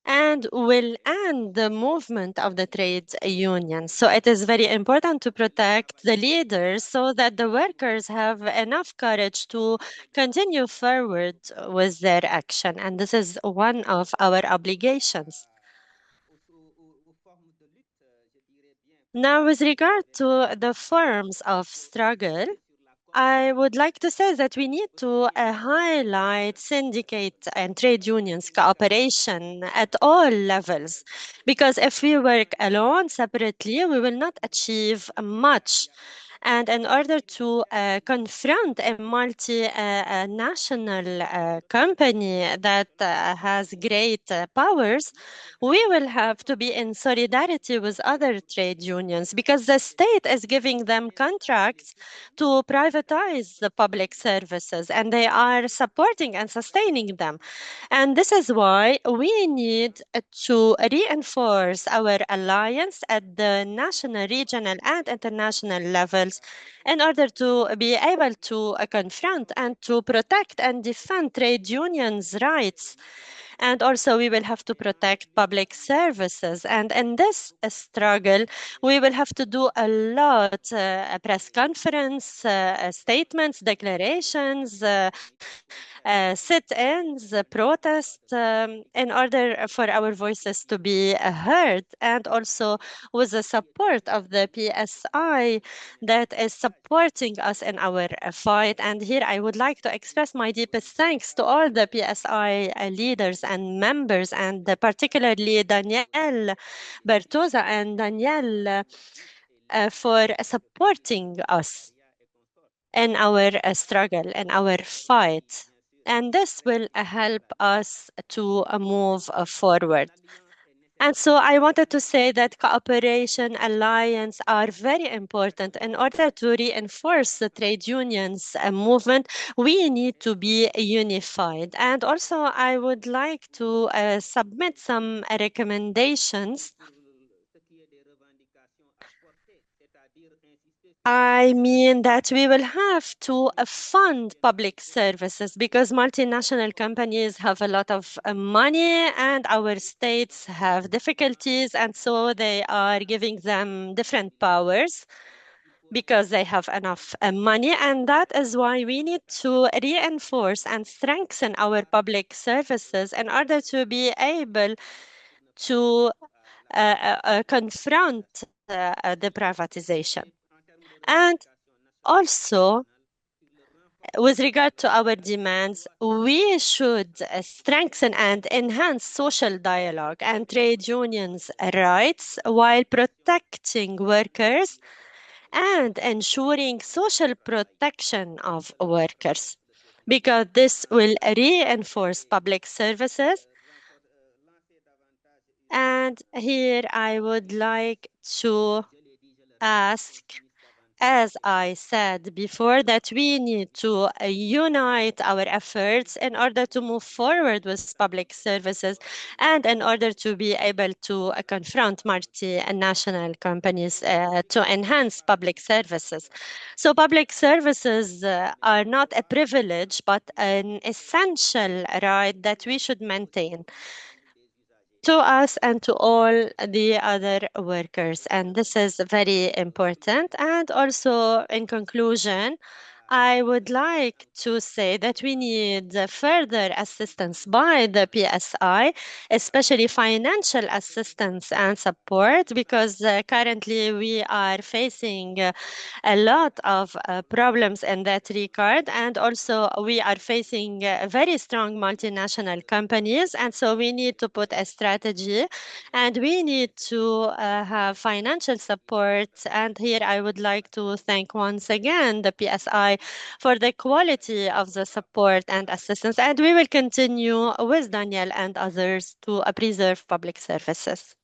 Speaker 19: and will end the movement of the trade unions. So it is very important to protect the leaders so that the workers have enough courage to continue forward with their action. And this is one of our obligations. Now, with regard to the forms of struggle, I would like to say that we need to highlight syndicate and trade unions cooperation at all levels, because if we work alone, separately, we will not achieve much. And in order to confront a multinational company that has great powers, we will have to be in solidarity with other trade unions because the state is giving them contracts to privatize the public services and they are supporting and sustaining them. And this is why we need to reinforce our alliance at the national, regional, and international levels in order to be able to confront and to protect and defend trade unions' rights. And also, we will have to protect public services. And in this struggle, we will have to do a lot a press conference, statements, declarations, sit-ins, protests, in order for our voices to be heard, and also with the support of the PSI that is supporting us in our fight. And here I would like to express my deepest thanks to all the PSI leaders and members, and particularly Danielle Bertosa and Danielle for supporting us in our struggle and our fight. And this will help us to move forward. And so I wanted to say that cooperation, alliance are very important. In order to reinforce the trade unions movement, we need to be unified. And also, I would like to submit some recommendations. I mean that we will have to fund public services because multinational companies have a lot of money and our states have difficulties, and so they are giving them different powers because they have enough money. And that is why we need to reinforce and strengthen our public services in order to be able to confront the privatization. And also, with regard to our demands, we should strengthen and enhance social dialogue and trade unions' rights while protecting workers and ensuring social protection of workers, because this will reinforce public services. And here I would like to ask, as I said before, that we need to unite our efforts in order to move forward with public services and in order to be able to confront multinational companies to enhance public services. So public services are not a privilege, but an essential right that we should maintain to us and to all the other workers. And this is very important. And also, in conclusion, I would like to say that we need further assistance by the PSI, especially financial assistance and support, because currently we are facing a lot of problems in that regard. And also, we are facing very strong multinational companies. And so, we need to put a strategy and we need to have financial support. And here I would like to thank once again the PSI for the quality of the support and assistance. And we will continue with Daniel and others to preserve public services.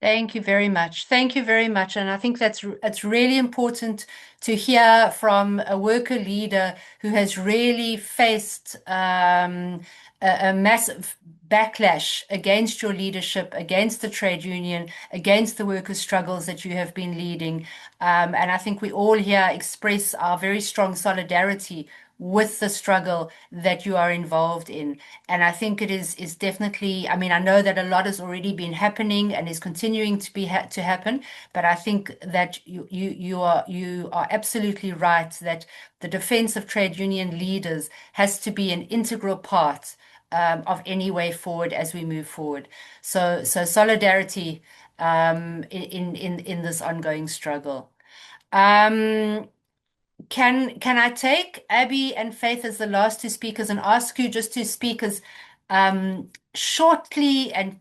Speaker 2: Thank you very much. Thank you very much. And I think it's really important to hear from a worker leader who has really faced a massive backlash against your leadership, against the trade union, against the worker struggles that you have been leading. And I think we all here express our very strong solidarity with the struggle that you are involved in. And I think it is definitely, I mean, I know that a lot has already been happening and is continuing to be to happen, but I think that you are absolutely right that the defense of trade union leaders has to be an integral part of any way forward as we move forward. So solidarity in this ongoing struggle. Can I take Abby and Faith as the last two speakers and ask you just to speak as shortly and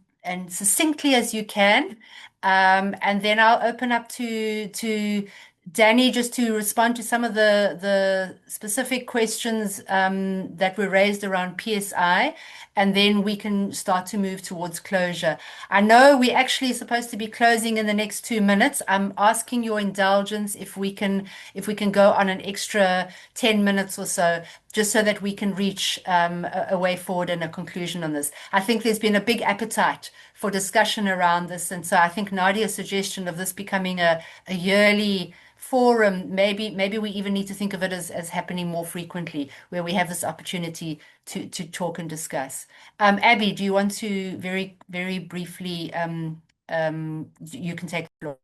Speaker 2: succinctly as you can, and then I'll open up to Danny, just to respond to some of the specific questions that were raised around PSI, and then we can start to move towards closure. I know we're actually supposed to be closing in the next 2 minutes. I'm asking your indulgence if we can go on an extra 10 minutes or so, just so that we can reach a way forward and a conclusion on this. I think there's been a big appetite for discussion around this, and so I think Nadia's suggestion of this becoming a yearly forum, maybe we even need to think of it as happening more frequently, where we have this opportunity to talk and discuss. Abby, do you want to very, very briefly, you can take the floor.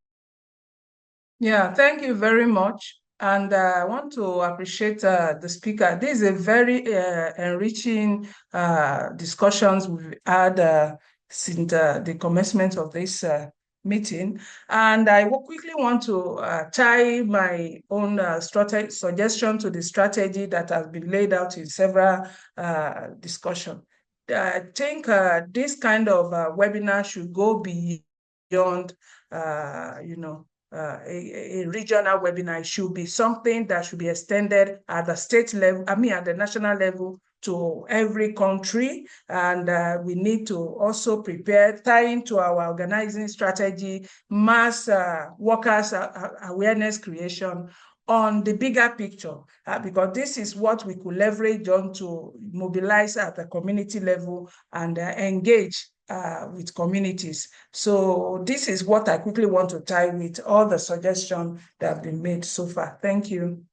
Speaker 20: Yeah, thank you very much. And I want to appreciate the speaker. This is a very enriching discussions we've had since the commencement of this meeting. And I will quickly want to tie my own suggestion to the strategy that has been laid out in several discussions. I think this kind of webinar should go beyond, a regional webinar. It should be something that should be extended at the state level, at the national level, to every country. And we need to also prepare, tie into our organizing strategy, mass workers awareness creation on the bigger picture, because this is what we could leverage on to mobilize at the community level and engage with communities. So this is what I quickly want to tie with all the suggestions that have been made so far. Thank you.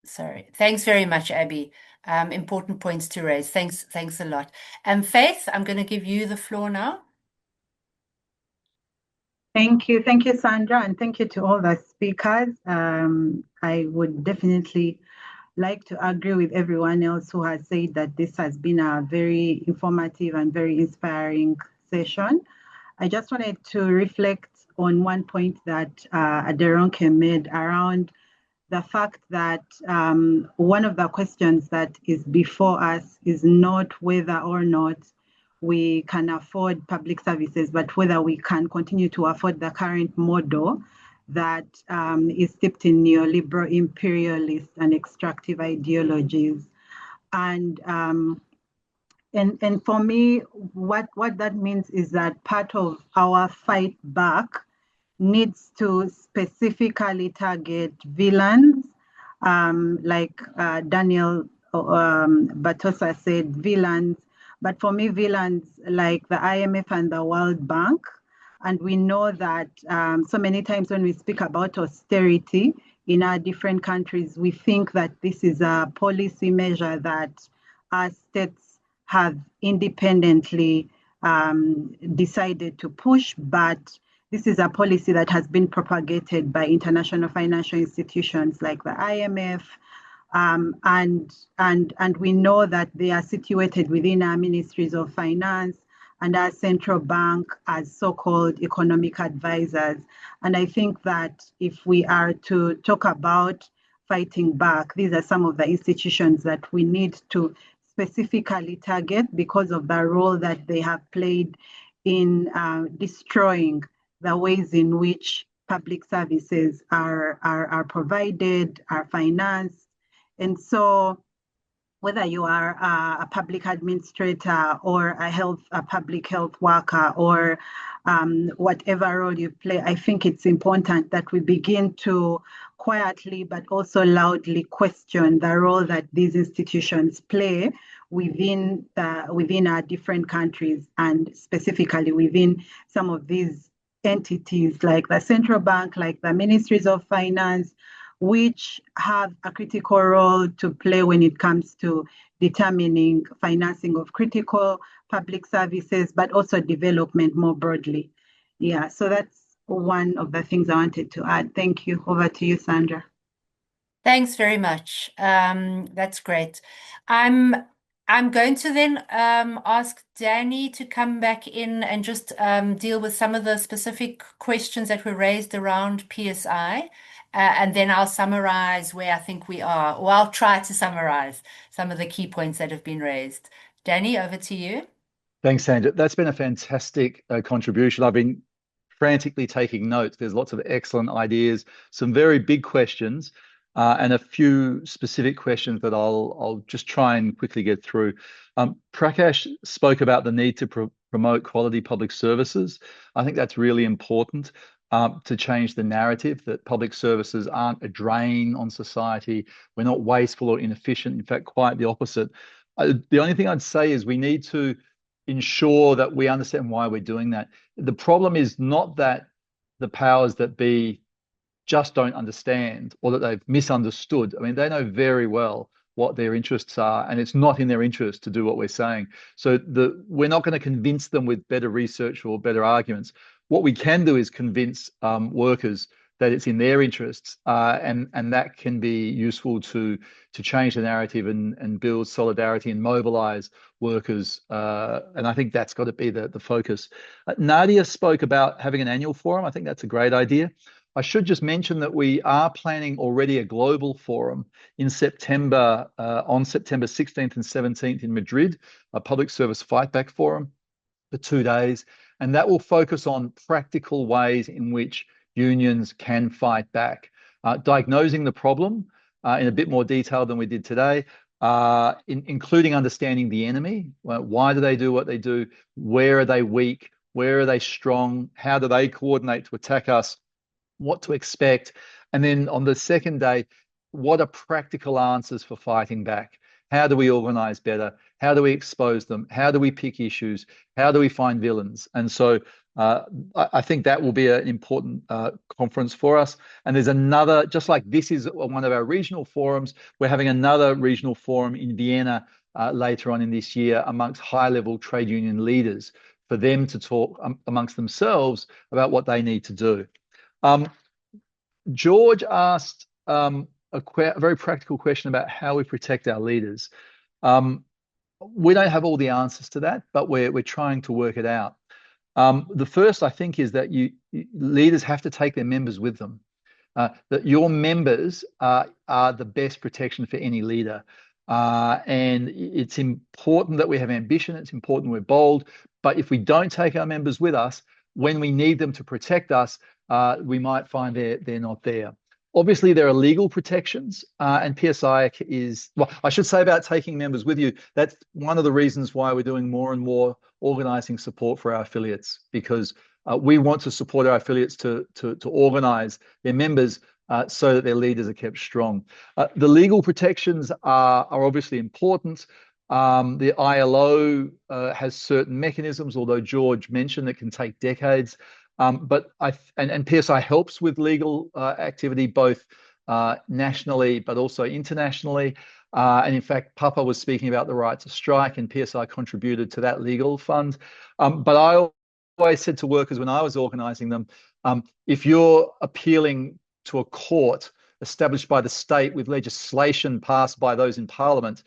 Speaker 2: Sorry. Thanks very much, Abby. Important points to raise. Thanks a lot. Faith, I'm going to give you the floor now.
Speaker 21: Thank you, Sandra, and thank you to all the speakers. I would definitely like to agree with everyone else who has said that this has been a very informative and very inspiring session. I just wanted to reflect on one point that Aderonke made around the fact that one of the questions that is before us is not whether or not we can afford public services, but whether we can continue to afford the current model that is steeped in neoliberal, imperialist, and extractive ideologies. And for me, what that means is that part of our fight back needs to specifically target villains, like Daniel Batosa said, villains. But for me, villains like the IMF and the World Bank. And we know that so many times when we speak about austerity in our different countries, we think that this is a policy measure that our states have independently decided to push, but this is a policy that has been propagated by international financial institutions like the IMF, and we know that they are situated within our ministries of finance and our central bank as so-called economic advisors. And I think that if we are to talk about fighting back, these are some of the institutions that we need to specifically target because of the role that they have played in destroying the ways in which public services are provided, are financed. And so whether you are a public administrator or a public health worker or whatever role you play, I think it's important that we begin to quietly but also loudly question the role that these institutions play within our different countries, and specifically within some of these entities like the central bank, like the ministries of finance, which have a critical role to play when it comes to determining financing of critical public services, but also development more broadly. Yeah, so that's one of the things I wanted to add. Thank you. Over to you, Sandra.
Speaker 2: Thanks very much. That's great. I'm going to then ask Danny to come back in and just deal with some of the specific questions that were raised around PSI. And then I'll summarize where I think we are, or I'll try to summarize some of the key points that have been raised. Danny, over to you.
Speaker 8: Thanks, Sandra. That's been a fantastic contribution. I've been frantically taking notes. There's lots of excellent ideas, some very big questions, and a few specific questions that I'll just try and quickly get through. Prakash spoke about the need to promote quality public services. I think that's really important. To change the narrative that public services aren't a drain on society. We're not wasteful or inefficient. In fact, quite the opposite. The only thing I'd say is we need to ensure that we understand why we're doing that. The problem is not that the powers that be just don't understand or that they've misunderstood. I mean, they know very well what their interests are, and it's not in their interest to do what we're saying. So we're not going to convince them with better research or better arguments. What we can do is convince workers that it's in their interests, and that can be useful to change the narrative and build solidarity and mobilize workers. And I think that's got to be the focus. Nadia spoke about having an annual forum. I think that's a great idea. I should just mention that we are planning already a global forum in September, on September 16th and 17th in Madrid, a public service fightback forum for 2 days. And that will focus on practical ways in which unions can fight back, diagnosing the problem in a bit more detail than we did today, including understanding the enemy. Why do they do what they do? Where are they weak? Where are they strong? How do they coordinate to attack us? What to expect? And then on the second day, what are practical answers for fighting back? How do we organize better? How do we expose them? How do we pick issues? How do we find villains? And so I think that will be an important conference for us. And there's another, just like this is one of our regional forums, we're having another regional forum in Vienna later on in this year amongst high-level trade union leaders for them to talk amongst themselves about what they need to do. George asked a very practical question about how we protect our leaders. We don't have all the answers to that, but we're trying to work it out. The first, I think, is that leaders have to take their members with them. That your members are the best protection for any leader. And it's important that we have ambition. It's important we're bold. But if we don't take our members with us, when we need them to protect us, we might find they're not there. Obviously, there are legal protections, and PSI is, well, I should say about taking members with you, that's one of the reasons why we're doing more and more organizing support for our affiliates, because we want to support our affiliates to organize their members so that their leaders are kept strong. The legal protections are obviously important. The ILO has certain mechanisms, although George mentioned it can take decades. But PSI helps with legal activity, both nationally, but also internationally. And in fact, Papa was speaking about the right to strike, and PSI contributed to that legal fund. But I always said to workers when I was organizing them, if you're appealing to a court established by the state with legislation passed by those in parliament,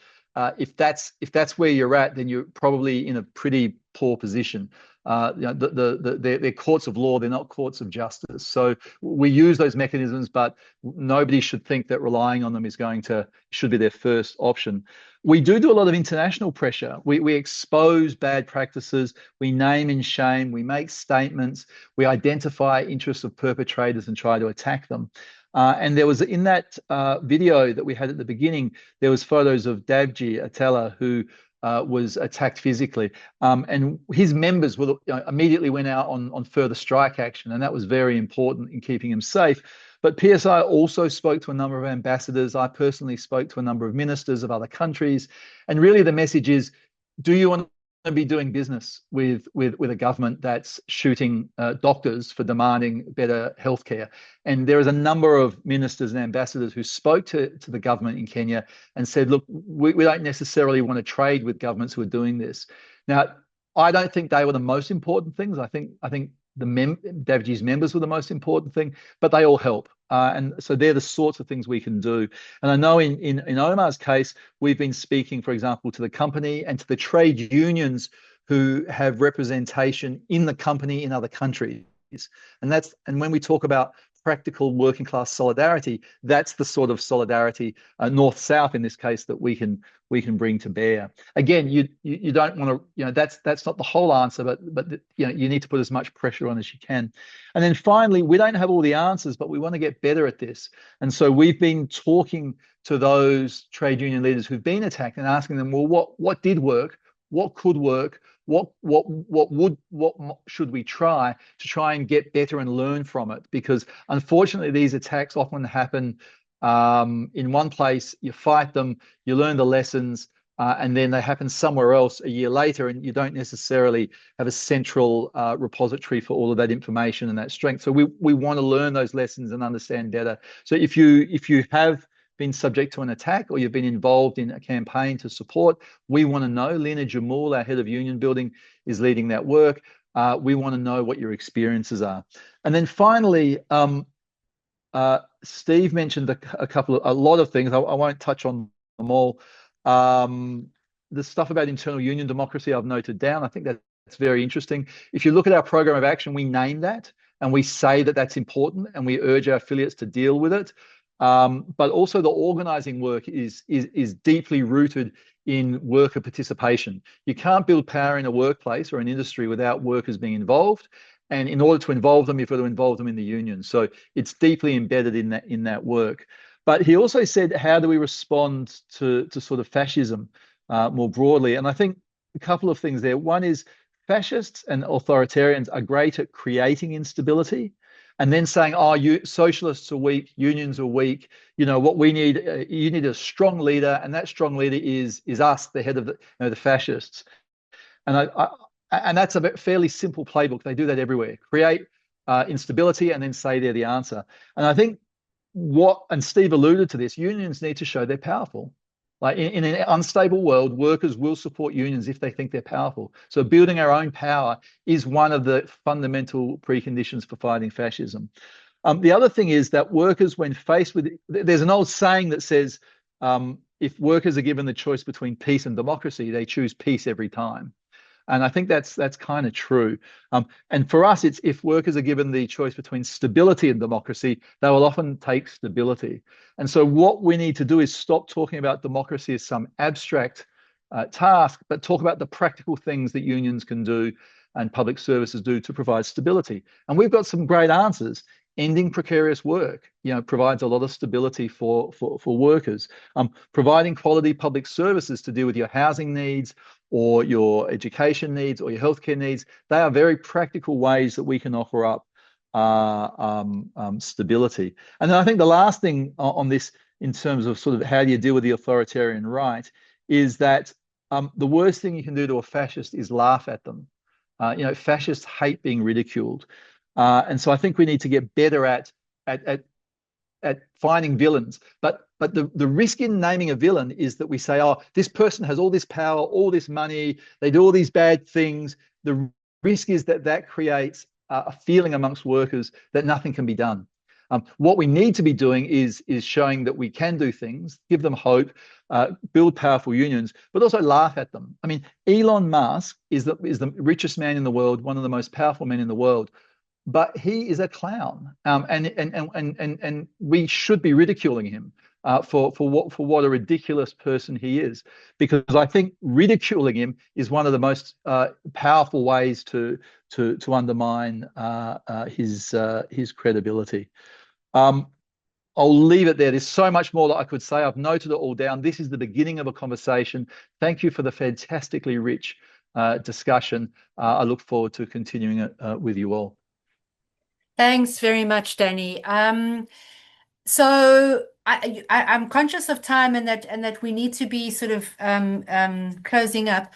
Speaker 8: if that's where you're at, then you're probably in a pretty poor position. They're courts of law, they're not courts of justice. So we use those mechanisms, but nobody should think that relying on them should be their first option. We do a lot of international pressure. We expose bad practices, we name and shame, we make statements, we identify interests of perpetrators and try to attack them. And there was, in that video that we had at the beginning, there was photos of Davji Atela, who was attacked physically. And his members immediately went out on further strike action, and that was very important in keeping him safe. But PSI also spoke to a number of ambassadors. I personally spoke to a number of ministers of other countries. And really the message is, do you want to be doing business with a government that's shooting doctors for demanding better healthcare? And there is a number of ministers and ambassadors who spoke to the government in Kenya and said, look, we don't necessarily want to trade with governments who are doing this. Now, I don't think they were the most important things. I think Davji's members were the most important thing, but they all help. And so they're the sorts of things we can do. And I know in Omar's case, we've been speaking, for example, to the company and to the trade unions who have representation in the company in other countries. And when we talk about practical working class solidarity, that's the sort of solidarity, north-south in this case, that we can bring to bear. Again, you don't want to, that's not the whole answer, but you need to put as much pressure on as you can. And then finally, we don't have all the answers, but we want to get better at this. And so we've been talking to those trade union leaders who've been attacked and asking them, well, what did work? What could work? What should we try and get better and learn from it? Because unfortunately, these attacks often happen in one place. You fight them, you learn the lessons, and then they happen somewhere else a year later, and you don't necessarily have a central repository for all of that information and that strength. So we want to learn those lessons and understand better. So if you have been subject to an attack or you've been involved in a campaign to support, we want to know. Lena Jamul, our head of union building, is leading that work. We want to know what your experiences are. And then finally, Steve mentioned a lot of things. I won't touch on them all. The stuff about internal union democracy I've noted down. I think that's very interesting. If you look at our program of action, we name that and we say that that's important and we urge our affiliates to deal with it. But also the organizing work is deeply rooted in worker participation. You can't build power in a workplace or an industry without workers being involved. And in order to involve them, you've got to involve them in the union. So it's deeply embedded in that work. But he also said, how do we respond to sort of fascism more broadly? And I think a couple of things there. One is fascists and authoritarians are great at creating instability and then saying, oh, socialists are weak, unions are weak. What we need, you need a strong leader, and that strong leader is us, the head of the fascists. And and that's a fairly simple playbook. They do that everywhere. Create instability and then say they're the answer. And I think and Steve alluded to this, unions need to show they're powerful. Like in an unstable world, workers will support unions if they think they're powerful. So building our own power is one of the fundamental preconditions for fighting fascism. The other thing is that workers, when faced with, there's an old saying that says, if workers are given the choice between peace and democracy, they choose peace every time. And I think that's kind of true. And for us, it's if workers are given the choice between stability and democracy, they will often take stability. And so what we need to do is stop talking about democracy as some abstract task, but talk about the practical things that unions can do and public services do to provide stability. And we've got some great answers. Ending precarious work, provides a lot of stability for workers. Providing quality public services to deal with your housing needs or your education needs or your healthcare needs. They are very practical ways that we can offer up stability. And then I think the last thing on this, in terms of sort of how do you deal with the authoritarian right, is that the worst thing you can do to a fascist is laugh at them. Fascists hate being ridiculed. And so I think we need to get better at finding villains. But the risk in naming a villain is that we say, oh, this person has all this power, all this money, they do all these bad things. The risk is that creates a feeling amongst workers that nothing can be done. What we need to be doing is showing that we can do things, give them hope, build powerful unions, but also laugh at them. I mean, Elon Musk is the richest man in the world, one of the most powerful men in the world. But he is a clown, and we should be ridiculing him for what a ridiculous person he is, because I think ridiculing him is one of the most powerful ways to undermine his credibility. I'll leave it there. There's so much more that I could say. I've noted it all down. This is the beginning of a conversation. Thank you for the fantastically rich discussion. I look forward to continuing it with you all.
Speaker 2: Thanks very much, Danny. So I'm conscious of time and that we need to be sort of closing up.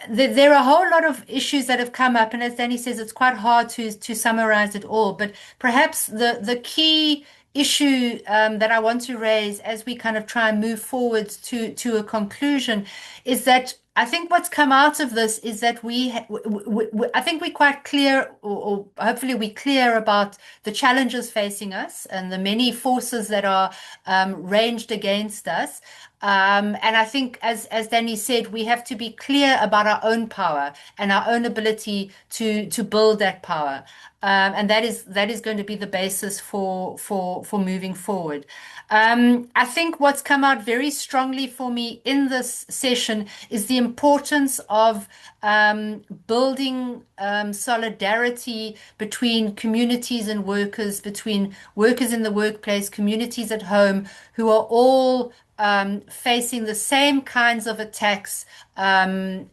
Speaker 2: There are a whole lot of issues that have come up, and as Danny says, it's quite hard to summarize it all. But perhaps the key issue that I want to raise as we kind of try and move forward to a conclusion is that I think what's come out of this is that I think we're quite clear, or hopefully we're clear about the challenges facing us and the many forces that are ranged against us. And I think, as Danny said, we have to be clear about our own power and our own ability to build that power. And that is going to be the basis for moving forward. I think what's come out very strongly for me in this session is the importance of building solidarity between communities and workers, between workers in the workplace, communities at home, who are all facing the same kinds of attacks, and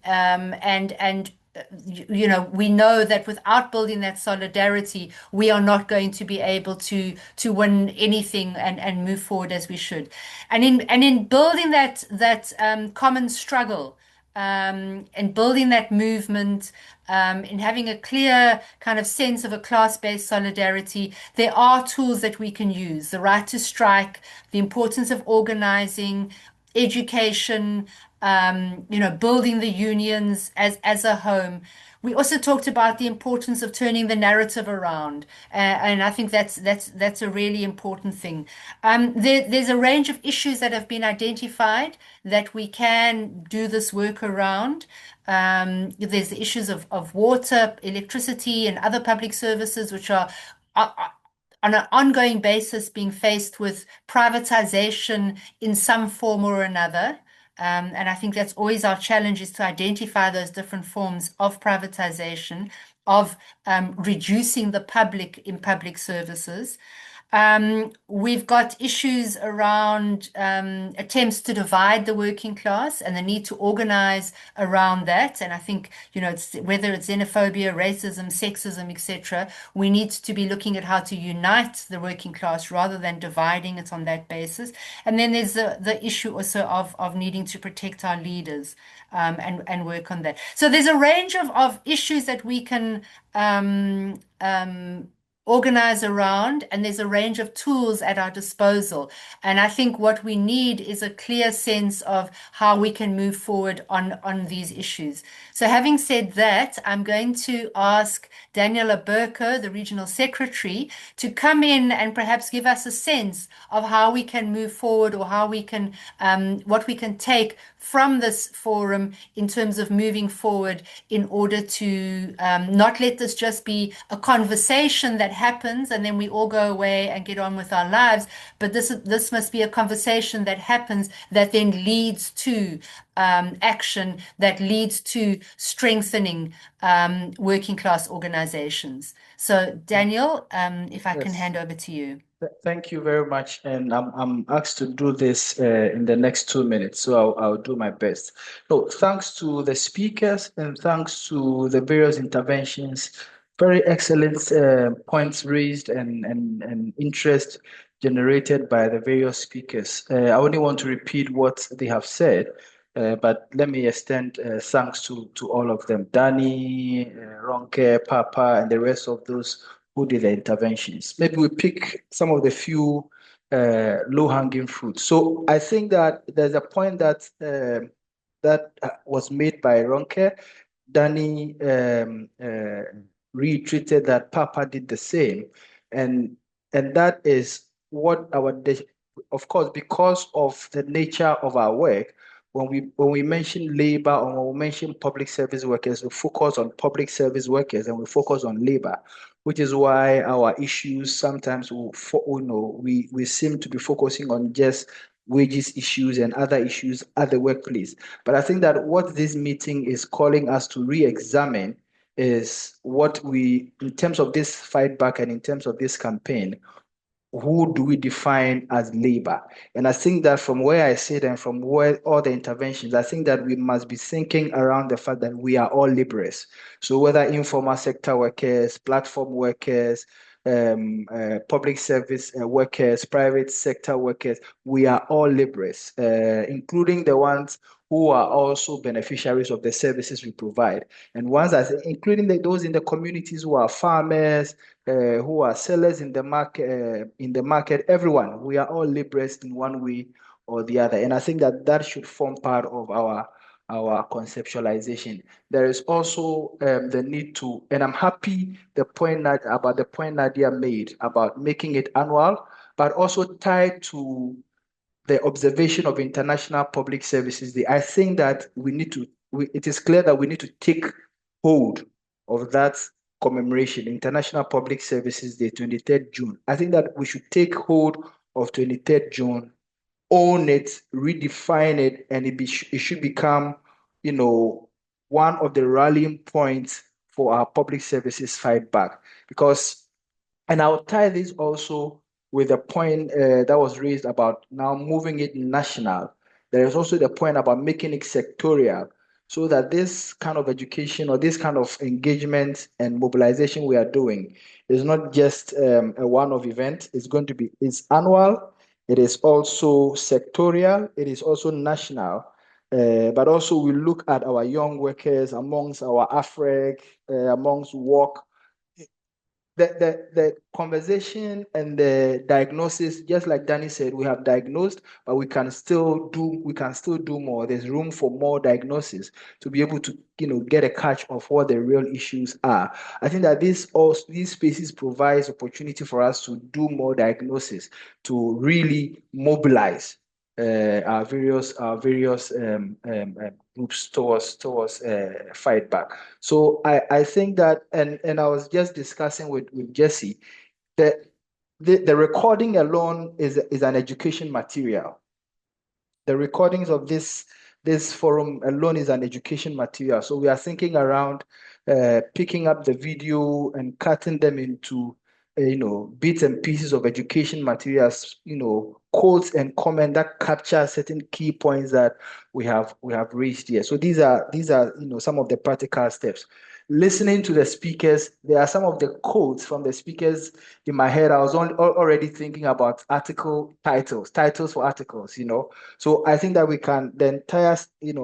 Speaker 2: you know, we know that without building that solidarity, we are not going to be able to win anything and move forward as we should. And in building that common struggle, and building that movement, in having a clear kind of sense of a class-based solidarity, there are tools that we can use: the right to strike, the importance of organizing, education, you know, building the unions as a home. We also talked about the importance of turning the narrative around, and I think that's a really important thing. There's a range of issues that have been identified that we can do this work around. There's the issues of water, electricity, and other public services, which are on an ongoing basis being faced with privatization in some form or another. And I think that's always our challenge, is to identify those different forms of privatization, of reducing the public in public services. We've got issues around attempts to divide the working class and the need to organize around that. And I think, you know, whether it's xenophobia, racism, sexism, etc., we need to be looking at how to unite the working class rather than dividing it on that basis. And then there's the issue also of needing to protect our leaders, and work on that. So there's a range of issues that we can organize around, and there's a range of tools at our disposal. And I think what we need is a clear sense of how we can move forward on these issues. So having said that, I'm going to ask Daniela Burko, the regional secretary, to come in and perhaps give us a sense of how we can move forward, or how we can, what we can take from this forum in terms of moving forward, in order to not let this just be a conversation that happens and then we all go away and get on with our lives, but this must be a conversation that happens, that then leads to action, that leads to strengthening working class organizations. So Daniel, if I can hand over to you.
Speaker 1: Thank you very much. And I'm asked to do this in the next 2 minutes, so I'll do my best. So thanks to the speakers and thanks to the various interventions, very excellent points raised and interest generated by the various speakers. I only want to repeat what they have said, but let me extend thanks to all of them: Danny, Ronke, Papa, and the rest of those who did the interventions. Maybe we pick some of the few low-hanging fruits. So I think that there's a point that was made by Ronke. Danny reiterated that Papa did the same, and that is what of course, because of the nature of our work, when we mention labor, or when we mention public service workers, we focus on public service workers and we focus on labor, which is why our issues sometimes we seem to be focusing on just wages issues and other issues at the workplace. But I think that what this meeting is calling us to re-examine is what we, in terms of this fight back and in terms of this campaign, who do we define as labor? And I think that from where I sit and from where all the interventions, I think that we must be thinking around the fact that we are all laborers. So whether informal sector workers, platform workers, public service workers, private sector workers, we are all laborers, including the ones who are also beneficiaries of the services we provide. And ones that, including those in the communities who are farmers, who are sellers in the market, everyone, we are all laborers in one way or the other. And I think that that should form part of our conceptualization. There is also the need to, and I'm happy about the point Nadia made about making it annual, but also tied to the observation of International Public Services Day, I think that it is clear that we need to take hold of that commemoration, International Public Services Day, 23rd June. I think that we should take hold of 23rd June, own it, redefine it, and it should become, one of the rallying points for our public services fight back. Because, and I'll tie this also with the point that was raised about now moving it national. There is also the point about making it sectorial, so that this kind of education or this kind of engagement and mobilization we are doing is not just a one-off event. It's annual. It is also sectorial. It is also national. But also we look at our young workers amongst our AFREC, amongst work, the conversation and the diagnosis, just like Danny said, we have diagnosed, but we can still do more. There's room for more diagnosis to be able to, get a catch of what the real issues are. I think that these spaces provides opportunity for us to do more diagnosis, to really mobilize our various groups towards fight back. So I think that, and I was just discussing with Jesse, that the recording alone is an education material. The recordings of this forum alone is an education material. So we are thinking around picking up the video and cutting them into bits and pieces of education materials, quotes and comment that capture certain key points that we have raised here. So these are some of the practical steps. Listening to the speakers, there are some of the quotes from the speakers in my head. I was already thinking about article titles for articles, So I think that we can, the entire,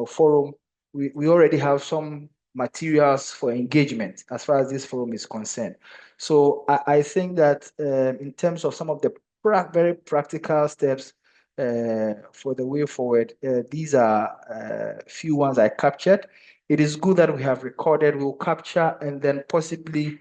Speaker 1: forum, we already have some materials for engagement as far as this forum is concerned. So I think that in terms of some of the very practical steps for the way forward, these are few ones I captured. It is good that we have recorded, we'll capture and then possibly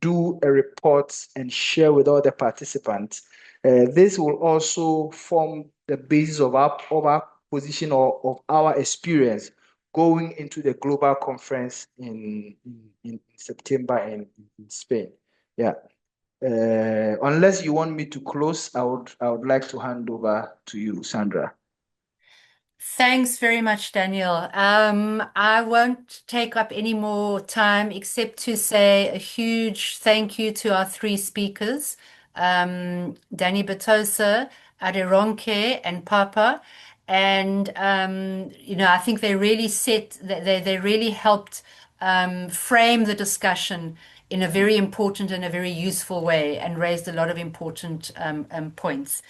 Speaker 1: do a report and share with all the participants. This will also form the basis of our position or of our experience going into the global conference in September in Spain. Yeah. Unless you want me to close, I would like to hand over to you, Sandra.
Speaker 2: Thanks very much, Daniel. I won't take up any more time except to say a huge thank you to our three speakers, Danny Batosa, Aderonke, and Papa. And, I think they really they really helped frame the discussion in a very important and a very useful way and raised a lot of important points.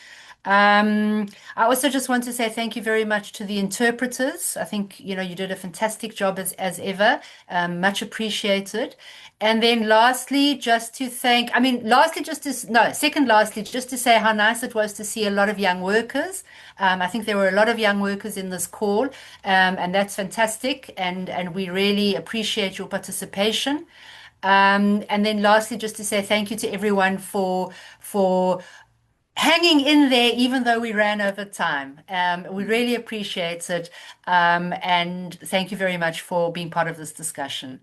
Speaker 2: I also just want to say thank you very much to the interpreters. I think, you did a fantastic job as ever. Much appreciated. And then lastly, just to say how nice it was to see a lot of young workers. I think there were a lot of young workers in this call, and that's fantastic. And we really appreciate your participation. And then lastly, just to say thank you to everyone for hanging in there, even though we ran over time. We really appreciate it. And thank you very much for being part of this discussion.